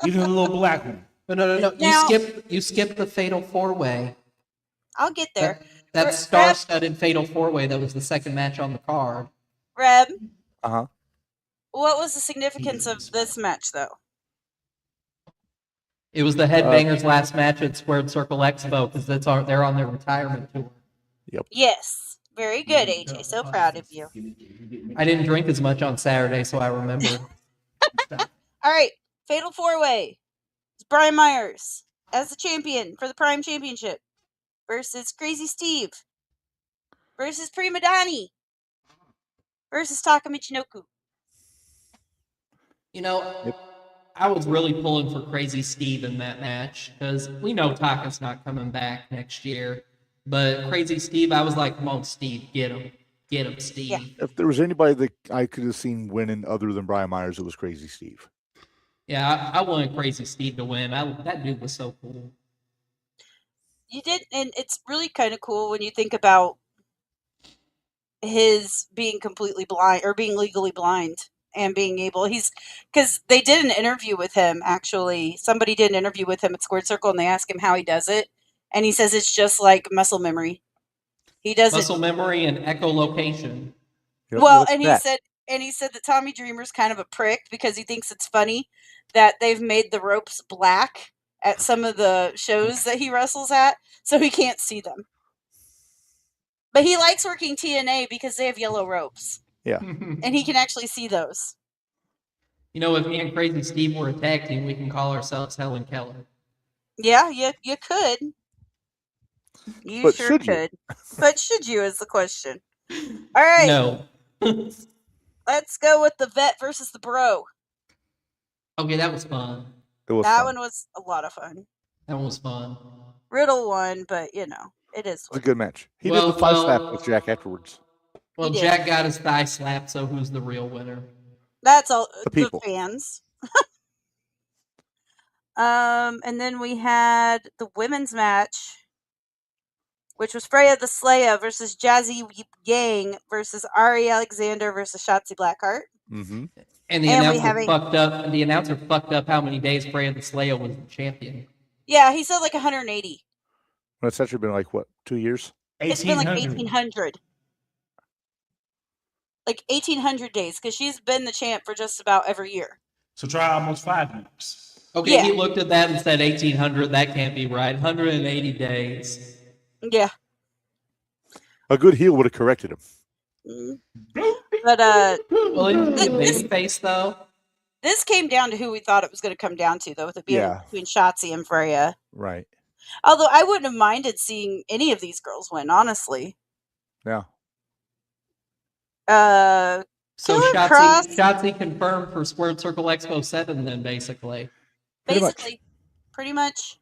Even the little black one. No. Now- You skipped the Fatal 4-Way. I'll get there. That Reb- star-studded Fatal 4-Way that was the second match on the card. Reb, Uh-huh. what was the significance of this match, though? It was the Headbangers' last match at Squared Circle Expo because they're on their retirement tour. Yes. Very good, AJ. So proud of you. I didn't drink as much on Saturday, so I remember. All right. Fatal 4-Way. It's Brian Myers as the champion for the Prime Championship versus Crazy Steve versus Prima Donnie versus Taka Michinoku. You know, I was really pulling for Crazy Steve in that match because we know Taka's not coming back next year. But Crazy Steve, I was like, come on, Steve, get him. Get him, Steve. Yeah. If there was anybody that I could have seen winning other than Brian Myers, it was Crazy Steve. Yeah, I wanted Crazy Steve to win. That dude was so cool. You did, and it's really kind of cool when you think about his being completely blind or being legally blind and being able, because they did an interview with him, actually. Somebody did an interview with him at Squared Circle and they asked him how he does it. And he says it's just like muscle memory. He does Muscle memory and echolocation. Yep, well, look and at he said that Tommy Dreamer's kind of a prick because he thinks it's funny that they've made the ropes black at some of the shows that he wrestles at, so he can't see them. But he likes working TNA because they have yellow ropes, and he can actually see those. You know, if me and Crazy Steve were a tag team, we can call ourselves Helen Keller. Yeah, you could. You But sure should you? could. But should you is the question. All right. No. Let's go with the vet versus the bro. Okay, that was fun. It was That fun. one was a lot of fun. That one was fun. Riddle won, but it is. It was a good match. He Well, did the 5-slap well- with Jack afterwards. Well, He did. Jack got his thigh slapped, so who's the real winner? That's all The the people. fans. And then we had the women's match, which was Freya the Slayer versus Jazzy Yang versus Ari Alexander versus Shotzi Blackheart. Mm-hmm. And the And we announcer have a- fucked up. The announcer fucked up how many days Freya the Slayer was the champion. Yeah, he said like 180. It's actually been like, what, 2 years? It's been like 1800. 1800. Like 1800 days, because she's been the champ for just about every year. So try almost 5 years. Okay, Yeah. he looked at that and said 1800. That can't be right. 180 days. Yeah. A good heel would have corrected him. Mm. But Well, isn't he a This- babyface though? this came down to who we thought it was going to come down to, though, with it being Yeah. between Shotzi and Freya. Right. Although I wouldn't have minded seeing any of these girls win, honestly. Yeah. Uh, So Killer Cross- Shotzi confirmed for Squared Circle Expo 7 then, basically. Pretty much. basically, pretty much.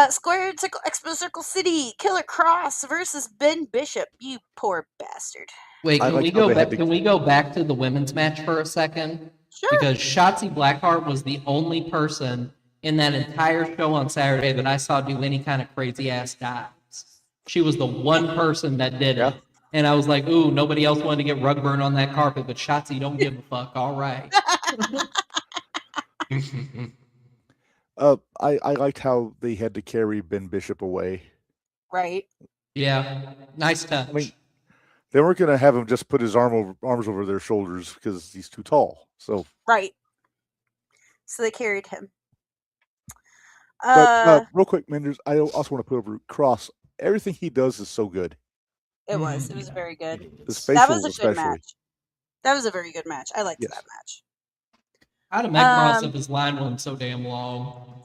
Squared Circle Expo Circle City, Killer Cross versus Ben Bishop. You poor bastard. Wait, I can like we how go they had back? to- Can we go back to the women's match for a second? Sure. Because Shotzi Blackheart was the only person in that entire show on Saturday that I saw do any kind of crazy ass dives. She was the one person that did Yeah. it. And I was like, ooh, nobody else wanted to get rug burn on that carpet, but Shotzi don't give a fuck. All right. I liked how they had to carry Ben Bishop away. Right. Yeah. Nice touch. I mean, they weren't going to have him just put his arms over their shoulders because he's too tall. So, Right. So they carried him. but real quick, Minderz, I also want to put over Cross. Everything he does is so good. It was very good. His That facial, was a especially. good match. That was a very good match. I liked Yes. that match. I'd have met Cross Um, if his line wasn't so damn long.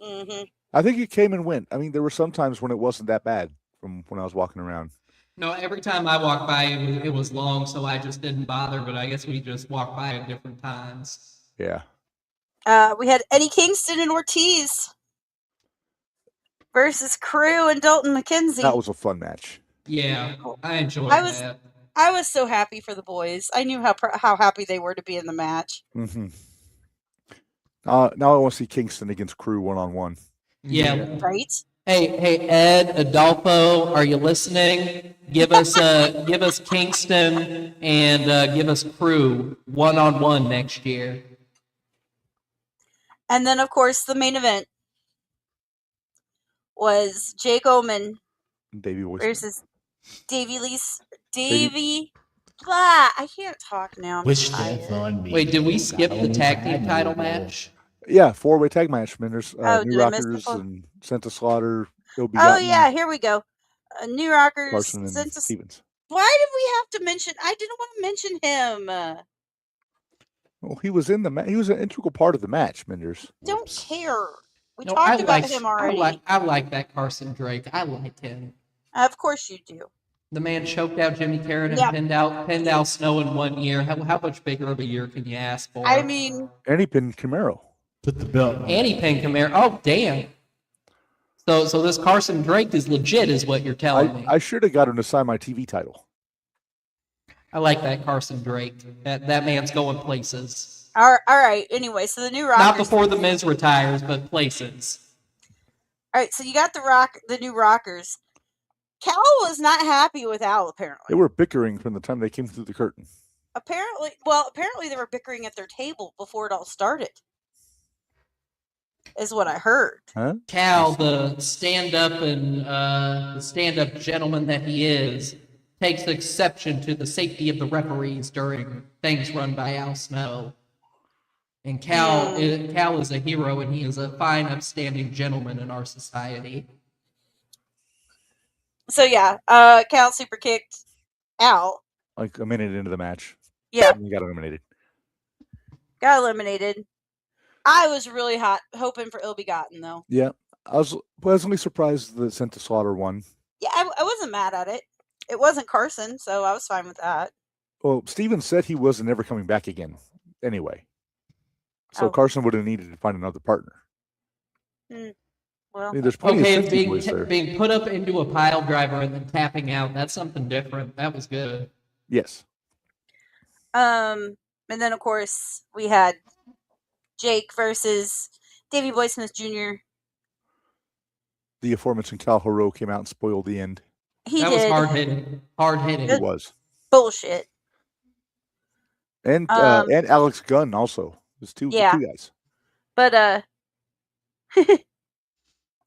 Hmm I think it came and went. I mean, there were some times when it wasn't that bad from when I was walking around. No, every time I walked by, it was long, so I just didn't bother. But I guess we just walked by at different times. Yeah. We had Eddie Kingston and Ortiz versus Crew and Dalton McKenzie. That was a fun match. Yeah, I enjoyed I was- that. I was so happy for the boys. I knew how happy they were to be in the match. Mm-hmm. Now I want to see Kingston against Crew 1-on-1. Yeah. Right? Hey, Ed, Adolfo, are you listening? Give us Kingston and give us Crew 1-on-1 next year. And then, of course, the main event was Jake Oman Davey Boy. versus Davey. Blah, I can't talk now. I'm Wish tired. death on me. Wait, did we skip the tag team title match? Yeah, 4-way tag match. Minderz, Oh, New did I miss Rockers the and Sent to Slaughter. Oh yeah, here we go. New Rockers. Carson and Sent to- Stevens. Why did we have to mention? I didn't want to mention him. Well, he was in the he was an integral part of the match, Minderz. Don't care. We No, talked about him already. I like that Carson Drake. I liked him. Of course you do. The man choked out Jimmy Carrot and Yeah. pinned out Snow in 1 year. How much bigger of a year can you ask for? I mean, And he pinned Camaro. Put the belt on. And he pinned Camaro. Oh, damn. So this Carson Drake is legit, is what you're telling me. I should have got him to sign my TV title. I like that Carson Drake. That man's going places. all right. Anyway, so the New Rockers. Not before the Miz retires, but places. All right, so you got the New Rockers. Cal was not happy with Al. Apparently, They were bickering from the time they came through the curtain. apparently they were bickering at their table before it all started. Is what I heard. Huh? Cal, the stand-up gentleman that he is, takes exception to the safety of the referees during things run by Al Snow. And Cal is a hero, and he is a fine, upstanding gentleman in our society. So yeah, Cal super kicked Al. Like a minute into the match. Yeah, He got eliminated. got eliminated. I was really hoping for Ill Begotten though. Yeah. I was pleasantly surprised that Sent to Slaughter won. Yeah, I wasn't mad at it. It wasn't Carson, so I was fine with that. Well, Stevens said he wasn't ever coming back again anyway. So Oh. Carson would have needed to find another partner. I Well, mean, there's plenty Okay, of Cincy boys there. being put up into a pile driver and then tapping out, that's something different. That was good. Yes. and then of course we had Jake versus Davey Boy Smith Jr. The aforementioned Cal Haro came out and spoiled the end. He That did was hard hitting. Hard hitting. It was. bullshit. And Alex Gunn also. There's two Yeah. guys. But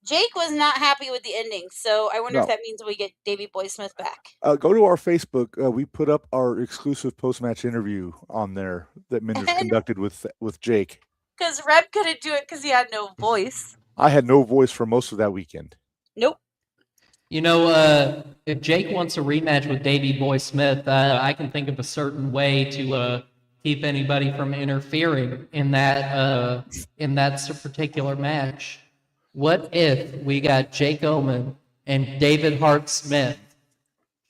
Jake was not happy with the ending, so I wonder if No. that means we get Davey Boy Smith back. Go to our Facebook. We put up our exclusive post-match interview on there that Minderz And- conducted with Jake. Because Reb couldn't do it because he had no voice. I had no voice for most of that weekend. Nope. You know, if Jake wants a rematch with Davey Boy Smith, I can think of a certain way to keep anybody from interfering in that particular match. What if we got Jake Oman and David Hart Smith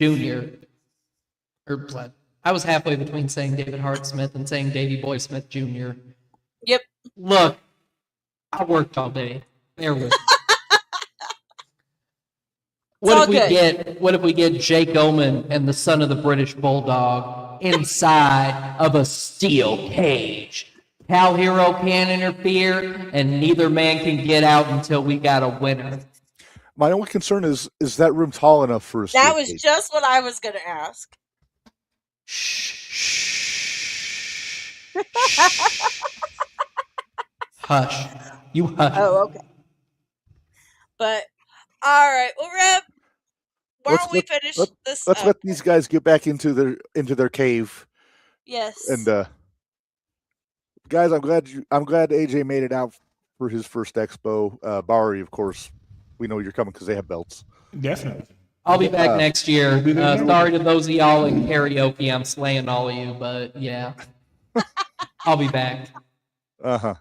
Jr. I was halfway between saying David Hart Smith and saying Davey Boy Smith Jr. Yep. Look, I worked all day. Bear with me. all What if we get Jake Oman and the son of the British Bulldog inside of a steel cage? Cal Hero can't interfere, and neither man can get out until we got a winner. My only concern is that room tall enough for a That steel was cage? just what I was going to ask. Hush. You hush. Oh, okay. But, all right. Well, Reb, why Let's don't we let- finish this Let's up? let these guys get back into their cave. Yes. And guys, I'm glad AJ made it out for his first expo. Bowery, of course, we know you're coming because they have belts. Definitely. I'll be back next year. be there. Sorry to those of y'all in karaoke. I'm slaying all of you, but yeah. I'll be back. Uh-huh.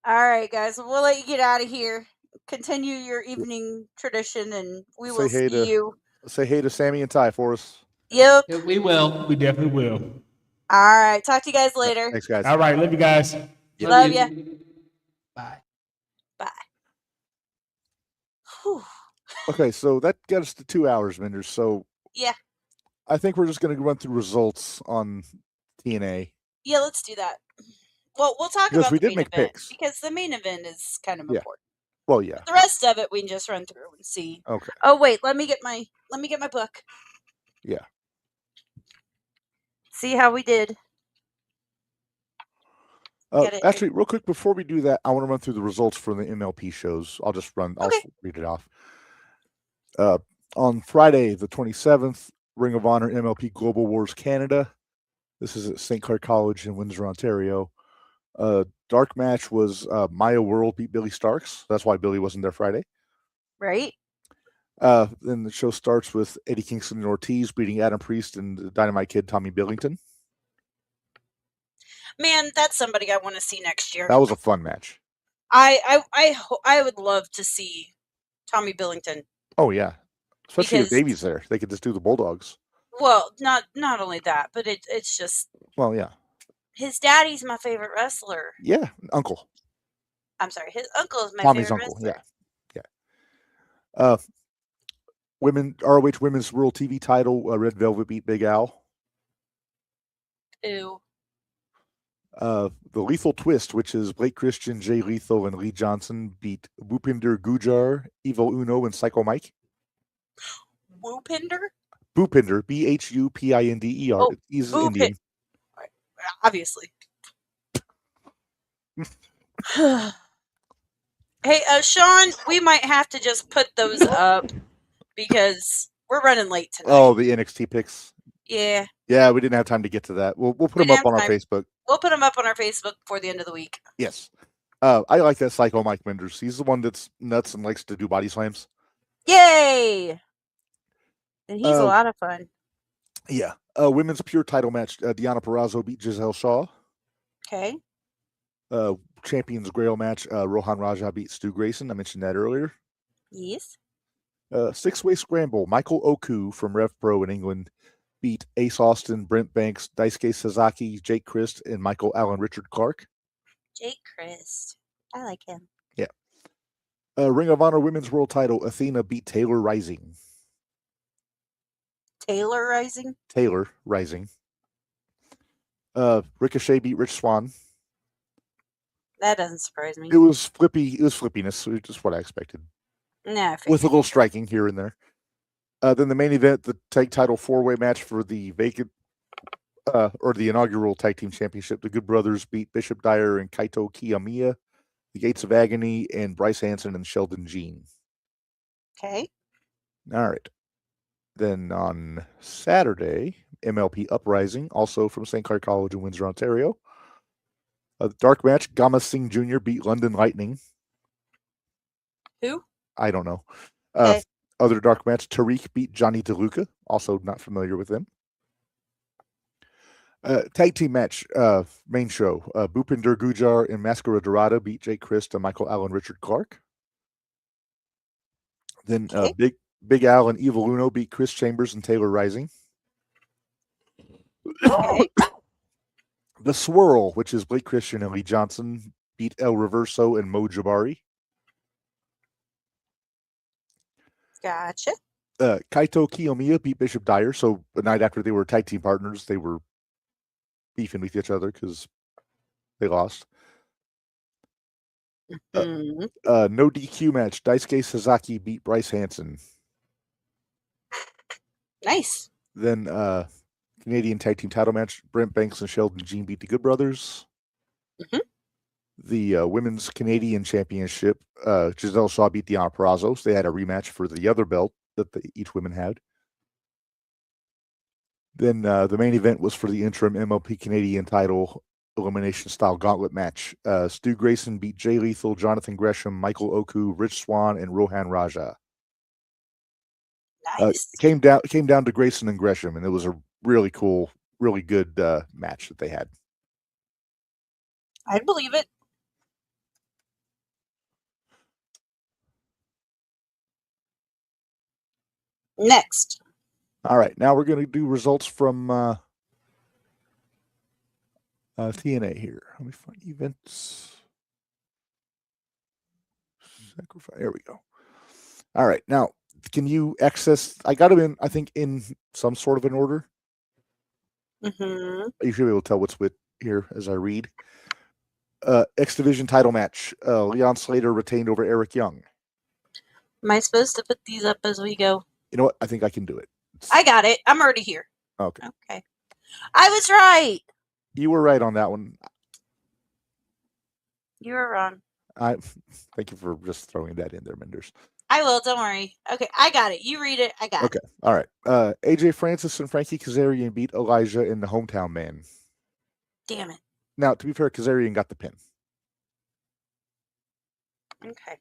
All right, guys. We'll let you get out of here. Continue your evening tradition, and we will Say hey see to- you say hey to Sammy and Ty for us. Yep. Yeah, we will. We definitely will. All right. Talk to you guys later. Thanks, guys. All right, love you guys. Love ya. Bye. Bye. Whew. Okay, so that got us to 2 hours, Minderz. So Yeah. I think we're just going to run through results on TNA. Yeah, let's do that. Well, we'll talk Because about we the did main make event picks. because the main event is kind of Yeah. important. Well, yeah. The rest of it we can just run through and see. Okay. Oh wait, let me get my book. Yeah. See how we did. Get it. Actually, real quick before we do that, I want to run through the results for the MLP shows. I'll Okay. read it off. On Friday, the 27th, Ring of Honor MLP Global Wars Canada. This is at St. Clair College in Windsor, Ontario. Dark match was Maya World beat Billy Starks. That's why Billy wasn't there Friday. Right? Then the show starts with Eddie Kingston and Ortiz beating Adam Priest and the Dynamite Kid Tommy Billington. Man, that's somebody I want to see next year. That was a fun match. I would love to see Tommy Billington. Oh yeah, especially if Because- Davey's there. They could just do the Bulldogs. Well, not only that, but it's just Well, yeah, his daddy's my favorite wrestler. yeah, Uncle. I'm sorry, his uncle is my Tommy's favorite uncle. wrestler. Yeah. ROH Women's World TV title. Red Velvet beat Big Al. Ew. The Lethal Twist, which is Blake Christian, Jay Lethal, and Lee Johnson, beat Bhupinder Gujar, Evil Uno, and Psycho Mike. Whoopinder? Bhupinder, Bhupinder. Oh, He's Bhupin- Indian. Obviously. Hey, Sean, we might have to just put those up because we're running late tonight. Oh, the NXT picks. Yeah, Yeah, we didn't have time to get to that. We'll put We them up didn't on our have time. Facebook. we'll put them up on our Facebook before the end of the week. Yes. I like that Psycho Mike Minderz. He's the one that's nuts and likes to do body slams. Yay! And he's a Uh, lot of fun. Yeah. Women's pure title match. Deonna Purrazzo beat Giselle Shaw. Okay. Champions Grail match. Rohan Raja beat Stu Grayson. I mentioned that earlier. Yes. Six-way scramble. Michael Oku from Rev Pro in England beat Ace Austin, Brent Banks, Daisuke Sasaki, Jake Christ, and Michael Allen Richard Clark. Jake Christ. I like him. Ring of Honor Women's World title. Athena beat Taylor Rising. Taylor Rising? Taylor Rising. Ricochet beat Rich Swann. That doesn't surprise me. It was flippy. It was flippiness, which is just what I expected, Nah, I with a figured. little striking here and there. Then the main event, the tag title four-way match for the vacant, or the inaugural tag team championship. The Good Brothers beat Bishop Dyer and Kaito Kiyomiya, the Gates of Agony, and Bryce Hansen and Sheldon Jean. Okay. All right. Then on Saturday, MLP Uprising, also from St. Clair College in Windsor, Ontario. Dark match, Gama Singh Jr. beat London Lightning. Who? I don't know. Okay. Other dark match, Tariq beat Johnny DeLuca. Also not familiar with them. Tag team match, main show. Bhupinder Gujar and Mascara Dorada beat Jake Christ and Michael Allen Richard Clark. Then Okay. Big Al and Evil Uno beat Chris Chambers and Taylor Rising. Okay. The Swirl, which is Blake Christian and Lee Johnson, beat El Reverso and Mo Jabari. Gotcha. Kaito Kiyomiya beat Bishop Dyer. So the night after they were tag team partners, they were beefing with each other because they lost. Mhm. No DQ match. Daisuke Sasaki beat Bryce Hansen. Nice. Then Canadian tag team title match. Brent Banks and Sheldon Jean beat the Good Brothers. Mhm. The women's Canadian championship. Giselle Shaw beat Deonna Purrazzo. So they had a rematch for the other belt that each women had. Then the main event was for the interim MLP Canadian title elimination style gauntlet match. Stu Grayson beat Jay Lethal, Jonathan Gresham, Michael Oku, Rich Swann, and Rohan Raja. Nice. Came down to Grayson and Gresham, and it was a really cool, really good match that they had. I believe it. Next. All right, now we're going to do results from TNA here. Let me find events. Sacrifice. There we go. All right, now can you access? I got them in. I think in some sort of an order. Mm-hmm. You should be able to tell what's with here as I read. X Division title match. Leon Slater retained over Eric Young. Am I supposed to put these up as we go? You know what? I think I can do it. I got it. I'm already here. Okay. Okay. I was right. You were right on that one. You were wrong. Thank you for just throwing that in there, Minderz. I will. Don't worry. Okay. I got it. You read it. I got it. Okay. All right. AJ Francis and Frankie Kazarian beat Elijah in the Hometown Man. Damn it. Now, to be fair, Kazarian got the pin. Okay.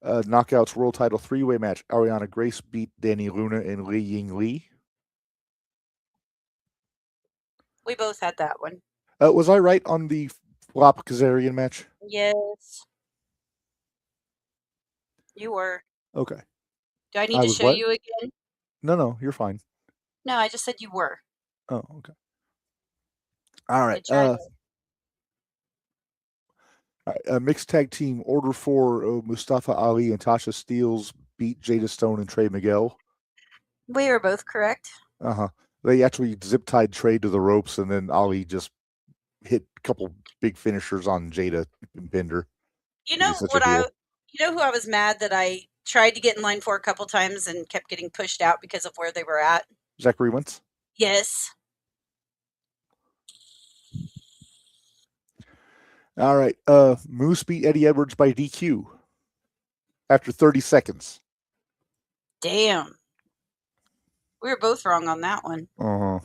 Knockouts World Title 3-way match. Ariana Grace beat Danny Luna and Li Ying Lee. We both had that one. Was I right on the flop Kazarian match? Yes. You were. Okay. Do I need I to was show what? you again? No, you're fine. No, I just said you were. Oh, okay. All right. I tried All right. Mixed tag team Order 4, Mustafa Ali and Tasha Steeles beat Jada Stone and Trey Miguel. We were both correct. Uh-huh. They actually zip-tied Trey to the ropes, and then Ali just hit a couple big finishers on Jada and pinned her. You know such a what heel. you know who I was mad that I tried to get in line for a couple times and kept getting pushed out because of where they were at? Zachary Wentz? Yes. All right. Moose beat Eddie Edwards by DQ after 30 seconds. Damn. We were both wrong on that one. Uh-huh.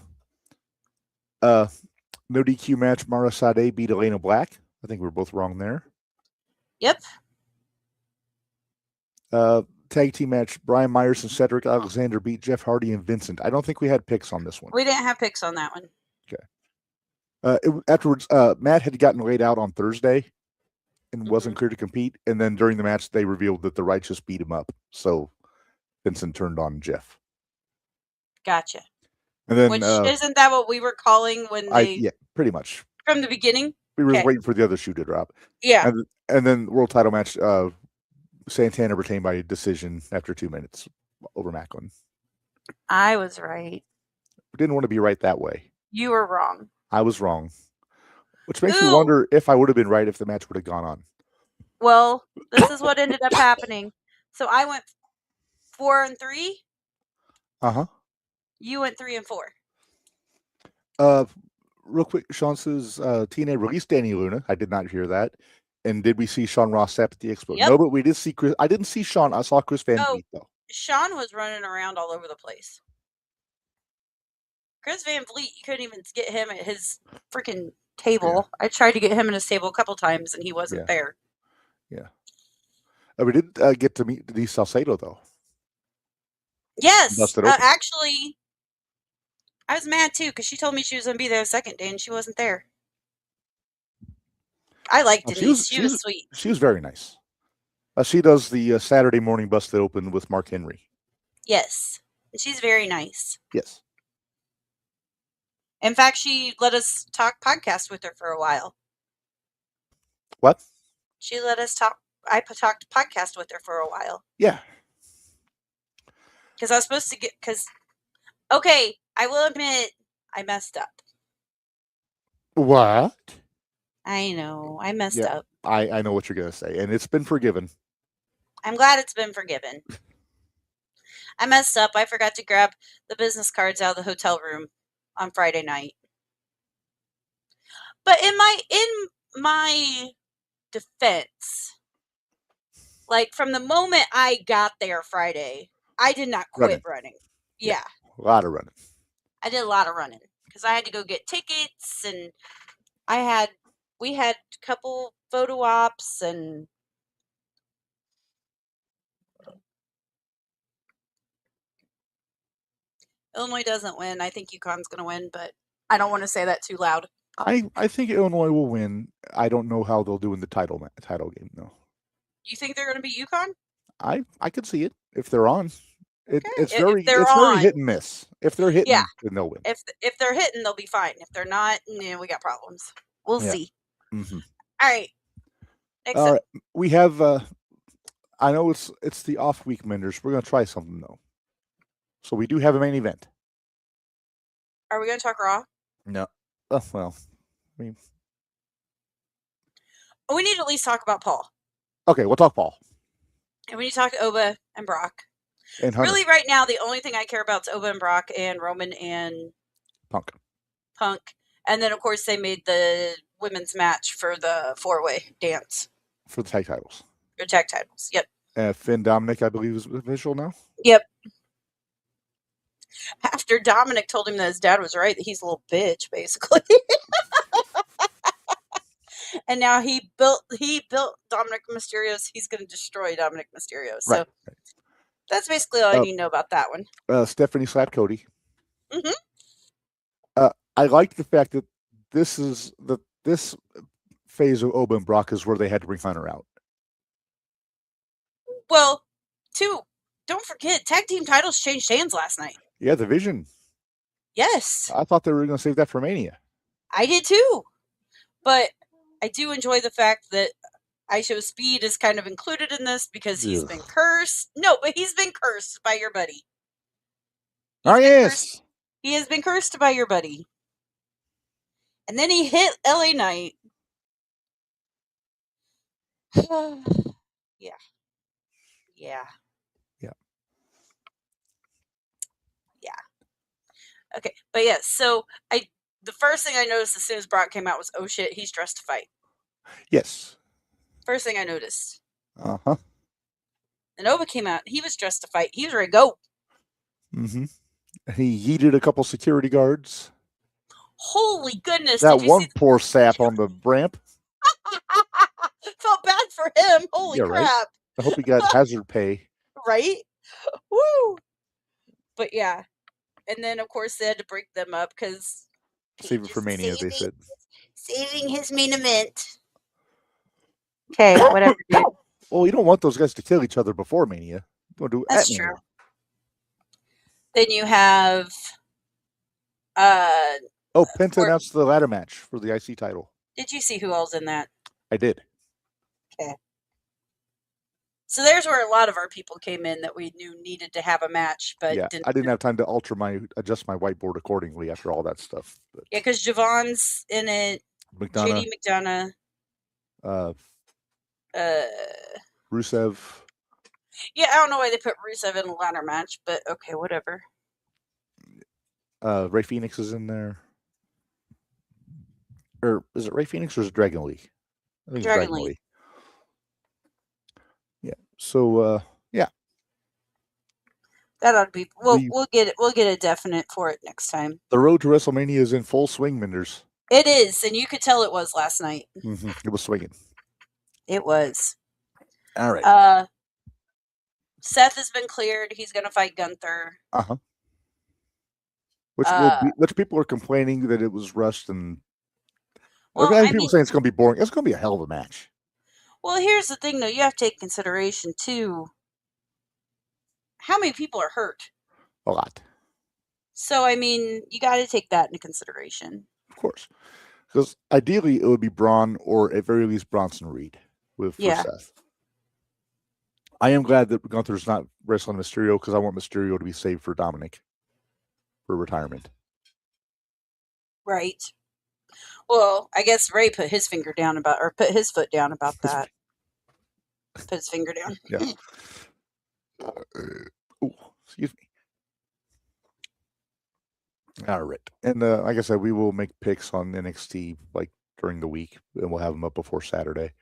No DQ match. Mara Sade beat Elena Black. I think we were both wrong there. Yep. Tag team match. Brian Myers and Cedric Alexander beat Jeff Hardy and Vincent. I don't think we had picks on this one. We didn't have picks on that one. Afterwards, Matt had gotten laid out on Thursday and wasn't clear to compete. And then during the match, they revealed that the Righteous beat him up. So Vincent turned on Jeff. Gotcha. And then, Which isn't that what we were calling when they yeah, pretty much. from the beginning? We were Okay. waiting for the other shoe to drop. Yeah. And then world title match, Santana retained by decision after 2 minutes over Macklin. I was right. We didn't want to be right that way. You were wrong. I was wrong. Which makes me Ooh. wonder if I would have been right if the match would have gone on. Well, this is what ended up happening. So I went 4-3. Uh-huh. You went 3-4. Real quick, Sean says TNA released Danny Luna. I did not hear that. And did we see Sean Ross Sapp at the Expo? Yep. No, but we did see Chris. I didn't see Sean. I saw Chris Van Vliet, though. Sean was running around all over the place. Chris Van Vliet, you couldn't even get him at his freaking table. I tried to get him in his table a couple times, and he wasn't there. Yeah. We did get to meet Denise Salcedo, though. Yes. Busted open. Actually, I was mad, too, because she told me she was going to be there the second day, and she wasn't there. I liked Denise. She was sweet. She was very nice. She does the Saturday morning Busted Open with Mark Henry. Yes. And she's very nice. Yes. In fact, she let us talk podcast with her for a while. What? She let us talk. I talked podcast with her for a while. Yeah. Because I was supposed to get. Okay, I will admit I messed up. What? I know. I messed up. I know what you're going to say, and it's been forgiven. I'm glad it's been forgiven. I messed up. I forgot to grab the business cards out of the hotel room on Friday night. But in my defense, like from the moment I got there Friday, I did not quit running. Yeah. A lot of running. I did a lot of running because I had to go get tickets, and we had a couple photo ops, and Illinois doesn't win. I think UConn's going to win, but I don't want to say that too loud. I think Illinois will win. I don't know how they'll do in the title game, though. You think they're going to beat UConn? I could see it if they're on. It's If very they're very on. hit and miss. If they're hitting, Yeah. then they'll win. If they're hitting, they'll be fine. If they're not, we got problems. We'll Yeah. see. Mm-hmm. All right. Next All up. right, we have. I know it's the off week, Minderz. We're gonna try something though. So we do have a main event. Are we going to talk Raw? No. Well, I mean, We need to at least talk about Paul. okay, we'll talk Paul And we need to talk Oba and Brock. and Hunter. Really, right now, the only thing I care about is Oba and Brock and Roman and Punk. And then, of course, they made the women's match for the 4-way dance. For the tag titles. Or tag titles. Yep. Finn Dominic, I believe, is official now. Yep. After Dominic told him that his dad was right, that he's a little bitch, basically. And now he built Dominic Mysterio's. He's going to destroy Dominic Mysterio. So Right. that's basically all I need to know about that one. Stephanie slapped Cody. Mhm. I like the fact that this phase of Oba and Brock is where they had to bring Hunter out. Well, don't forget, tag team titles changed hands last night. Yeah, the Vision. Yes, I thought they were going to save that for Mania. I did too. But I do enjoy the fact that Show Speed is kind of included in this because he's been cursed. No, but he's been cursed by your buddy. Yes. He has been cursed by your buddy. And then he hit LA Knight. Yeah. Okay, but yeah, so the first thing I noticed as soon as Brock came out was, oh shit, he's dressed to fight. Yes. First thing I noticed. Uh-huh. And Oba came out, he was dressed to fight. He was ready to go. Mm-hmm. He yeeted a couple security guards. Holy goodness. That did you one see poor sap on the ramp. Felt bad for him. Holy Yeah, crap. right? I hope he got hazard pay. Right? Woo! But yeah. And then, of course, they had to break them up because... Save it for Mania, they said. Saving his main event. Okay, whatever, dude. Well, you don't want those guys to kill each other before Mania. You want to do it That's at true. Mania. Then you have... Penta announced the ladder match for the IC title. Did you see who else in that? I did. Okay. So there's where a lot of our people came in that we knew needed to have a match, but Yeah, I didn't have time to adjust my whiteboard accordingly after all that stuff. But Yeah, because Javon's in it. McDonough, JD McDonough. Rusev. Yeah, I don't know why they put Rusev in a ladder match, but okay, whatever. Ray Phoenix is in there. Or is it Ray Phoenix or is it Dragon Lee? I think it's Dragon Lee. Yeah. So yeah. That ought to be. We'll get it. We'll get a definite for it next time. The road to WrestleMania is in full swing, Minderz. It is, and you could tell it was last night. Mm-hmm. It was swinging. It was. All right. Seth has been cleared. He's going to fight Gunther. Uh-huh. Which people are complaining that it was rushed and people saying it's going to be boring. It's going to be a hell of a match. Well, here's the thing, though. You have to take consideration, too. How many people are hurt? A lot. So, I mean, you got to take that into consideration. Of course. Because ideally, it would be Braun or at very least Bronson Reed for Seth. I am glad that Gunther's not wrestling Mysterio because I want Mysterio to be saved for Dominic for retirement. Right. Well, I guess Ray put his foot down about that. Put his finger down. Yeah. Excuse me. All right. And like I said, we will make picks on NXT like during the week, and we'll have them up before Saturday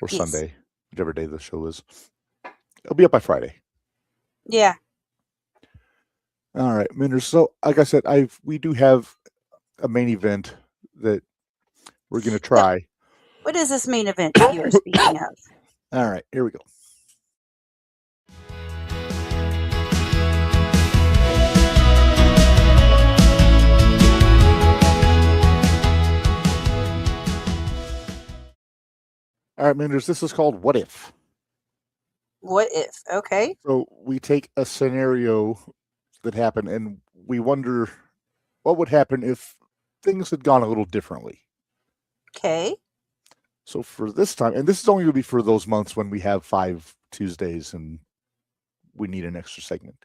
or Sunday, whichever day the show is. It'll be up by Friday. Yeah. All right, Minderz. So, like I said, we do have a main event that we're going to try. What is this main event that you were speaking of? All right, here we go. All right, Minderz, this is called What If? What if? Okay. So we take a scenario that happened and we wonder what would happen if things had gone a little differently. Okay. So for this time, and this is only going to be for those months when we have 5 Tuesdays and we need an extra segment.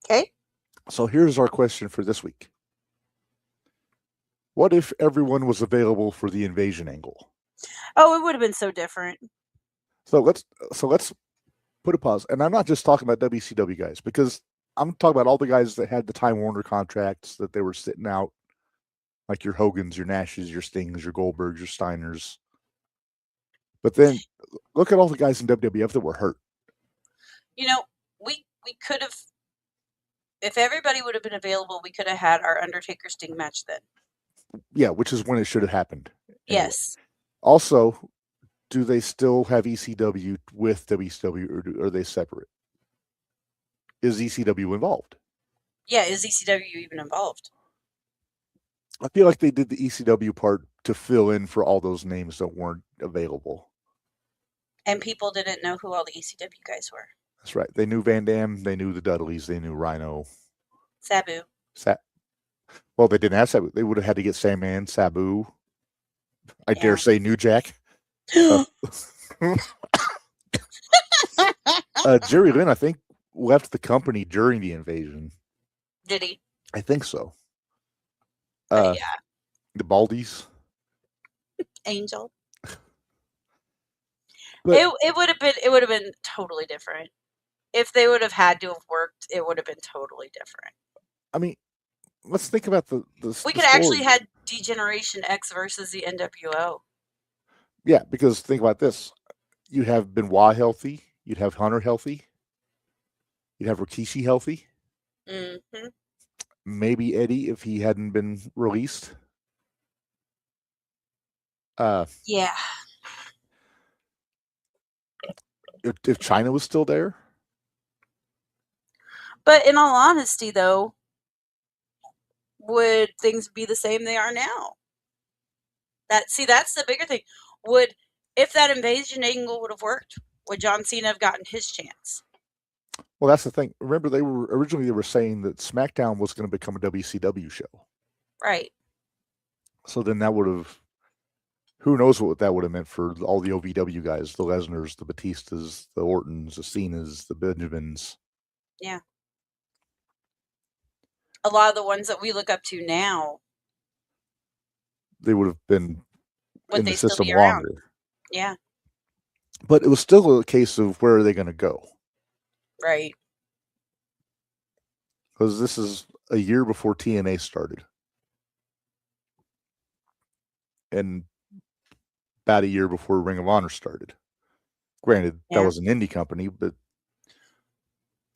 Okay. So here's our question for this week. What if everyone was available for the invasion angle? Oh, it would have been so different. So let's put a pause. And I'm not just talking about WCW guys, because I'm talking about all the guys that had the Time Warner contracts that they were sitting out, like your Hogans, your Nashes, your Stings, your Goldbergs, your Steiners. But then look at all the guys in WWF that were hurt. You know, we could have, if everybody would have been available, we could have had our Undertaker Sting match then. Yeah, which is when it should have happened. Anyway. Yes. Also, do they still have ECW with WCW, or are they separate? Is ECW involved? Yeah, is ECW even involved? I feel like they did the ECW part to fill in for all those names that weren't available. And people didn't know who all the ECW guys were. That's right. They knew Van Dam, they knew the Dudleys, they knew Rhino. Sabu. Well, they didn't have Sabu. They would have had to get Sandman, Sabu. I dare say New Jack. Jerry Lynn, I think, left the company during the invasion. Did he? I think so. Yeah. The Baldies. Angel. But It would have been totally different. If they would have had to have worked, it would have been totally different. I mean, let's think about the We could have actually had Degeneration X versus the NWO. Yeah, because think about this. You'd have Benoit healthy. You'd have Hunter healthy. You'd have Rikishi healthy. Mm-hmm. Maybe Eddie if he hadn't been released. Yeah. If China was still there. But in all honesty, though, would things be the same they are now? That's the bigger thing. If that invasion angle would have worked, would John Cena have gotten his chance? Well, that's the thing. Remember, they were saying that SmackDown was going to become a WCW show. Right. So then that would have, who knows what that would have meant for all the OVW guys, the Lesnars, the Batistas, the Ortons, the Cenas, the Benjamins. Yeah. A lot of the ones that we look up to now, they would have been would in they the still system be around? longer. Yeah. But it was still a case of where are they going to go? Right. Because this is a year before TNA started. And about a year before Ring of Honor started. Granted, that was an indie company, but,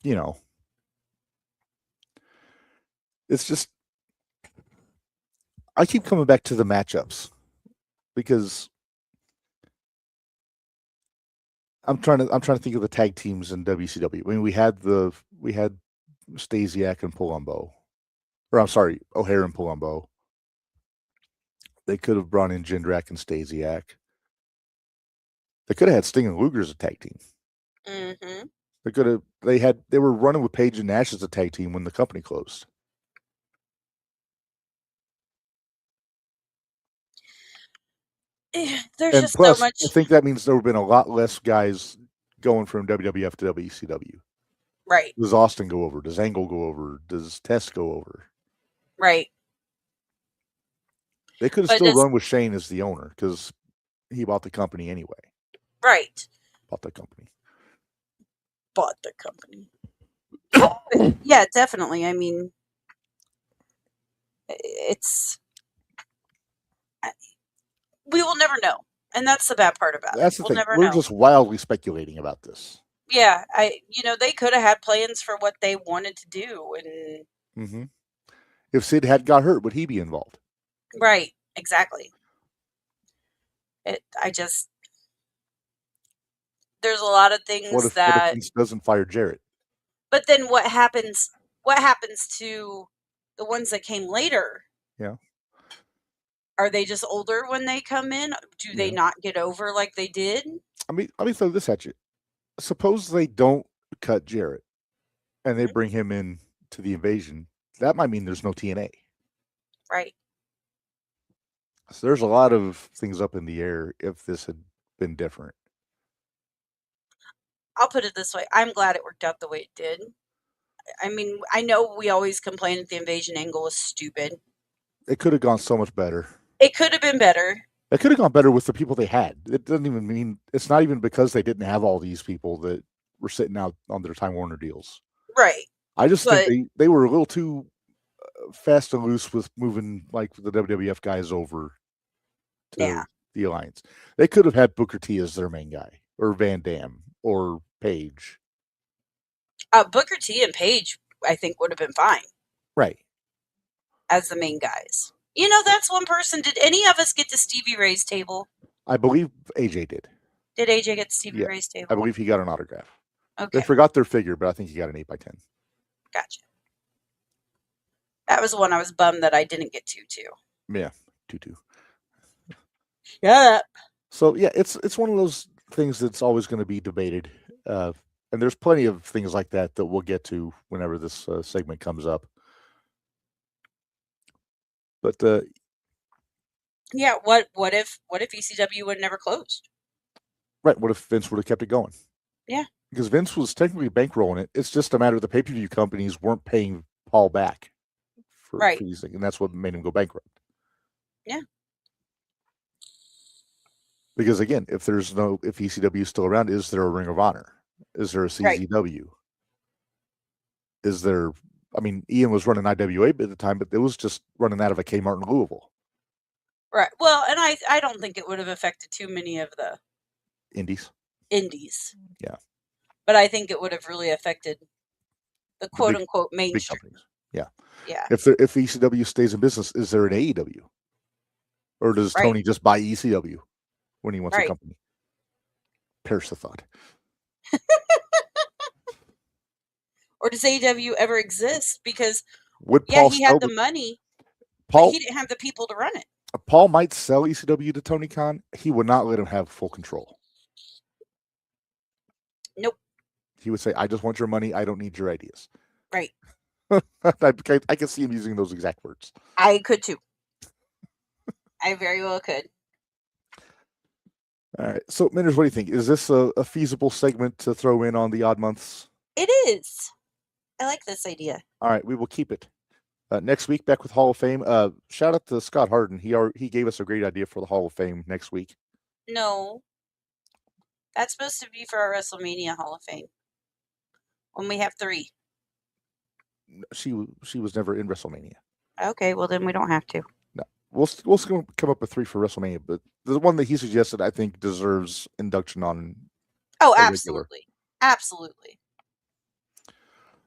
you know, it's just, I keep coming back to the matchups because I'm trying to think of the tag teams in WCW. I mean, we had Stasiak and Palumbo, or I'm sorry, O'Hare and Palumbo. They could have brought in Jindrak and Stasiak. They could have had Sting and Luger as a tag team. Mm-hmm. They were running with Page and Nash as a tag team when the company closed. There's And just plus, so much. I think that means there have been a lot less guys going from WWF to WCW. Right. Does Austin go over? Does Angle go over? Does Test go over? Right. They could have still run with Shane as the owner because he bought the company anyway. Right. Bought the company. Yeah, definitely. I mean, we will never know. And that's the bad part about That's it. the thing. Never We're know. just wildly speculating about this. Yeah, they could have had plans for what they wanted to do, and if Sid had got hurt, would he be involved? Right, exactly. There's a lot of things What if Vince doesn't fire Jarrett? But then what happens to the ones that came later? Yeah. Are they just older when they come in? Do they not get over like they did? Let me throw this at you. suppose they don't cut Jarrett and they Mhm. bring him in to the invasion. That might mean there's no TNA. Right. So there's a lot of things up in the air if this had been different. I'll put it this way. I'm glad it worked out the way it did. I mean, I know we always complain that the invasion angle was stupid. It could have gone so much better. It could have been better. It could have gone better with the people they had. It doesn't even mean it's not even because they didn't have all these people that were sitting out on their Time Warner deals. Right. I just But- think they were a little too fast and loose with moving like the WWF guys over to Yeah. the Alliance. They could have had Booker T as their main guy, or Van Dam, or Page. Booker T and Paige, I think, would have been fine Right. as the main guys. You know, that's one person. Did any of us get to Stevie Ray's table? I believe AJ did. Did AJ get to Stevie Yeah, Ray's table? I believe he got an autograph. Okay, They forgot their figure, but I think he got an 8x10. gotcha. That was the one I was bummed that I didn't get to, too. Yeah, 2-2. Yeah. So yeah, it's one of those things that's always going to be debated, and there's plenty of things like that we'll get to whenever this segment comes up. But Yeah, what if ECW would never closed? right, what if Vince would have kept it going? Yeah. Because Vince was technically bankrolling it. It's just a matter of the pay-per-view companies weren't paying Paul back for Right. these things, and that's what made him go bankrupt. Yeah. Because again, if ECW is still around, is there a Ring of Honor? Is there a CZW? Is there? I mean, Ian was running IWA at the time, but it was just running out of a Kmart in Louisville. Right. Well, and I don't think it would have affected too many of the Indies. Yeah. But I think it would have really affected the quote unquote Big mainstream. companies. Yeah. Yeah. If ECW stays in business, is there an AEW? Or does Right. Tony just buy ECW when he wants a Right. company? Perish the thought. Or does AEW ever exist? Because Would yeah, Paul he sell had the money, but Paul? he didn't have the people to run it. Paul might sell ECW to Tony Khan. He would not let him have full control. Nope. He would say, "I just want your money. I don't need your ideas." Right. I can see him using those exact words. I could too. I very well could. All right. So, Minderz, what do you think? Is this a feasible segment to throw in on the odd months? It is. I like this idea. All right, we will keep it. Next week, back with Hall of Fame. Shout out to Scott Harden. He gave us a great idea for the Hall of Fame next week. No. That's supposed to be for our WrestleMania Hall of Fame. When we have 3. She was never in WrestleMania. Okay, well then we don't have to. No, we'll still come up with 3 for WrestleMania, but the one that he suggested, I think, deserves induction on. Oh, regular. absolutely. Absolutely.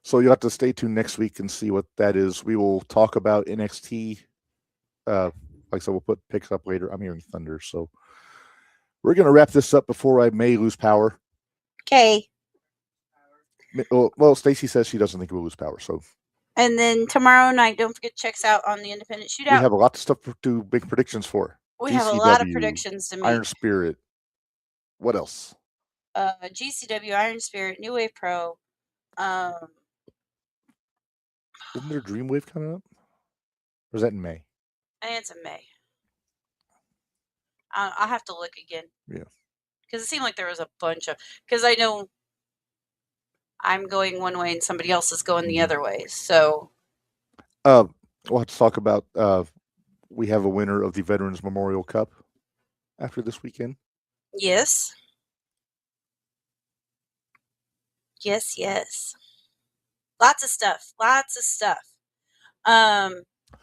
So you'll have to stay tuned next week and see what that is. We will talk about NXT. Like I said, we'll put picks up later. I'm hearing thunder, so we're going to wrap this up before I may lose power. Okay. Well, Stacy says she doesn't think we'll lose power, so And then tomorrow night, don't forget to check us out on the Independent Shootout. we have a lot of stuff to make predictions for. We have a lot of GCW, predictions to make. Iron Spirit. What else? GCW, Iron Spirit, New Wave Pro. Isn't there Dreamwave coming up? Or is that in May? And it's in May. I'll have to look again. Yeah. Because it seemed like there was a bunch of. Because I know I'm going one way and somebody else is going the other way. So. We'll have to talk about. We have a winner of the Veterans Memorial Cup after this weekend. Yes. Yes. Lots of stuff.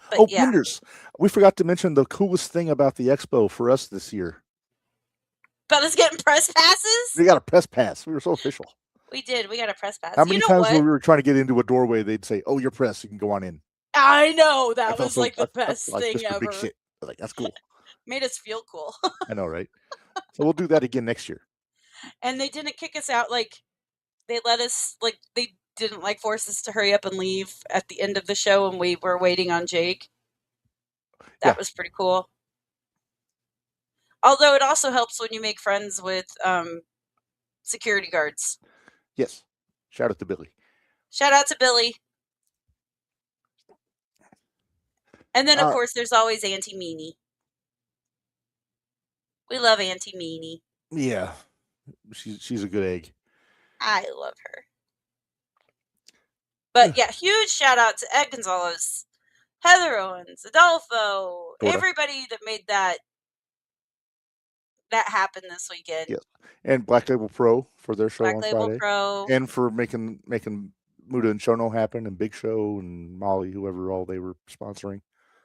But yeah. Minderz, we forgot to mention the coolest thing about the expo for us this year. About us getting press passes? We got a press pass. We were so official. We did. We got a press pass. How many you know times what? when we were trying to get into a doorway, they'd say, "Oh, you're press. You can go on in." I know. I That felt was so- like the I felt best like thing Mr. Big ever. shit. I was like, that's cool. Made us feel cool. I know, right? So we'll do that again next year. And they didn't kick us out. Like, they let us, like, they didn't, like, force us to hurry up and leave at the end of the show when we were waiting on Jake. That Yeah. was pretty cool. Although it also helps when you make friends with security guards. Yes. Shout out to Billy. Shout out to Billy. And then, of course, there's always Auntie Meanie. We love Auntie Meanie. Yeah. She's a good egg. I love her. But yeah, huge shout out to Ed Gonzalez, Heather Owens, Adolfo, everybody that made that happen this weekend. Yes. And Black Label Pro for their show Black on Label Friday. Pro. And for making Muda and Shono happen, and Big Show and Molly, whoever all they were sponsoring.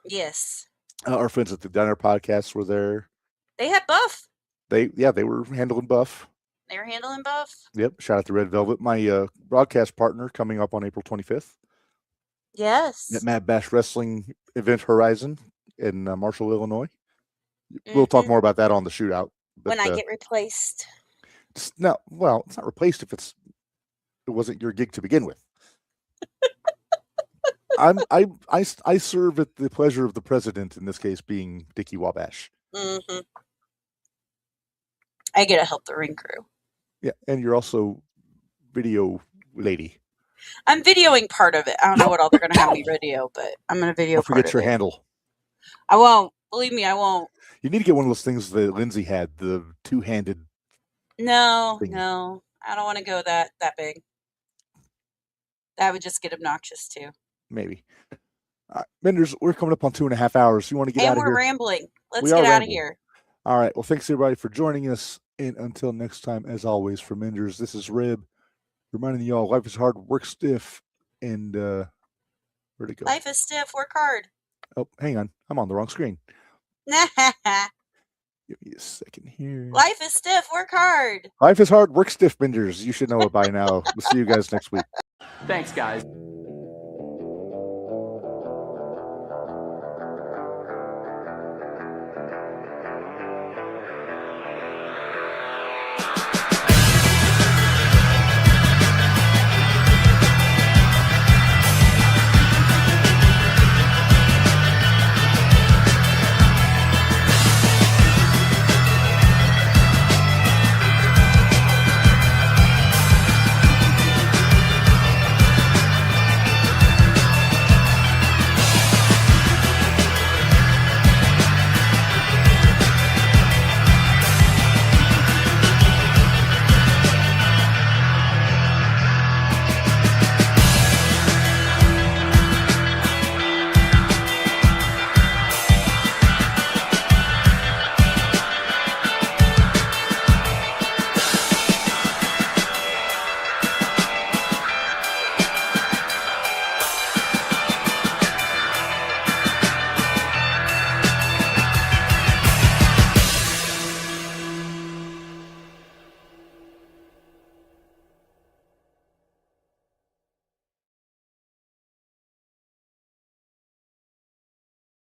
Yes. Our friends at the JTR Podcast were there. They had Buff. They were handling Buff. They were handling Buff. Yep. Shout out to Red Velvet, my broadcast partner, coming up on April 25th. Yes. At Mad Bash Wrestling Event Horizon in Marshall, Illinois. We'll talk more about that on the Shootout. But, when I get replaced. It's not replaced if it wasn't your gig to begin with. I serve at the pleasure of the president, in this case being Dickie Wabash. Mm-hmm. I get to help the ring crew. Yeah, and you're also video lady. I'm videoing part of it. I don't know what all they're going to have me video, but I'm going to video Don't part forget of your it. handle. I won't. Believe me, I won't. You need to get one of those things that Lindsay had, the two-handed. No, thing. no. I don't want to go that big. That would just get obnoxious too. Maybe. Minderz, we're coming up on 2.5 hours. You want to get out of here? And we're rambling. Let's We get are out of rambling. here. All right. Well, thanks everybody for joining us. And until next time, as always, for Minderz, this is Reb reminding you all life is hard, work stiff, and where'd it go? Life is stiff. Work hard. Oh, hang on. I'm on the wrong screen. Life Give me a second here. is stiff. Work hard. Life is hard, work stiff, Minderz. You should know it by now. We'll see you guys next week. Thanks, guys.